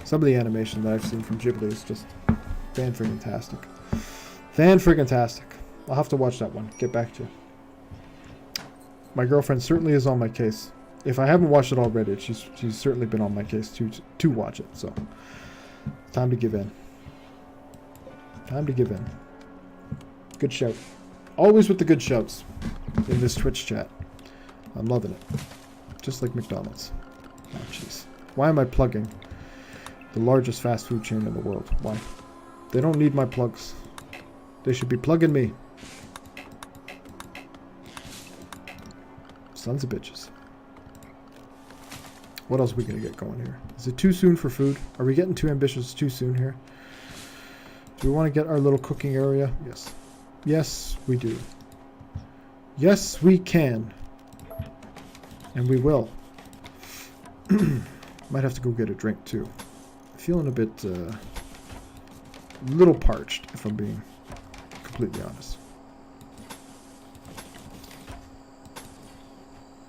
some of the animation that I've seen from Ghibli is just fan-friggin-tastic. Fan-friggin-tastic. I'll have to watch that one. Get back to you. My girlfriend certainly is on my case. If I haven't watched it already, she's certainly been on my case to watch it. So, time to give in. Time to give in. Good shout. Always with the good shouts in this Twitch chat. I'm loving it. Just like McDonald's. Oh, jeez. Why am I plugging the largest fast food chain in the world? Why? They don't need my plugs. They should be plugging me. Sons of bitches. What else are we going to get going here? Is it too soon for food? Are we getting too ambitious too soon here? Do we want to get our little cooking area? Yes. Yes, we do. Yes, we can. And we will. Might have to go get a drink too. Feeling a bit, little parched, if I'm being completely honest.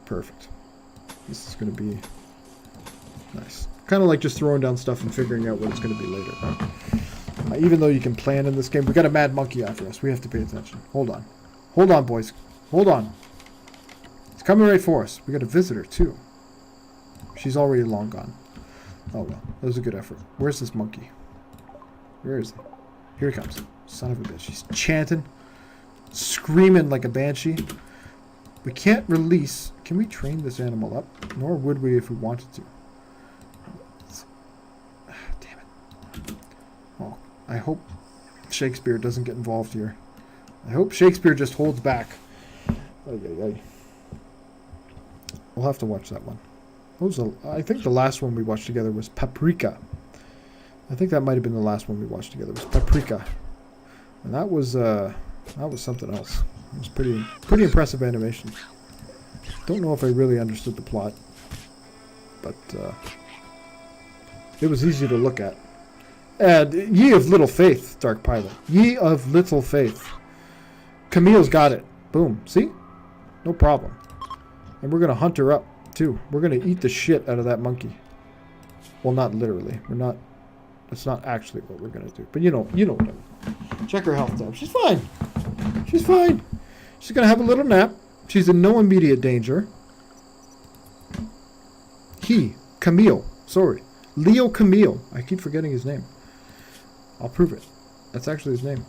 Perfect. This is going to be nice. Kind of like just throwing down stuff and figuring out what it's going to be later. Right? Even though you can plan in this game, we got a mad monkey after us. We have to pay attention. Hold on. Hold on, boys. Hold on. It's coming right for us. We got a visitor, too. She's already long gone. Oh, well. That was a good effort. Where's this monkey? Where is he? Here he comes. Son of a bitch. He's chanting. Screaming like a banshee. We can't release... Can we train this animal up? Nor would we if we wanted to. Damn it. Well, I hope Shakespeare doesn't get involved here. I hope Shakespeare just holds back. We'll have to watch that one. I think the last one we watched together was Paprika. I think that might have been the last one we watched together was Paprika. And that was something else. It was pretty impressive animation. Don't know if I really understood the plot, but it was easy to look at. And ye of little faith, Dark Pilot. Ye of little faith. Camille's got it. Boom. See? No problem. And we're going to hunt her up, too. We're going to eat the shit out of that monkey. Well, not literally. We're not... That's not actually what we're going to do. But you know what I mean. Check her health tab. She's fine. She's fine. She's going to have a little nap. She's in no immediate danger. Camille. Sorry. Leo Camille. I keep forgetting his name. I'll prove it. That's actually his name.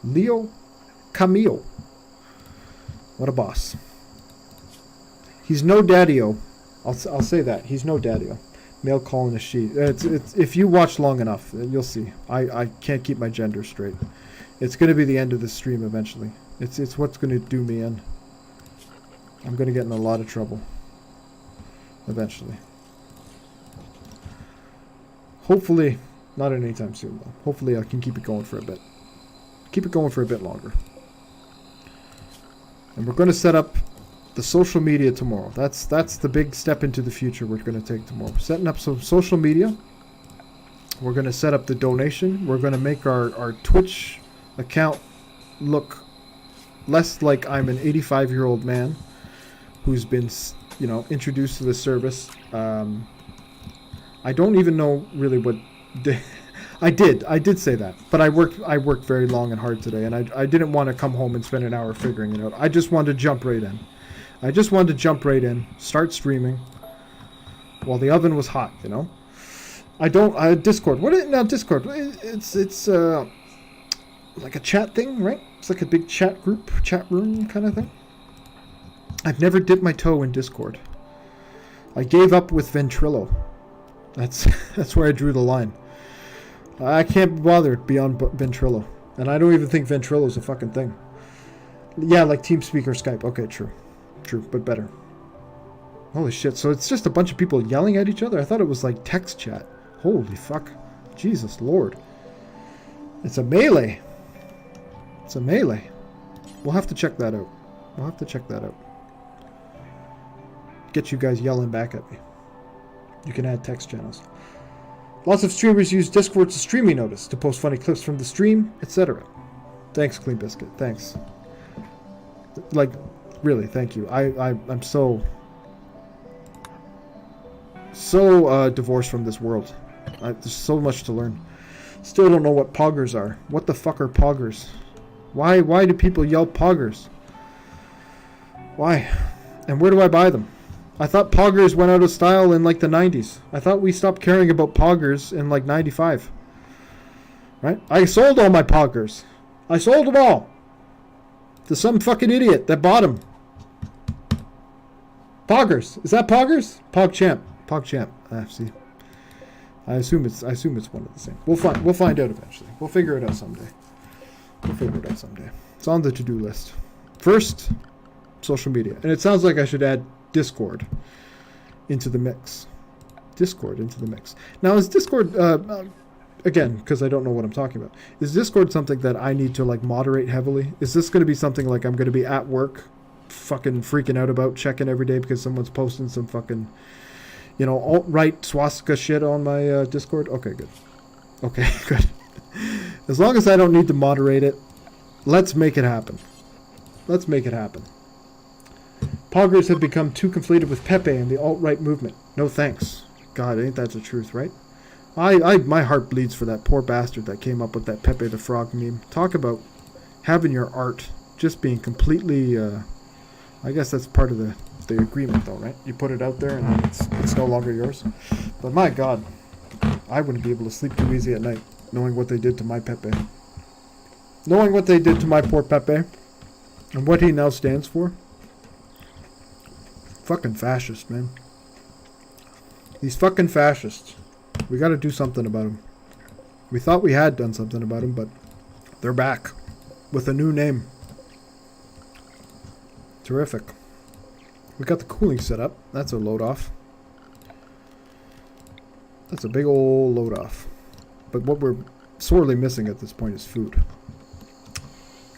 Leo Camille. What a boss. He's no daddy-o. I'll say that. He's no daddy-o. Male calling a she. It's if you watch long enough, you'll see. I can't keep my gender straight. It's going to be the end of the stream eventually. It's what's going to do me in. I'm going to get in a lot of trouble. Eventually. Hopefully, not anytime soon though. Hopefully I can keep it going for a bit. Keep it going for a bit longer. And we're going to set up the social media tomorrow. That's the big step into the future we're going to take tomorrow. Setting up some social media. We're going to set up the donation. We're going to make our Twitch account look less like I'm an 85-year-old man who's been, you know, introduced to the service. I don't even know really what I did say that, but I worked very long and hard today, and I didn't want to come home and spend an hour figuring it out. I just wanted to jump right in. Start streaming while the oven was hot, you know. Discord. What is now Discord? It's like a chat thing, right? It's like a big chat room kind of thing. I've never dipped my toe in Discord. I gave up with Ventrilo. That's where I drew the line. I can't be bothered beyond Ventrilo. And I don't even think Ventrilo is a fucking thing. Yeah, like TeamSpeak or Skype. Okay, true, but better. Holy shit, so it's just a bunch of people yelling at each other? I thought it was like text chat. Holy fuck. Jesus Lord. It's a melee. We'll have to check that out. Get you guys yelling back at me. You can add text channels. Lots of streamers use Discord to streaming notice, to post funny clips from the stream, etc. Thanks, Clean Biscuit. Thanks. Like, really, thank you. I'm so divorced from this world. There's so much to learn. Still don't know what poggers are. What the fuck are poggers? Why do people yell poggers? Why? And where do I buy them? I thought poggers went out of style in like the 90s. I thought we stopped caring about poggers in like 95. Right? I sold all my poggers. I sold them all. To some fucking idiot that bought them. Poggers. Is that poggers? PogChamp. See. I assume it's one of the same. We'll find out eventually. We'll figure it out someday. It's on the to-do list. First, social media. And it sounds like I should add Discord into the mix. Now, is Discord, again, because I don't know what I'm talking about, is Discord something that I need to, like, moderate heavily? Is this going to be something like I'm going to be at work fucking freaking out about, checking every day because someone's posting some fucking, you know, alt-right swastika shit on my Discord? Okay, good. As long as I don't need to moderate it, let's make it happen. Poggers have become too conflated with Pepe and the alt-right movement. No thanks. God, ain't that the truth, right? My heart bleeds for that poor bastard that came up with that Pepe the Frog meme. Talk about having your art just being completely, I guess that's part of the agreement though, right? You put it out there and then it's no longer yours. But my God, I wouldn't be able to sleep too easy at night knowing what they did to my Pepe. Knowing what they did to my poor Pepe and what he now stands for. Fucking fascist, man. These fucking fascists. We gotta do something about them. We thought we had done something about them, but they're back with a new name. Terrific. We got the cooling set up. That's a load off. That's a big old load off. But what we're sorely missing at this point is food.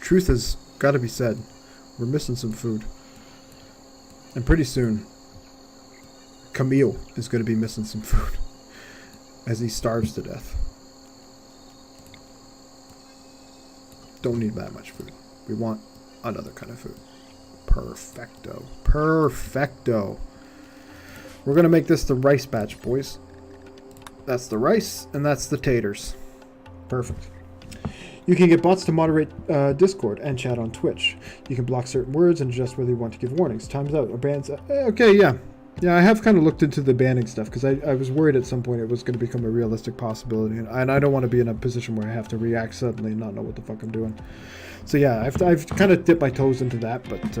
Truth has got to be said. We're missing some food. And pretty soon, Camille is going to be missing some food as he starves to death. Don't need that much food. We want another kind of food. Perfecto. We're going to make this the rice batch, boys. That's the rice, and that's the taters. Perfect. You can get bots to moderate Discord and chat on Twitch. You can block certain words and adjust whether you want to give warnings. Time's out or bans. Okay, yeah. Yeah, I have kind of looked into the banning stuff because I was worried at some point it was going to become a realistic possibility, and I don't want to be in a position where I have to react suddenly and not know what the fuck I'm doing. So yeah, I've kind of dipped my toes into that, but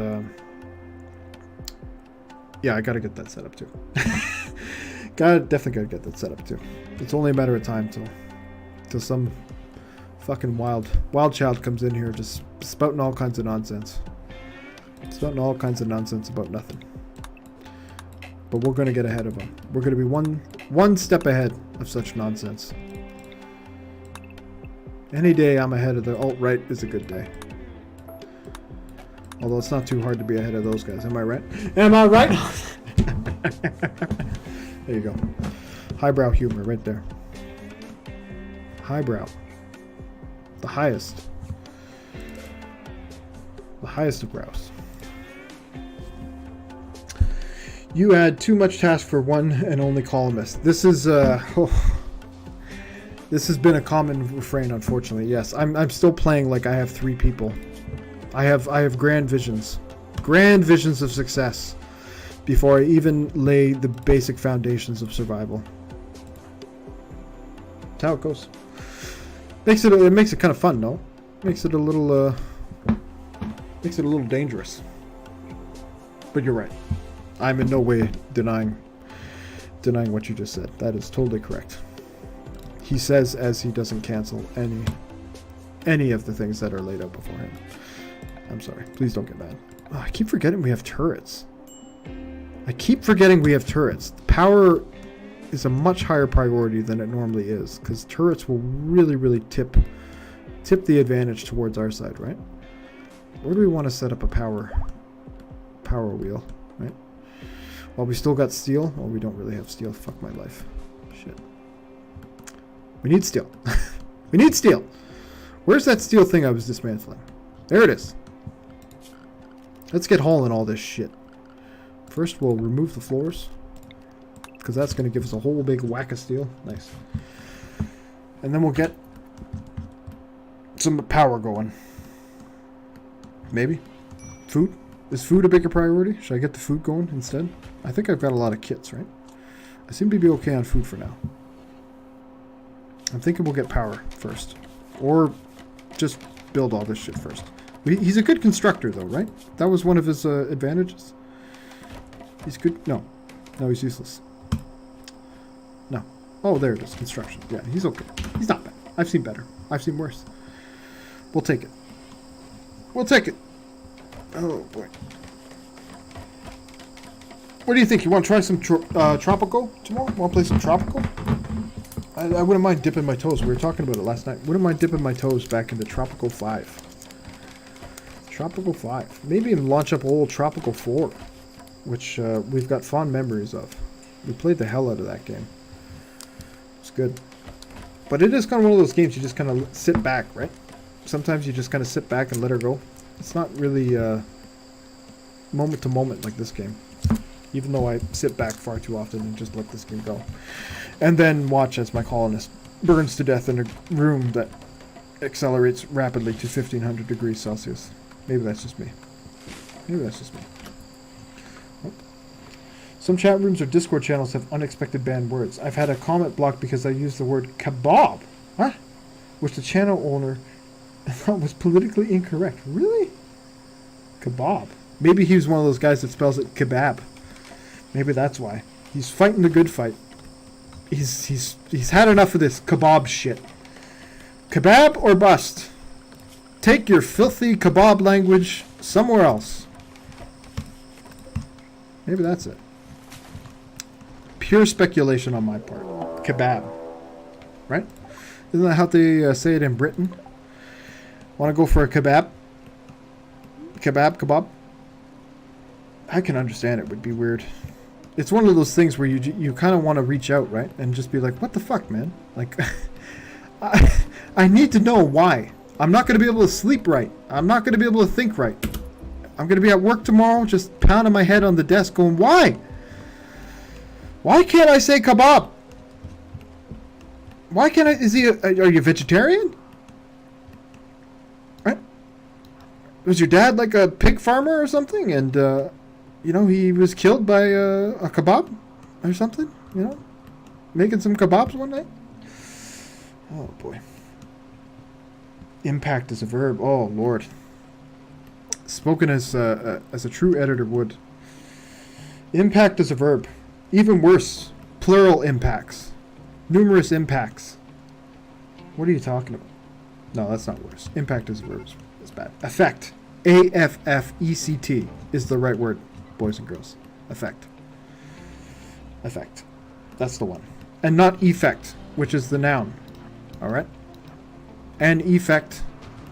yeah, I got to get that set up too. Definitely gotta get that set up too. It's only a matter of time till some fucking wild child comes in here just spouting all kinds of nonsense. Spouting all kinds of nonsense about nothing. But we're gonna get ahead of them. We're gonna be one step ahead of such nonsense. Any day I'm ahead of the alt-right is a good day. Although it's not too hard to be ahead of those guys. Am I right? Am I right? There you go. Highbrow humor right there. Highbrow. The highest. The highest of brows. You had too much task for one and only columnist. This is this has been a common refrain, unfortunately. Yes, I'm still playing like I have 3 people. I have grand visions of success before I even lay the basic foundations of survival. That's how it goes. It makes it kind of fun, no? Makes it a little dangerous. But you're right. I'm in no way denying what you just said. That is totally correct. He says as he doesn't cancel any of the things that are laid out before him. I'm sorry. Please don't get mad. Oh, I keep forgetting we have turrets. The power is a much higher priority than it normally is, because turrets will really tip the advantage towards our side, right? Where do we want to set up a power wheel, right? Well, we still got steel. Well, we don't really have steel. Fuck my life. Shit. We need steel. We need steel. Where's that steel thing I was dismantling? There it is. Let's get hauling all this shit. First, we'll remove the floors, because that's going to give us a whole big whack of steel. Nice. And then we'll get some power going. Maybe. Food? Is food a bigger priority? Should I get the food going instead? I think I've got a lot of kits, right? I seem to be okay on food for now. I'm thinking we'll get power first. Or just build all this shit first. He's a good constructor, though, right? That was one of his advantages. He's good. No, he's useless. No. Oh, there it is. Construction. Yeah, he's okay. He's not bad. I've seen better. I've seen worse. We'll take it. We'll take it. Oh, boy. What do you think? You want to try some Tropical tomorrow? Want to play some Tropical? I wouldn't mind dipping my toes. We were talking about it last night. Wouldn't mind dipping my toes back into Tropical 5. Tropical 5. Maybe even launch up old Tropical 4, which we've got fond memories of. We played the hell out of that game. It's good. But it is kind of one of those games you just kind of sit back, right? Sometimes you just kind of sit back and let her go. It's not really moment to moment like this game. Even though I sit back far too often and just let this game go. And then watch as my colonist burns to death in a room that accelerates rapidly to 1500 degrees Celsius. Maybe that's just me. Maybe that's just me. Oh. Some chat rooms or Discord channels have unexpected banned words. I've had a comment blocked because I used the word kebab. Huh? Which the channel owner thought was politically incorrect. Really? Kebab. Maybe he was one of those guys that spells it kebab. Maybe that's why. He's fighting the good fight. He's had enough of this kebab shit. Kebab or bust. Take your filthy kebab language somewhere else. Maybe that's it. Pure speculation on my part. Kebab. Right? Isn't that how they say it in Britain? Want to go for a kebab? Kebab? I can understand it would be weird. It's one of those things where you kind of want to reach out, right? And just be like, what the fuck, man? Like, I need to know why. I'm not going to be able to sleep right. I'm not going to be able to think right. I'm going to be at work tomorrow just pounding my head on the desk going, why? Why can't I say kebab? Why can't I? Are you vegetarian? Right? Was your dad like a pig farmer or something? And you know, he was killed by a kebab or something, you know? Making some kebabs one night. Oh, boy. Impact is a verb. Oh, Lord. Spoken as a true editor would. Impact is a verb. Even worse, plural impacts. Numerous impacts. What are you talking about? No, that's not worse. Impact is a verb. It's bad. Effect. A-F-F-E-C-T is the right word, boys and girls. Effect. Effect. That's the one. And not effect, which is the noun. Alright? An effect.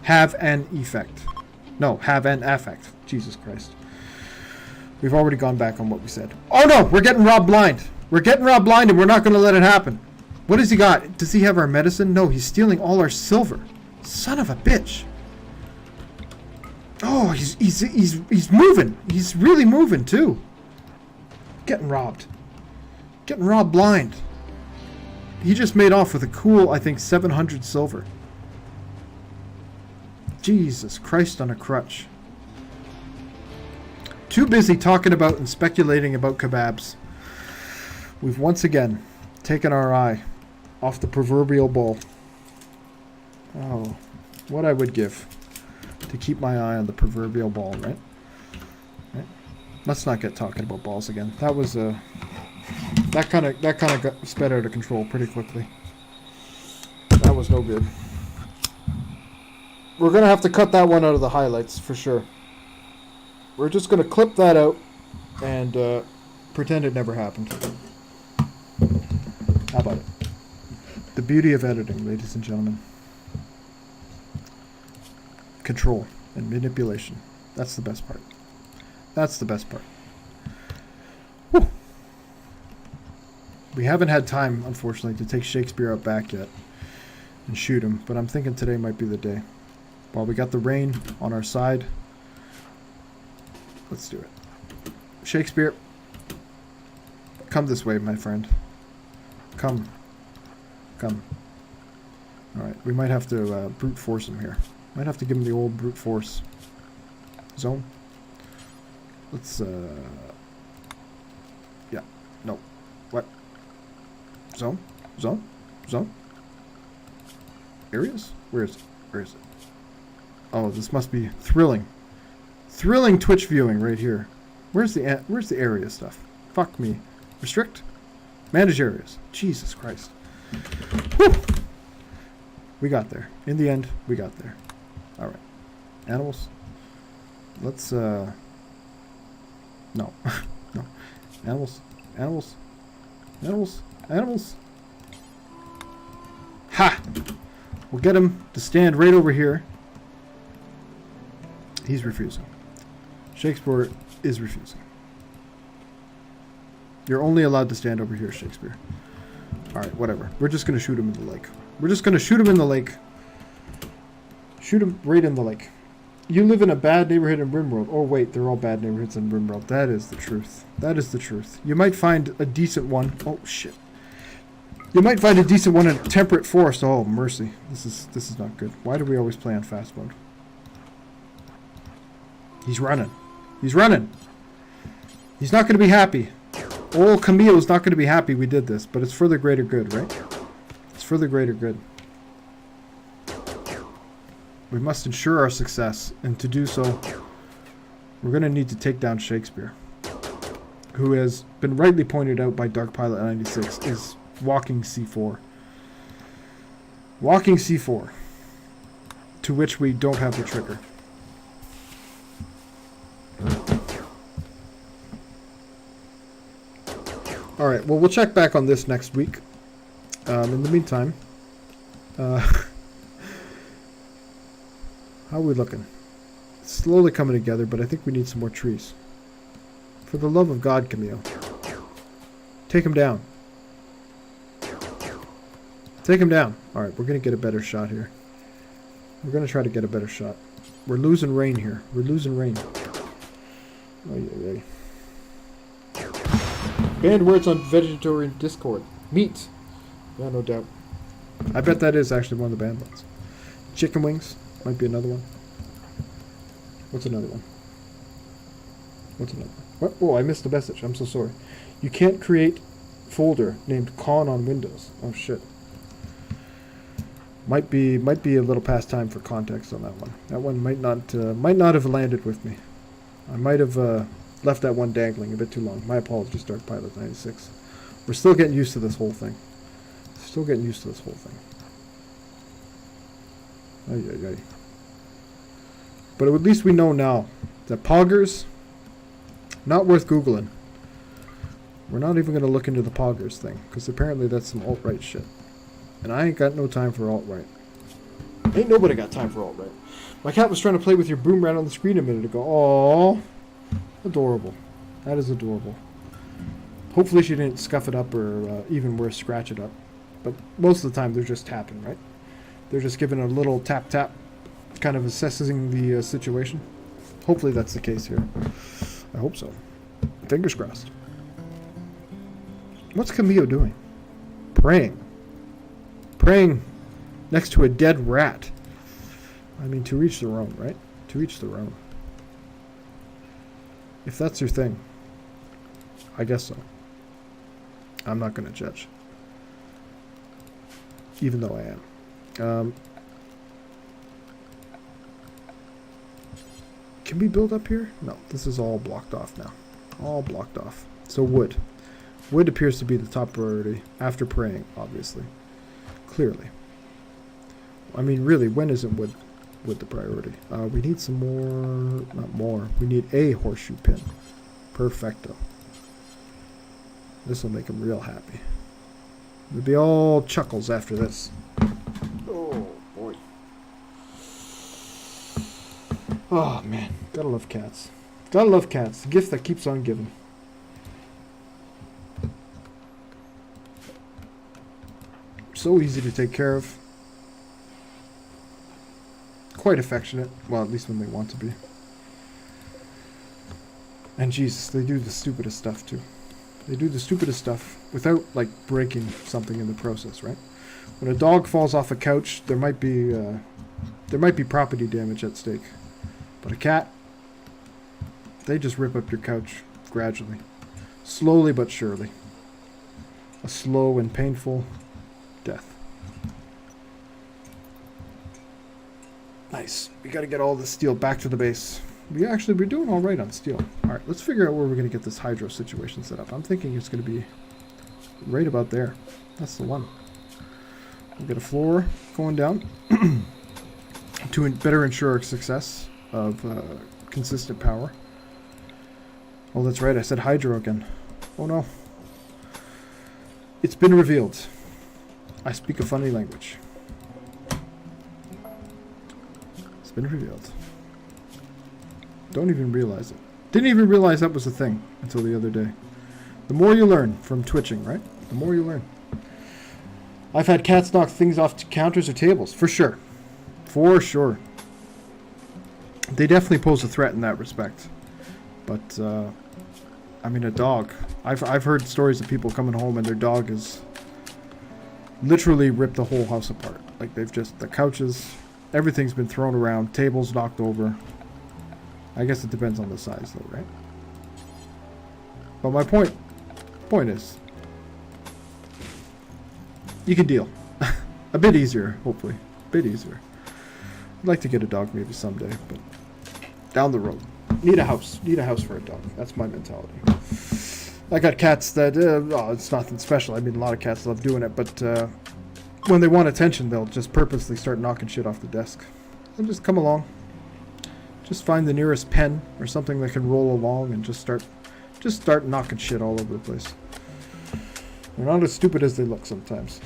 Have an effect. No, have an affect. Jesus Christ. We've already gone back on what we said. Oh no! We're getting robbed blind! We're getting robbed blind and we're not going to let it happen. What has he got? Does he have our medicine? No, he's stealing all our silver. Son of a bitch. Oh, he's moving. He's really moving too. Getting robbed. Getting robbed blind. He just made off with a cool, I think, 700 silver. Jesus Christ on a crutch. Too busy talking about and speculating about kebabs. We've once again taken our eye off the proverbial ball. Oh, what I would give to keep my eye on the proverbial ball, right? Right? Let's not get talking about balls again. That was that kind of got sped out of control pretty quickly. That was no good. We're gonna have to cut that one out of the highlights for sure. We're just gonna clip that out and pretend it never happened. How about it? The beauty of editing, ladies and gentlemen. Control and manipulation. That's the best part. That's the best part. Whew. We haven't had time, unfortunately, to take Shakespeare out back yet and shoot him, but I'm thinking today might be the day. While we got the rain on our side, let's do it. Shakespeare, come this way, my friend. Come. Come. Alright, we might have to brute force him here. Might have to give him the old brute force. Zone. Let's, yeah. No. What? Zone? Zone? Zone? Areas? Where is it? Where is it? Oh, this must be thrilling. Thrilling Twitch viewing right here. Where's the area stuff? Fuck me. Restrict? Manage areas. Jesus Christ. Whew. We got there. In the end, we got there. Alright. Animals. Let's, no. No. Animals. Animals. Animals. Animals. Ha! We'll get him to stand right over here. He's refusing. Shakespeare is refusing. You're only allowed to stand over here, Shakespeare. Alright, whatever. We're just going to shoot him in the lake. We're just going to shoot him in the lake. Shoot him right in the lake. You live in a bad neighborhood in RimWorld. Oh, wait, they're all bad neighborhoods in RimWorld. That is the truth. That is the truth. You might find a decent one. Oh, shit. You might find a decent one in Temperate Forest. Oh, mercy. This is not good. Why do we always play on fast mode? He's running. He's running. He's not going to be happy. Old Camille's not going to be happy we did this, but it's for the greater good, right? It's for the greater good. We must ensure our success, and to do so, we're going to need to take down Shakespeare, who has been rightly pointed out by Dark Pilot 96 is walking C4. Walking C4, to which we don't have the trigger. Alright, well, we'll check back on this next week. In the meantime, how are we looking? It's slowly coming together, but I think we need some more trees. For the love of God, Camille. Take him down. Take him down. Alright, we're going to get a better shot here. We're going to try to get a better shot. We're losing rain here. We're losing rain. Oh, yeah, yeah. Banned words on vegetarian Discord. Meat. Yeah, no doubt. I bet that is actually one of the banned ones. Chicken wings. Might be another one. What's another one? What's another one? What? Oh, I missed the message. I'm so sorry. You can't create folder named con on Windows. Oh shit. Might be a little past time for context on that one. That one might not have landed with me. I might have left that one dangling a bit too long. My apologies, Dark Pilot 96. We're still getting used to this whole thing. Still getting used to this whole thing. Ay, ay, ay. But at least we know now that poggers, not worth Googling. We're not even going to look into the poggers thing, because apparently that's some alt-right shit. And I ain't got no time for alt-right. Ain't nobody got time for alt-right. My cat was trying to play with your boomerang on the screen a minute ago. Aww. Adorable. That is adorable. Hopefully she didn't scuff it up or even worse, scratch it up. But most of the time they're just tapping, right? They're just giving a little tap-tap, kind of assessing the situation. Hopefully that's the case here. I hope so. Fingers crossed. What's Camille doing? Praying. Praying next to a dead rat. I mean, to each their own, right? To each their own. If that's your thing, I guess so. I'm not going to judge. Even though I am. Can we build up here? No, this is all blocked off now. All blocked off. So wood. Wood appears to be the top priority after praying, obviously. Clearly. I mean, really, when isn't wood the priority? We need some more... Not more. We need a horseshoe pin. Perfecto. This will make him real happy. It'll be all chuckles after this. Oh, boy. Oh, man. Gotta love cats. Gotta love cats. The gift that keeps on giving. So easy to take care of. Quite affectionate. Well, at least when they want to be. And Jesus, they do the stupidest stuff too. They do the stupidest stuff without, like, breaking something in the process, right? When a dog falls off a couch, there might be property damage at stake. But a cat, they just rip up your couch gradually. Slowly but surely. A slow and painful death. Nice. We gotta get all the steel back to the base. We're doing alright on steel. Alright, let's figure out where we're gonna get this hydro situation set up. I'm thinking it's gonna be right about there. That's the one. We'll get a floor going down to better ensure our success of consistent power. Oh, that's right. I said hydro again. Oh no. It's been revealed. I speak a funny language. It's been revealed. Don't even realize it. Didn't even realize that was a thing until the other day. The more you learn from twitching, right? The more you learn. I've had cats knock things off counters or tables. For sure. For sure. They definitely pose a threat in that respect. But, I mean, a dog. I've heard stories of people coming home and their dog has literally ripped the whole house apart. Like, they've just, the couches, everything's been thrown around, tables knocked over. I guess it depends on the size, though, right? But my point is, you can deal. A bit easier, hopefully. A bit easier. I'd like to get a dog maybe someday, but down the road. Need a house. Need a house for a dog. That's my mentality. I got cats that, it's nothing special. I mean, a lot of cats love doing it, but when they want attention, they'll just purposely start knocking shit off the desk. And just come along. Just find the nearest pen or something that can roll along and just start knocking shit all over the place. They're not as stupid as they look sometimes.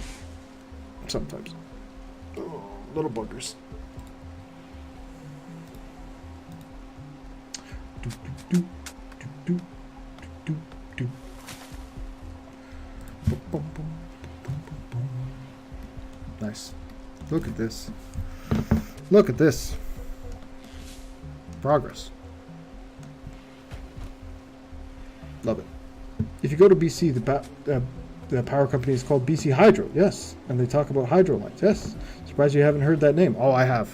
Sometimes. Oh, little buggers. Nice. Look at this. Look at this. Progress. Love it. If you go to BC, the power company is called BC Hydro. Yes. And they talk about hydro lines. Yes. Surprised you haven't heard that name. Oh, I have.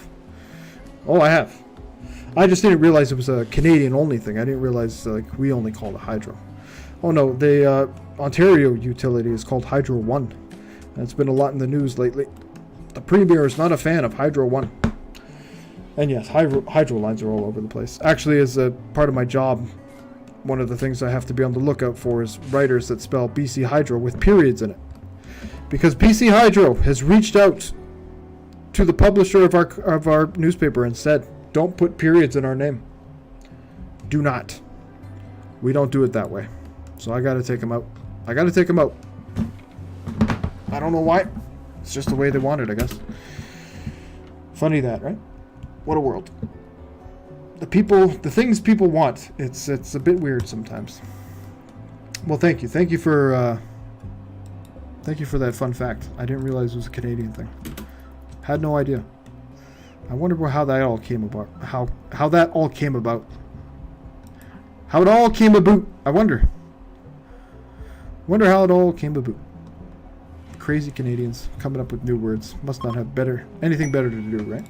Oh, I have. I just didn't realize it was a Canadian-only thing. I didn't realize like we only call it hydro. Oh no, the Ontario utility is called Hydro One. And it's been a lot in the news lately. The Premier is not a fan of Hydro One. And yes, hydro lines are all over the place. Actually, as a part of my job, one of the things I have to be on the lookout for is writers that spell BC Hydro with periods in it. Because BC Hydro has reached out to the publisher of our newspaper and said, don't put periods in our name. Do not. We don't do it that way. So I gotta take them out. I gotta take them out. I don't know why. It's just the way they want it, I guess. Funny that, right? What a world. The things people want. It's a bit weird sometimes. Well, thank you. Thank you for that fun fact. I didn't realize it was a Canadian thing. Had no idea. I wonder how that all came about. How that all came about. How it all came about. I wonder. Wonder how it all came about. Crazy Canadians coming up with new words. Must not have anything better to do, right?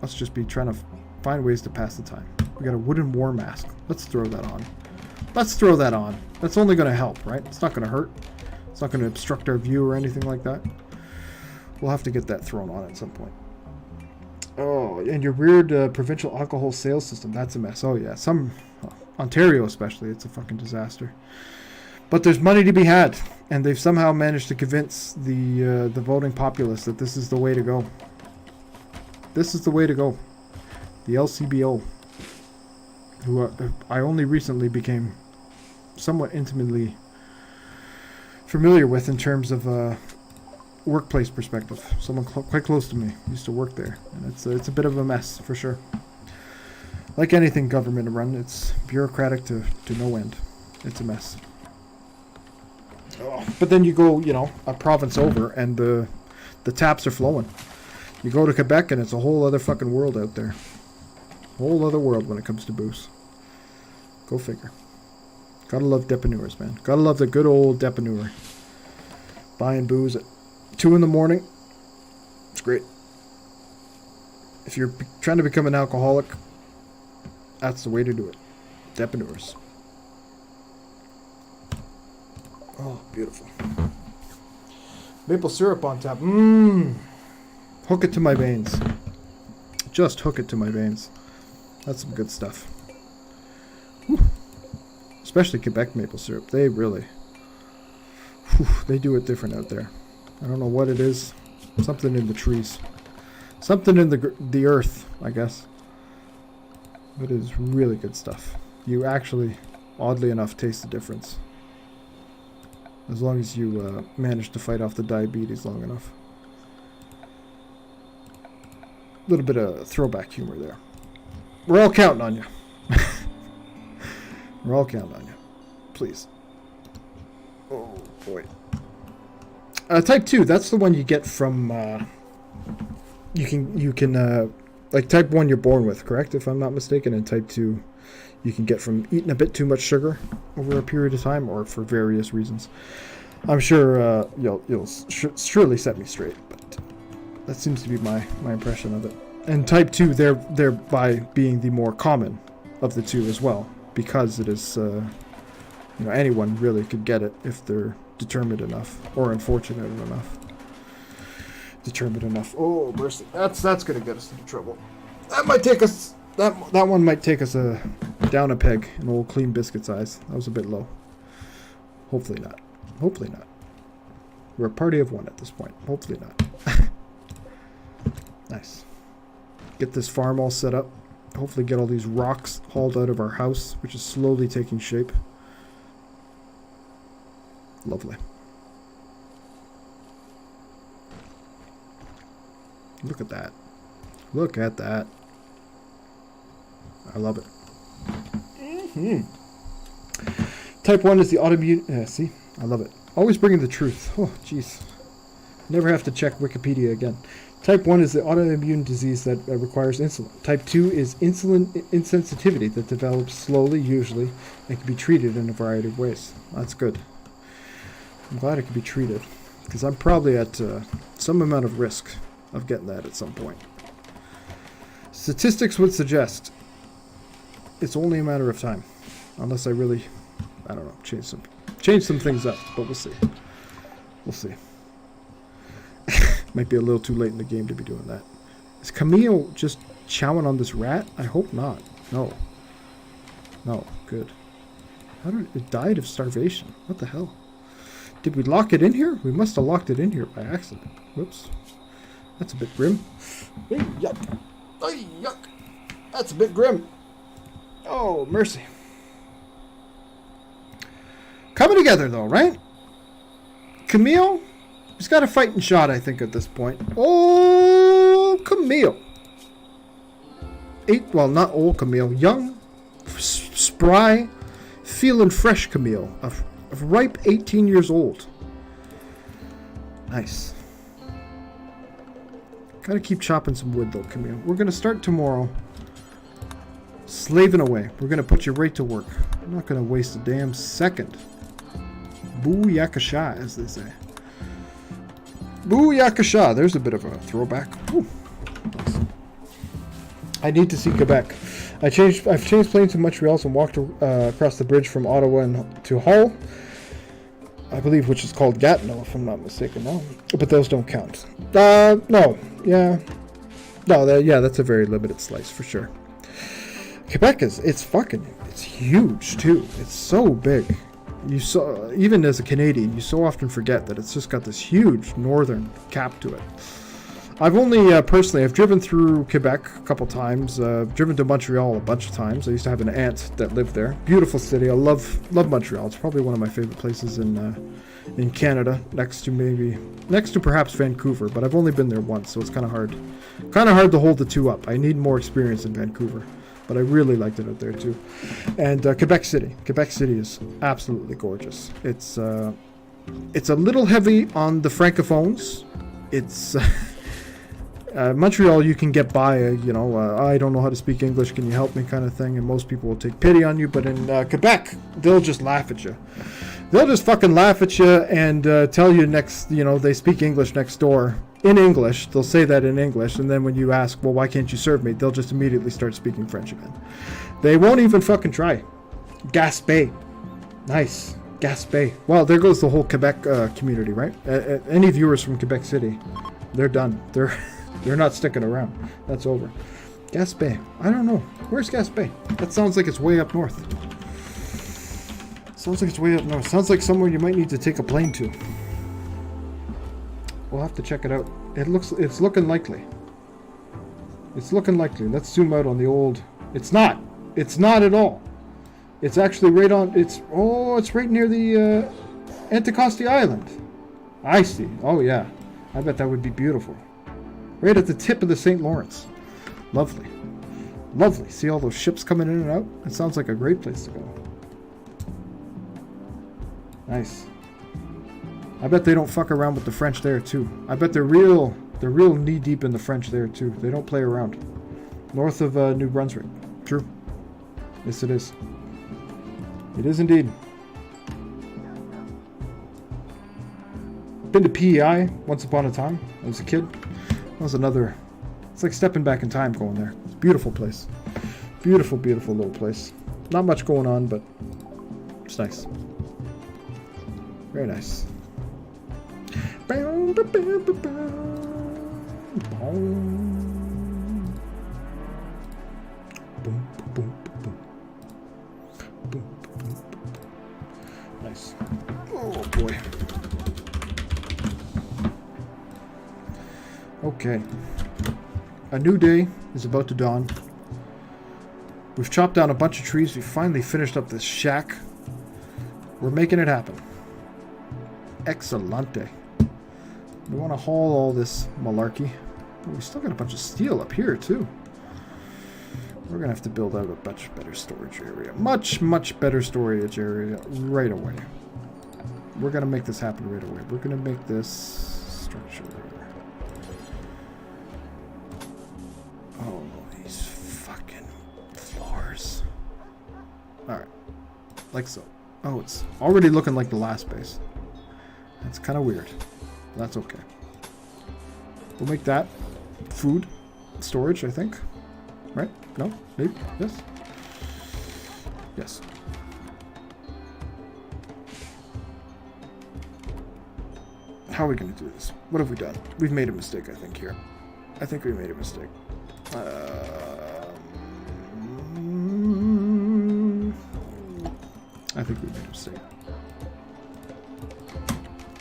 Let's just be trying to find ways to pass the time. We got a wooden war mask. Let's throw that on. Let's throw that on. That's only going to help, right? It's not going to hurt. It's not going to obstruct our view or anything like that. We'll have to get that thrown on at some point. Oh, and your weird provincial alcohol sales system. That's a mess. Oh, yeah. Ontario especially. It's a fucking disaster. But there's money to be had. And they've somehow managed to convince the voting populace that this is the way to go. This is the way to go. The LCBO, who I only recently became somewhat intimately familiar with in terms of workplace perspective. Someone quite close to me used to work there, and it's a bit of a mess for sure. Like anything government run, it's bureaucratic to no end. It's a mess. Oh, but then you go, a province over, and the taps are flowing. You go to Quebec, and it's a whole other fucking world out there. Whole other world when it comes to booze. Go figure. Gotta love depanneurs, man. Gotta love the good old depanneur. Buying booze at 2 in the morning. It's great. If you're trying to become an alcoholic, that's the way to do it. Depanneurs. Oh, beautiful. Maple syrup on top. Mmm. Hook it to my veins. Just hook it to my veins. That's some good stuff. Whew. Especially Quebec maple syrup. They really... they do it different out there. I don't know what it is. Something in the trees. Something in the earth, I guess. It is really good stuff. You actually, oddly enough, taste the difference. As long as you manage to fight off the diabetes long enough. A little bit of throwback humor there. We're all counting on you. We're all counting on you. Please. Oh, boy. Type 2, that's the one you get from... You can like type 1 you're born with, correct? If I'm not mistaken. And type 2 you can get from eating a bit too much sugar over a period of time or for various reasons. I'm sure you'll surely set me straight, but that seems to be my impression of it. And type 2, thereby being the more common of the two as well, because it is, anyone really could get it if they're determined enough or unfortunate enough. Determined enough. Oh, mercy. That's gonna get us into trouble. That might take us. That one might take us down a peg in old Clean Biscuit's eyes. That was a bit low. Hopefully not. Hopefully not. We're a party of one at this point. Hopefully not. Nice. Get this farm all set up. Hopefully get all these rocks hauled out of our house, which is slowly taking shape. Lovely. Look at that. Look at that. I love it. Mm-hmm. Type 1 is the autoimmune... see? I love it. Always bringing the truth. Oh, jeez. Never have to check Wikipedia again. Type 1 is the autoimmune disease that requires insulin. Type 2 is insulin insensitivity that develops slowly, usually, and can be treated in a variety of ways. That's good. I'm glad it can be treated, because I'm probably at some amount of risk of getting that at some point. Statistics would suggest It's only a matter of time. Unless I really, I don't know, change some things up. But we'll see. We'll see. Might be a little too late in the game to be doing that. Is Camille just chowing on this rat? I hope not. No. No. Good. How did it died of starvation? What the hell? Did we lock it in here? We must have locked it in here by accident. Whoops. That's a bit grim. Hey, yuck. Hey, yuck. That's a bit grim. Oh, mercy. Coming together, though, right? Camille? He's got a fighting shot, I think, at this point. Oh, Camille. Well, not old Camille. Young, spry, feeling fresh Camille. A ripe 18 years old. Nice. Gotta keep chopping some wood, though, Camille. We're gonna start tomorrow. Slaving away. We're gonna put you right to work. I'm not gonna waste a damn second. Booyakasha, as they say. Booyakasha. There's a bit of a throwback. Ooh. Nice. I need to see Quebec. I've changed planes to Montreal and walked across the bridge from Ottawa to Hull, I believe, which is called Gatineau, if I'm not mistaken. No, but those don't count. No, yeah, no, yeah, that's a very limited slice for sure. Quebec it's huge too. It's so big. Even as a Canadian, you so often forget that it's just got this huge northern cap to it. I've only, personally, I've driven through Quebec a couple times, driven to Montreal a bunch of times. I used to have an aunt that lived there. Beautiful city. I love Montreal. It's probably one of my favorite places in Canada, next to perhaps Vancouver, but I've only been there once, so it's kind of hard to hold the two up. I need more experience in Vancouver, but I really liked it out there too. And Quebec City is absolutely gorgeous. It's a little heavy on the francophones. It's Montreal, you can get by, I don't know how to speak English, can you help me kind of thing, and most people will take pity on you, but in Quebec, they'll just laugh at you. They'll just fucking laugh at you and tell you they speak English next door in English. They'll say that in English, and then when you ask, well, why can't you serve me? They'll just immediately start speaking French again. They won't even fucking try. Gaspé. Nice. Gaspé. Well, there goes the whole Quebec community, right? Any viewers from Quebec City, they're done. They're not sticking around. That's over. Gaspé. I don't know. Where's Gaspé? That sounds like it's way up north. Sounds like somewhere you might need to take a plane to. We'll have to check it out. It's looking likely. Let's zoom out on the old. It's not at all. It's actually right on. It's right near the Anticosti Island. I see. Oh yeah. I bet that would be beautiful. Right at the tip of the St. Lawrence. Lovely. Lovely. See all those ships coming in and out? It sounds like a great place to go. Nice. I bet they don't fuck around with the French there too. I bet they're real knee deep in the French there too. They don't play around. North of New Brunswick. True. Yes, it is. It is indeed. Been to PEI once upon a time. I was a kid. That was another. It's like stepping back in time going there. It's a beautiful place. Beautiful, beautiful little place. Not much going on, but it's nice. Very nice. Nice. Oh boy. Okay. A new day is about to dawn. We've chopped down a bunch of trees. We finally finished up this shack. We're making it happen. Excellente. We want to haul all this malarkey. Oh, we still got a bunch of steel up here, too. We're going to have to build out a much better storage area. Much, much better storage area right away. We're going to make this happen right away. We're going to make this structure. Oh, these fucking floors. Alright. Like so. Oh, it's already looking like the last base. That's kind of weird. That's okay. We'll make that food storage, I think. Right? No? Maybe? Yes? Yes. How are we going to do this? What have we done? We've made a mistake, I think, here. I think we made a mistake. I think we made a mistake.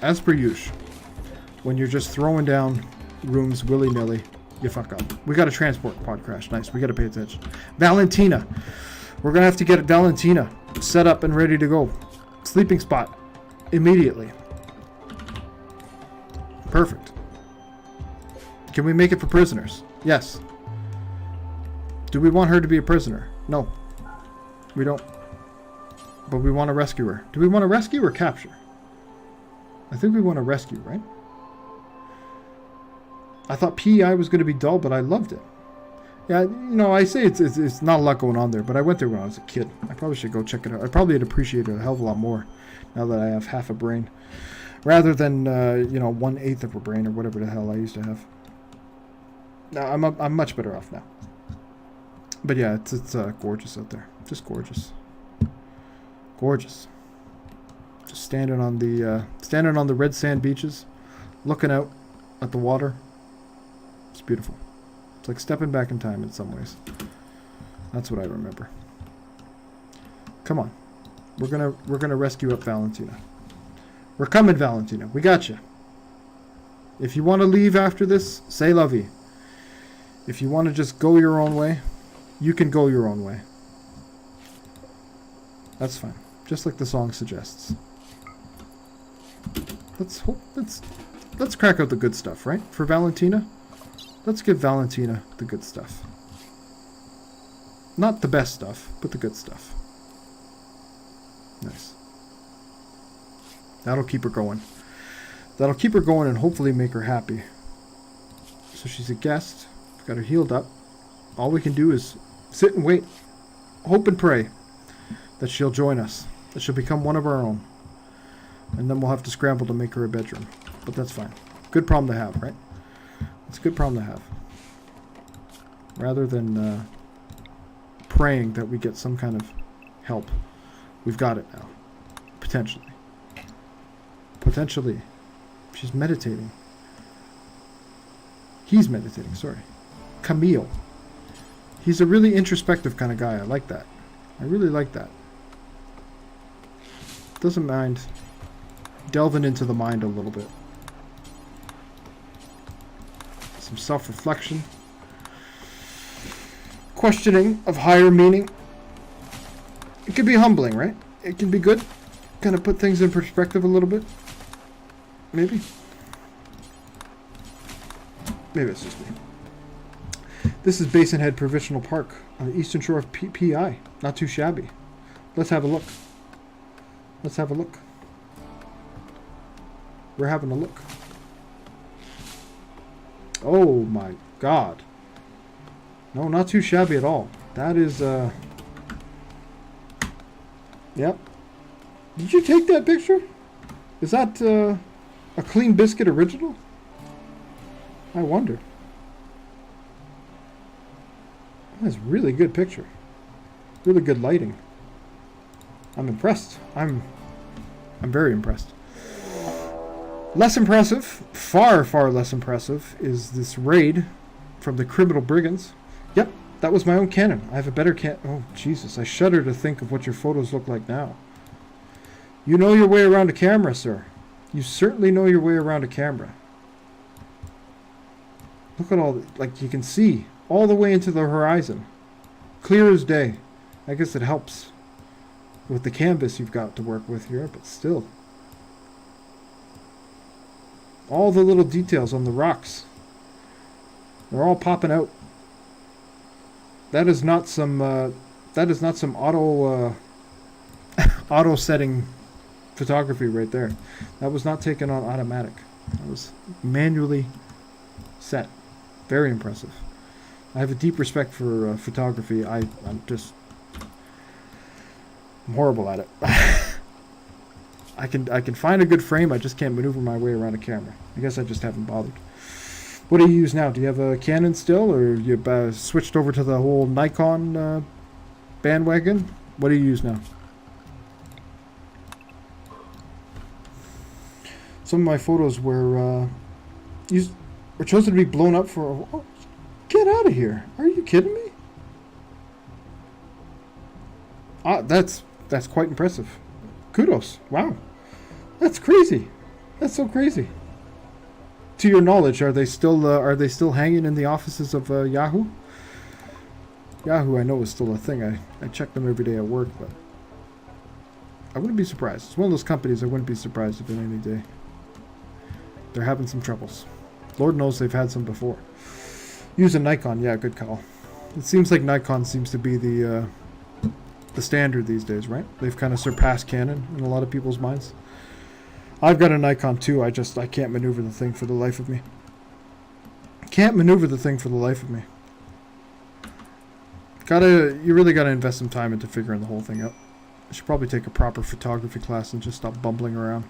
As per usual, when you're just throwing down rooms willy-nilly, you fuck up. We got a transport pod crash. Nice. We got to pay attention. Valentina. We're going to have to get Valentina set up and ready to go. Sleeping spot. Immediately. Perfect. Can we make it for prisoners? Yes. Do we want her to be a prisoner? No. We don't. But we want to rescue her. Do we want to rescue or capture? I think we want to rescue, right? I thought PEI was going to be dull, but I loved it. Yeah, you know, I say it's not a lot going on there, but I went there when I was a kid. I probably should go check it out. I probably would appreciate it a hell of a lot more now that I have half a brain. Rather than, 1/8 of a brain or whatever the hell I used to have. No, I'm much better off now. But yeah, it's gorgeous out there. Just gorgeous. Gorgeous. Just standing on the red sand beaches, looking out at the water. It's beautiful. It's like stepping back in time in some ways. That's what I remember. Come on. We're gonna rescue up Valentina. We're coming, Valentina. We got you. If you want to leave after this, say lovey. If you want to just go your own way, you can go your own way. That's fine. Just like the song suggests. Let's crack out the good stuff, right? For Valentina, let's give Valentina the good stuff. Not the best stuff, but the good stuff. Nice. That'll keep her going. That'll keep her going and hopefully make her happy. So she's a guest. We've got her healed up. All we can do is sit and wait. Hope and pray that she'll join us. That she'll become one of our own. And then we'll have to scramble to make her a bedroom. But that's fine. Good problem to have, right? It's a good problem to have. Rather than praying that we get some kind of help. We've got it now. Potentially. Potentially. She's meditating. He's meditating, sorry. Camille. He's a really introspective kind of guy. I like that. I really like that. Doesn't mind delving into the mind a little bit. Some self-reflection. Questioning of higher meaning. It can be humbling, right? It can be good. Kind of put things in perspective a little bit. Maybe. Maybe it's just me. This is Basin Head Provisional Park on the eastern shore of PI. Not too shabby. Let's have a look. Let's have a look. We're having a look. Oh my god. No, not too shabby at all. That is, Yep. Did you take that picture? Is that, a Clean Biscuit original? I wonder. That's a really good picture. Really good lighting. I'm impressed. I'm very impressed. Less impressive, far, far less impressive, is this raid from the criminal brigands. Yep, that was my own Canon. I have a better Oh, Jesus, I shudder to think of what your photos look like now. You know your way around a camera, sir. You certainly know your way around a camera. Look at all, like you can see all the way into the horizon. Clear as day. I guess it helps with the canvas you've got to work with here, but still. All the little details on the rocks. They're all popping out. That is not some auto auto setting photography right there. That was not taken on automatic. That was manually set. Very impressive. I have a deep respect for photography. I'm horrible at it. I can find a good frame. I just can't maneuver my way around a camera. I guess I just haven't bothered. What do you use now? Do you have a Canon still, or you switched over to the whole Nikon bandwagon? What do you use now? Some of my photos were chosen to be blown up for. Oh, get out of here! Are you kidding me? That's quite impressive. Kudos! Wow, that's crazy. That's so crazy. To your knowledge, are they still hanging in the offices of Yahoo? Yahoo, I know, is still a thing. I check them every day at work, but I wouldn't be surprised. It's one of those companies I wouldn't be surprised if in any day they're having some troubles. Lord knows they've had some before. Using Nikon, yeah, good call. It seems like Nikon seems to be the standard these days, right? They've kind of surpassed Canon in a lot of people's minds. I've got a Nikon too. I can't maneuver the thing for the life of me. Can't maneuver the thing for the life of me. You really gotta invest some time into figuring the whole thing out. I should probably take a proper photography class and just stop bumbling around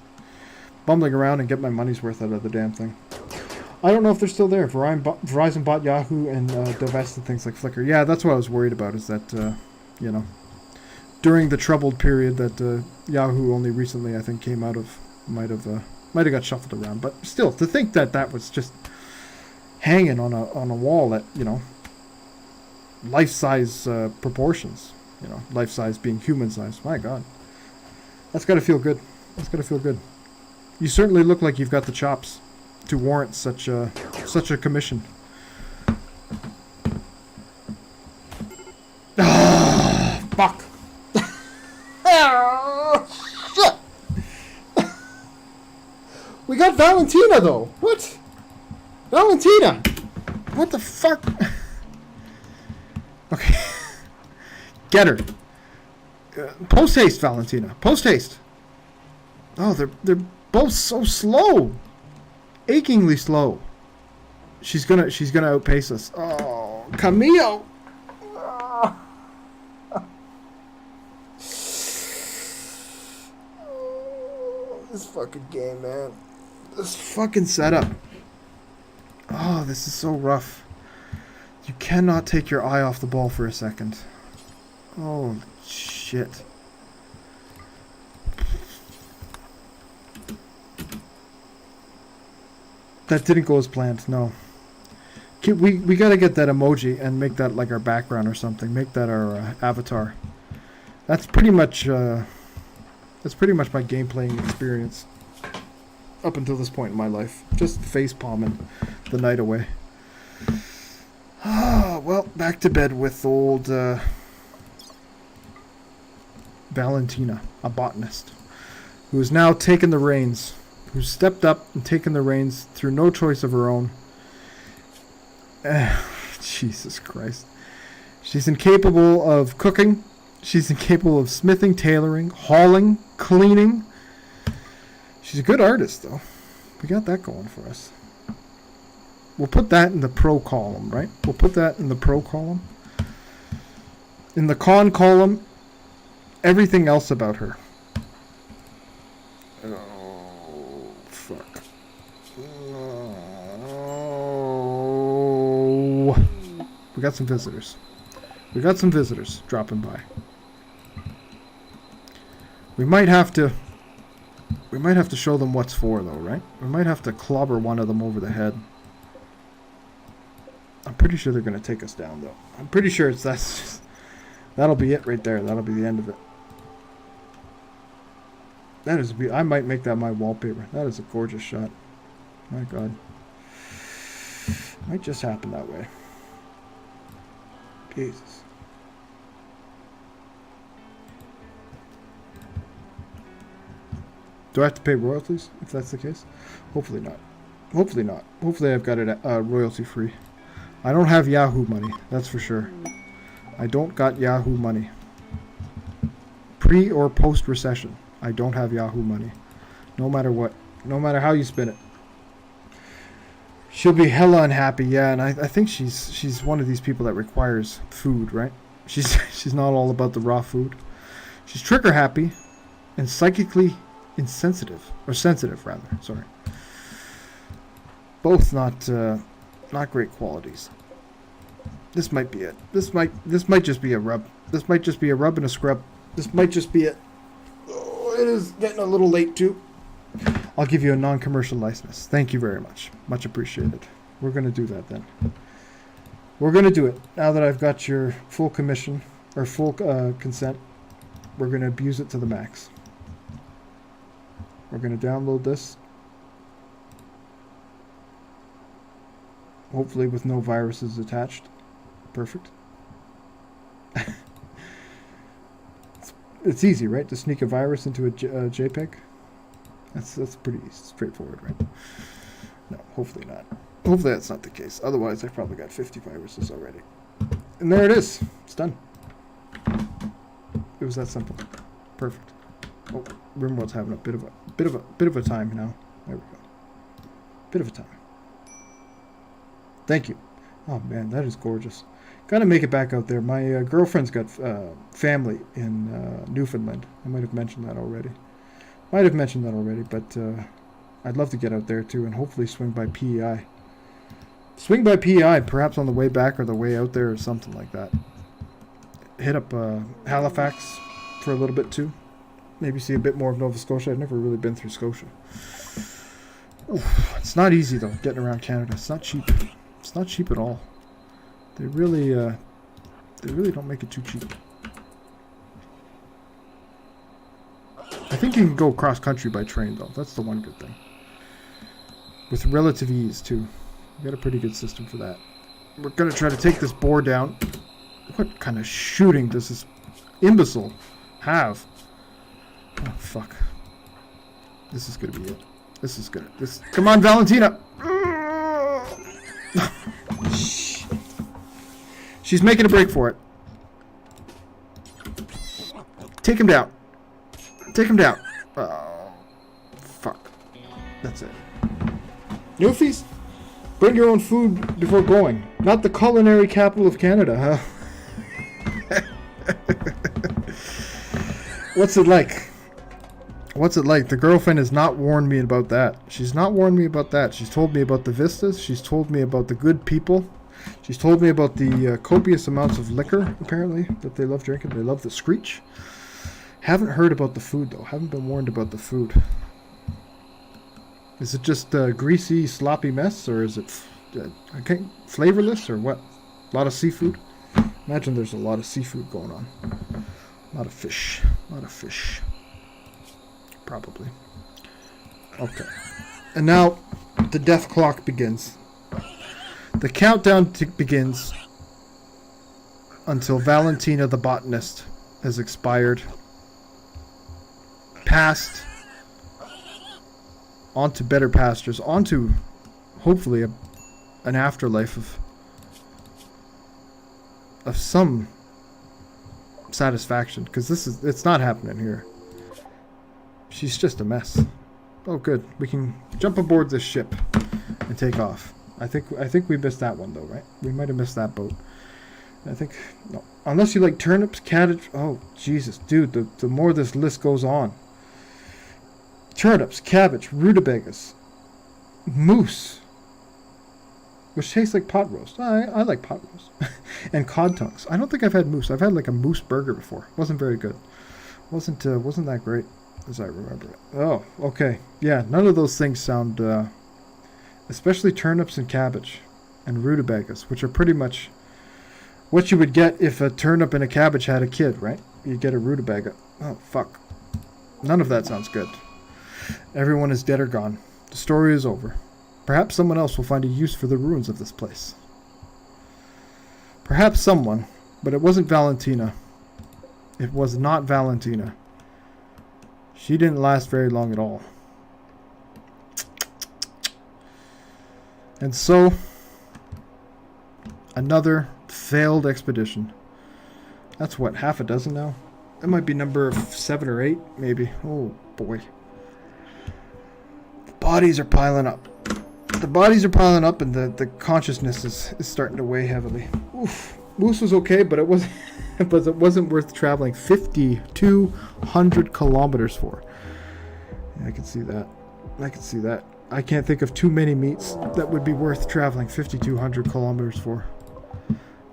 and get my money's worth out of the damn thing. I don't know if they're still there. Verizon bought Yahoo and divested things like Flickr. Yeah, that's what I was worried about, is that, during the troubled period that Yahoo only recently, I think, came out of, might have got shuffled around. But still, to think that was just hanging on a wall at, life-size proportions. Life-size being human-size. My God. That's got to feel good. That's got to feel good. You certainly look like you've got the chops to warrant such a commission. Ah, fuck. Shit. We got Valentina though. What? Valentina. What the fuck? Okay. Get her. Post haste, Valentina. Post haste. Oh, they're both so slow. Achingly slow. She's gonna outpace us. Oh, Camille. This fucking game, man. This fucking setup. Oh, this is so rough. You cannot take your eye off the ball for a second. Oh, shit. That didn't go as planned, no. We gotta get that emoji and make that like our background or something. Make that our avatar. That's pretty much my game playing experience up until this point in my life. Just face palming the night away. Ah, well, back to bed with old Valentina, a botanist, who has now taken the reins. Who stepped up and taken the reins through no choice of her own. Jesus Christ. She's incapable of cooking. She's incapable of smithing, tailoring, hauling, cleaning. She's a good artist, though. We got that going for us. We'll put that in the pro column, right? We'll put that in the pro column. In the con column, everything else about her. Fuck. Oh. We got some visitors. We got some visitors dropping by. We might have to show them what's for, though, right? We might have to clobber one of them over the head. I'm pretty sure they're going to take us down, though. I'm pretty sure that'll be it right there. That'll be the end of it. That is I might make that my wallpaper. That is a gorgeous shot. My God. Might just happen that way. Jesus. Do I have to pay royalties if that's the case? Hopefully not. Hopefully not. Hopefully I've got it royalty free. I don't have Yahoo money. That's for sure. I don't got Yahoo money. Pre or post recession. I don't have Yahoo money. No matter what. No matter how you spin it. She'll be hella unhappy, yeah, and I think she's one of these people that requires food, right? She's not all about the raw food. She's trigger happy and psychically insensitive. Or sensitive, rather. Sorry. Both not great qualities. This might be it. This might just be a rub. This might just be a rub and a scrub. This might just be it. Oh, it is getting a little late too. I'll give you a non-commercial license. Thank you very much. Much appreciated. We're going to do that then. We're going to do it. Now that I've got your full commission, or full consent, we're going to abuse it to the max. We're going to download this. Hopefully with no viruses attached. Perfect. It's easy, right? To sneak a virus into a JPEG? That's pretty straightforward, right? No, hopefully not. Hopefully that's not the case. Otherwise, I've probably got 50 viruses already. And there it is. It's done. It was that simple. Perfect. Oh, RimWorld's having a bit of a time now. There we go. Bit of a time. Thank you. Oh man, that is gorgeous. Gotta make it back out there. My girlfriend's got family in Newfoundland. I might have mentioned that already. But I'd love to get out there too and hopefully swing by PEI. Swing by PEI, perhaps on the way back or the way out there or something like that. Hit up Halifax for a little bit too. Maybe see a bit more of Nova Scotia. I've never really been through Scotia. Oof, it's not easy though, getting around Canada. It's not cheap. It's not cheap at all. They really don't make it too cheap. I think you can go cross country by train though. That's the one good thing. With relative ease too. We got a pretty good system for that. We're gonna try to take this boar down. What kind of shooting does this imbecile have? Oh fuck. This is gonna be it. This is gonna come on, Valentina! She's making a break for it. Take him down. Take him down. Oh, fuck. That's it. Newfies, bring your own food before going. Not the culinary capital of Canada, huh? What's it like? What's it like? The girlfriend has not warned me about that. She's not warned me about that. She's told me about the vistas. She's told me about the good people. She's told me about the copious amounts of liquor, apparently, that they love drinking. They love the screech. Haven't heard about the food, though. Haven't been warned about the food. Is it just a greasy, sloppy mess, or is it flavorless, or what? A lot of seafood? Imagine there's a lot of seafood going on. A lot of fish. A lot of fish. Probably. Okay. And now, the death clock begins. The countdown begins until Valentina the botanist has expired. Passed onto better pastures, onto hopefully an afterlife of some satisfaction, because it's not happening here. She's just a mess. Oh good, we can jump aboard this ship and take off. I think we missed that one though, right? We might have missed that boat. I think no, unless you like turnips, cabbage. Oh Jesus, dude, the more this list goes on. Turnips, cabbage, rutabagas, moose, which tastes like pot roast. I like pot roast. And cod tongues. I don't think I've had moose. I've had like a moose burger before. Wasn't very good. Wasn't that great as I remember it. Oh, okay. Yeah, none of those things sound especially turnips and cabbage and rutabagas, which are pretty much what you would get if a turnip and a cabbage had a kid, right? You'd get a rutabaga. Oh, fuck. None of that sounds good. Everyone is dead or gone. The story is over. Perhaps someone else will find a use for the ruins of this place. Perhaps someone, but it wasn't Valentina. It was not Valentina. She didn't last very long at all. And so, another failed expedition. That's what, half a dozen now? That might be number 7 or 8, maybe. Oh, boy. The bodies are piling up. The bodies are piling up, and the consciousness is starting to weigh heavily. Oof. Moose was okay, but it wasn't, but it wasn't worth traveling 5,200 kilometers for. Yeah, I can see that. I can see that. I can't think of too many meats that would be worth traveling 5,200 kilometers for.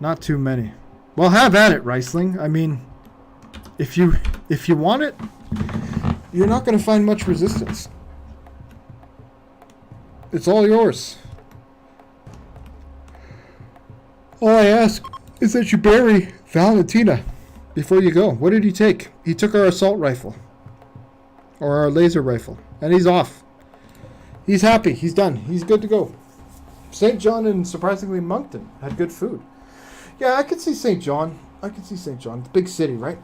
Not too many. Well, have at it, Riesling. I mean, if you If you want it, you're not going to find much resistance. It's all yours. All I ask is that you bury Valentina before you go. What did he take? He took our assault rifle. Or our laser rifle. And he's off. He's happy. He's done. He's good to go. St. John and surprisingly Moncton had good food. Yeah, I could see St. John. I could see St. John. The big city, right?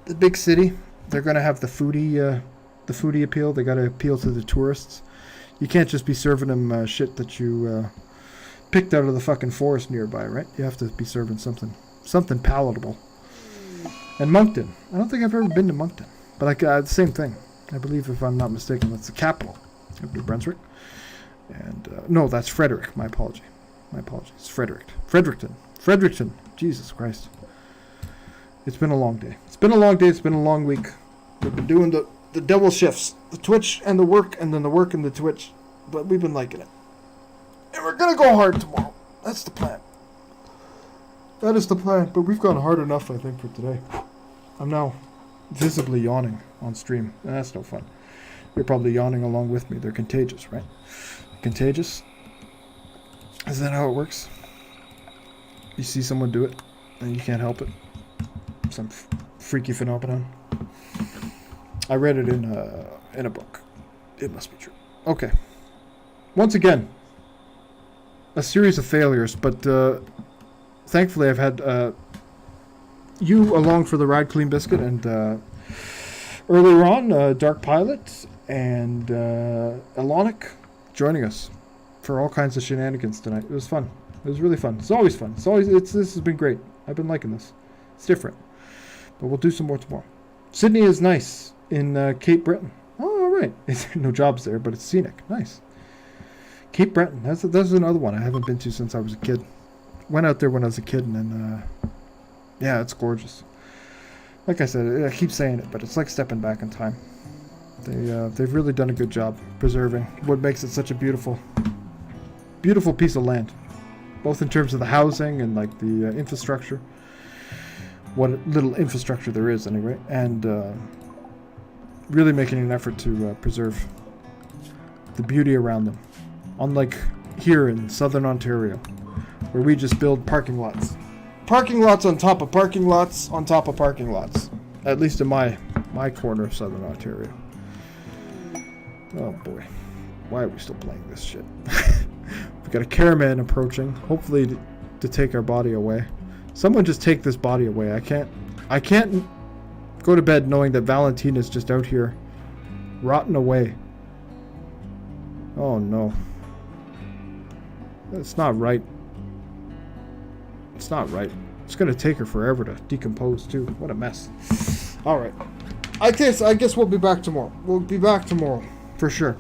The big city. They're going to have the foodie appeal. They got to appeal to the tourists. You can't just be serving them shit that you picked out of the fucking forest nearby, right? You have to be serving something palatable. And Moncton. I don't think I've ever been to Moncton. But the same thing. I believe, if I'm not mistaken, that's the capital of New Brunswick. And, no, that's Frederick. My apologies. It's Fredericton. Jesus Christ. It's been a long day. It's been a long week. We've been doing the double shifts. The Twitch and the work, and then the work and the Twitch. But we've been liking it. And we're going to go hard tomorrow. That's the plan. That is the plan. But we've gone hard enough, I think, for today. I'm now visibly yawning on stream. And that's no fun. You're probably yawning along with me. They're contagious, right? Contagious? Is that how it works? You see someone do it, and you can't help it? Some freaky phenomenon? I read it in a book. It must be true. Okay. Once again, a series of failures, but thankfully I've had you along for the ride, Clean Biscuit, and earlier on, Dark Pilot and Elonic joining us for all kinds of shenanigans tonight. It was fun. It was really fun. It's always fun. This has been great. I've been liking this. It's different. But we'll do some more tomorrow. Sydney is nice in Cape Breton. Oh, all right. No jobs there, but it's scenic. Nice. Cape Breton. That's another one I haven't been to since I was a kid. Went out there when I was a kid, and then, yeah, it's gorgeous. Like I said, I keep saying it, but it's like stepping back in time. They've really done a good job preserving what makes it such a beautiful piece of land. Both in terms of the housing and like the infrastructure. What little infrastructure there is anyway. And really making an effort to preserve the beauty around them. Unlike here in southern Ontario, where we just build parking lots. Parking lots on top of parking lots on top of parking lots. At least in my corner of southern Ontario. Oh boy. Why are we still playing this shit? We've got a caravan approaching, hopefully to take our body away. Someone just take this body away. I can't go to bed knowing that Valentina's just out here rotting away. Oh no. That's not right. It's not right. It's gonna take her forever to decompose too. What a mess. Alright. I guess we'll be back tomorrow. We'll be back tomorrow. For sure.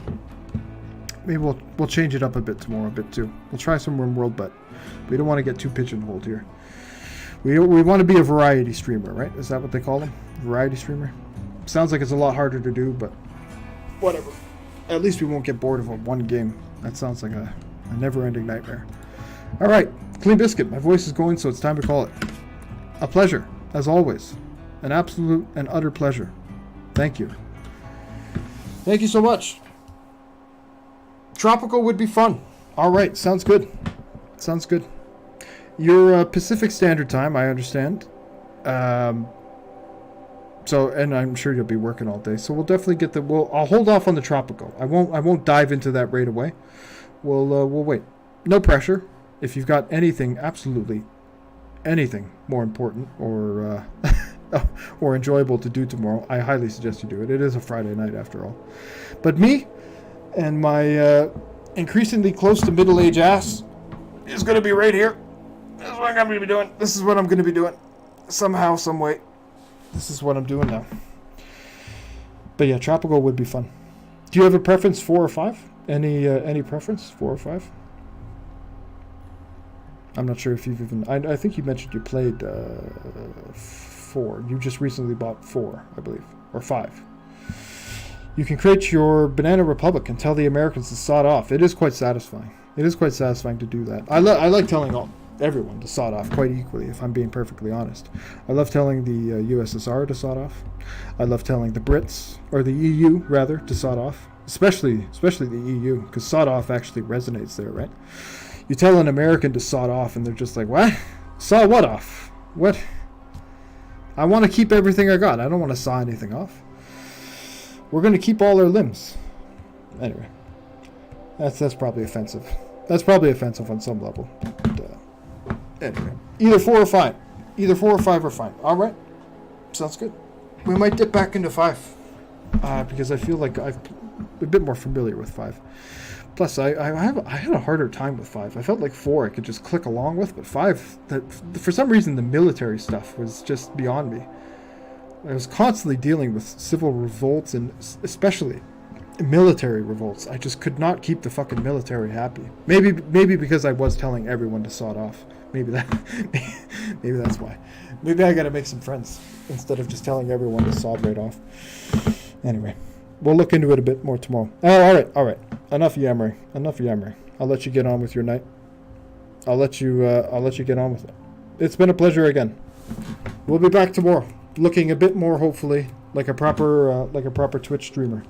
Maybe we'll change it up a bit tomorrow, a bit too. We'll try some RimWorld, but we don't want to get too pigeonholed here. We want to be a variety streamer, right? Is that what they call them? Variety streamer? Sounds like it's a lot harder to do, but whatever. At least we won't get bored of one game. That sounds like a never-ending nightmare. All right, Clean Biscuit. My voice is going, so it's time to call it. A pleasure, as always. An absolute and utter pleasure. Thank you. Thank you so much. Tropical would be fun. All right, sounds good. Sounds good. Your Pacific Standard Time, I understand. So, and I'm sure you'll be working all day. So we'll definitely get I'll hold off on the tropical. I won't dive into that right away. We'll wait. No pressure. If you've got anything, absolutely anything more important or or enjoyable to do tomorrow, I highly suggest you do it. It is a Friday night after all. But me and my increasingly close to middle-age ass is going to be right here. This is what I'm going to be doing. This is what I'm going to be doing. Somehow, some way. This is what I'm doing now. But yeah, tropical would be fun. Do you have a preference, 4 or 5? Any preference, 4 or 5? I'm not sure if you've even... I think you mentioned you played 4. You just recently bought 4, I believe. Or 5. You can create your Banana Republic and tell the Americans to sod off. It is quite satisfying. It is quite satisfying to do that. I like telling everyone to sod off quite equally, if I'm being perfectly honest. I love telling the USSR to sod off. I love telling the Brits, or the EU rather, to sod off. Especially the EU, because sod off actually resonates there, right? You tell an American to sod off, and they're just like, what? Saw what off? What? I want to keep everything I got. I don't want to saw anything off. We're going to keep all our limbs. Anyway, that's probably offensive. That's probably offensive on some level. But, anyway, either 4 or 5. Either 4 or 5 are fine. All right, sounds good. We might dip back into 5 because I feel like I've a bit more familiar with 5. Plus, I had a harder time with 5. I felt like 4 I could just click along with, but 5, for some reason, the military stuff was just beyond me. I was constantly dealing with civil revolts and especially military revolts. I just could not keep the fucking military happy. Maybe because I was telling everyone to sod off. Maybe that's why. Maybe I gotta make some friends instead of just telling everyone to sod right off. Anyway. We'll look into it a bit more tomorrow. Oh, all right. Enough yammering. I'll let you get on with your night. I'll let you get on with it. It's been a pleasure again. We'll be back tomorrow, looking a bit more, hopefully, like a proper Twitch streamer.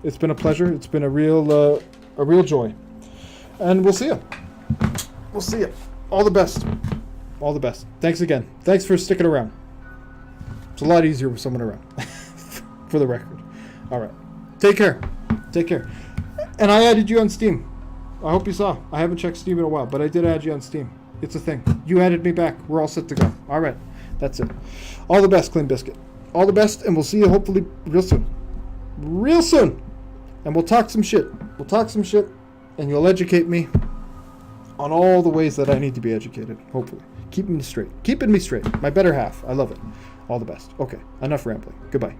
It's been a pleasure. It's been a real joy. And we'll see you. All the best. Thanks again. Thanks for sticking around. It's a lot easier with someone around, for the record. All right. Take care. And I added you on Steam. I hope you saw. I haven't checked Steam in a while, but I did add you on Steam. It's a thing. You added me back. We're all set to go. All right. That's it. All the best, Clean Biscuit. All the best, and we'll see you hopefully real soon. And we'll talk some shit. And you'll educate me on all the ways that I need to be educated, hopefully. Keeping me straight. My better half. I love it. All the best. Okay. Enough rambling. Goodbye.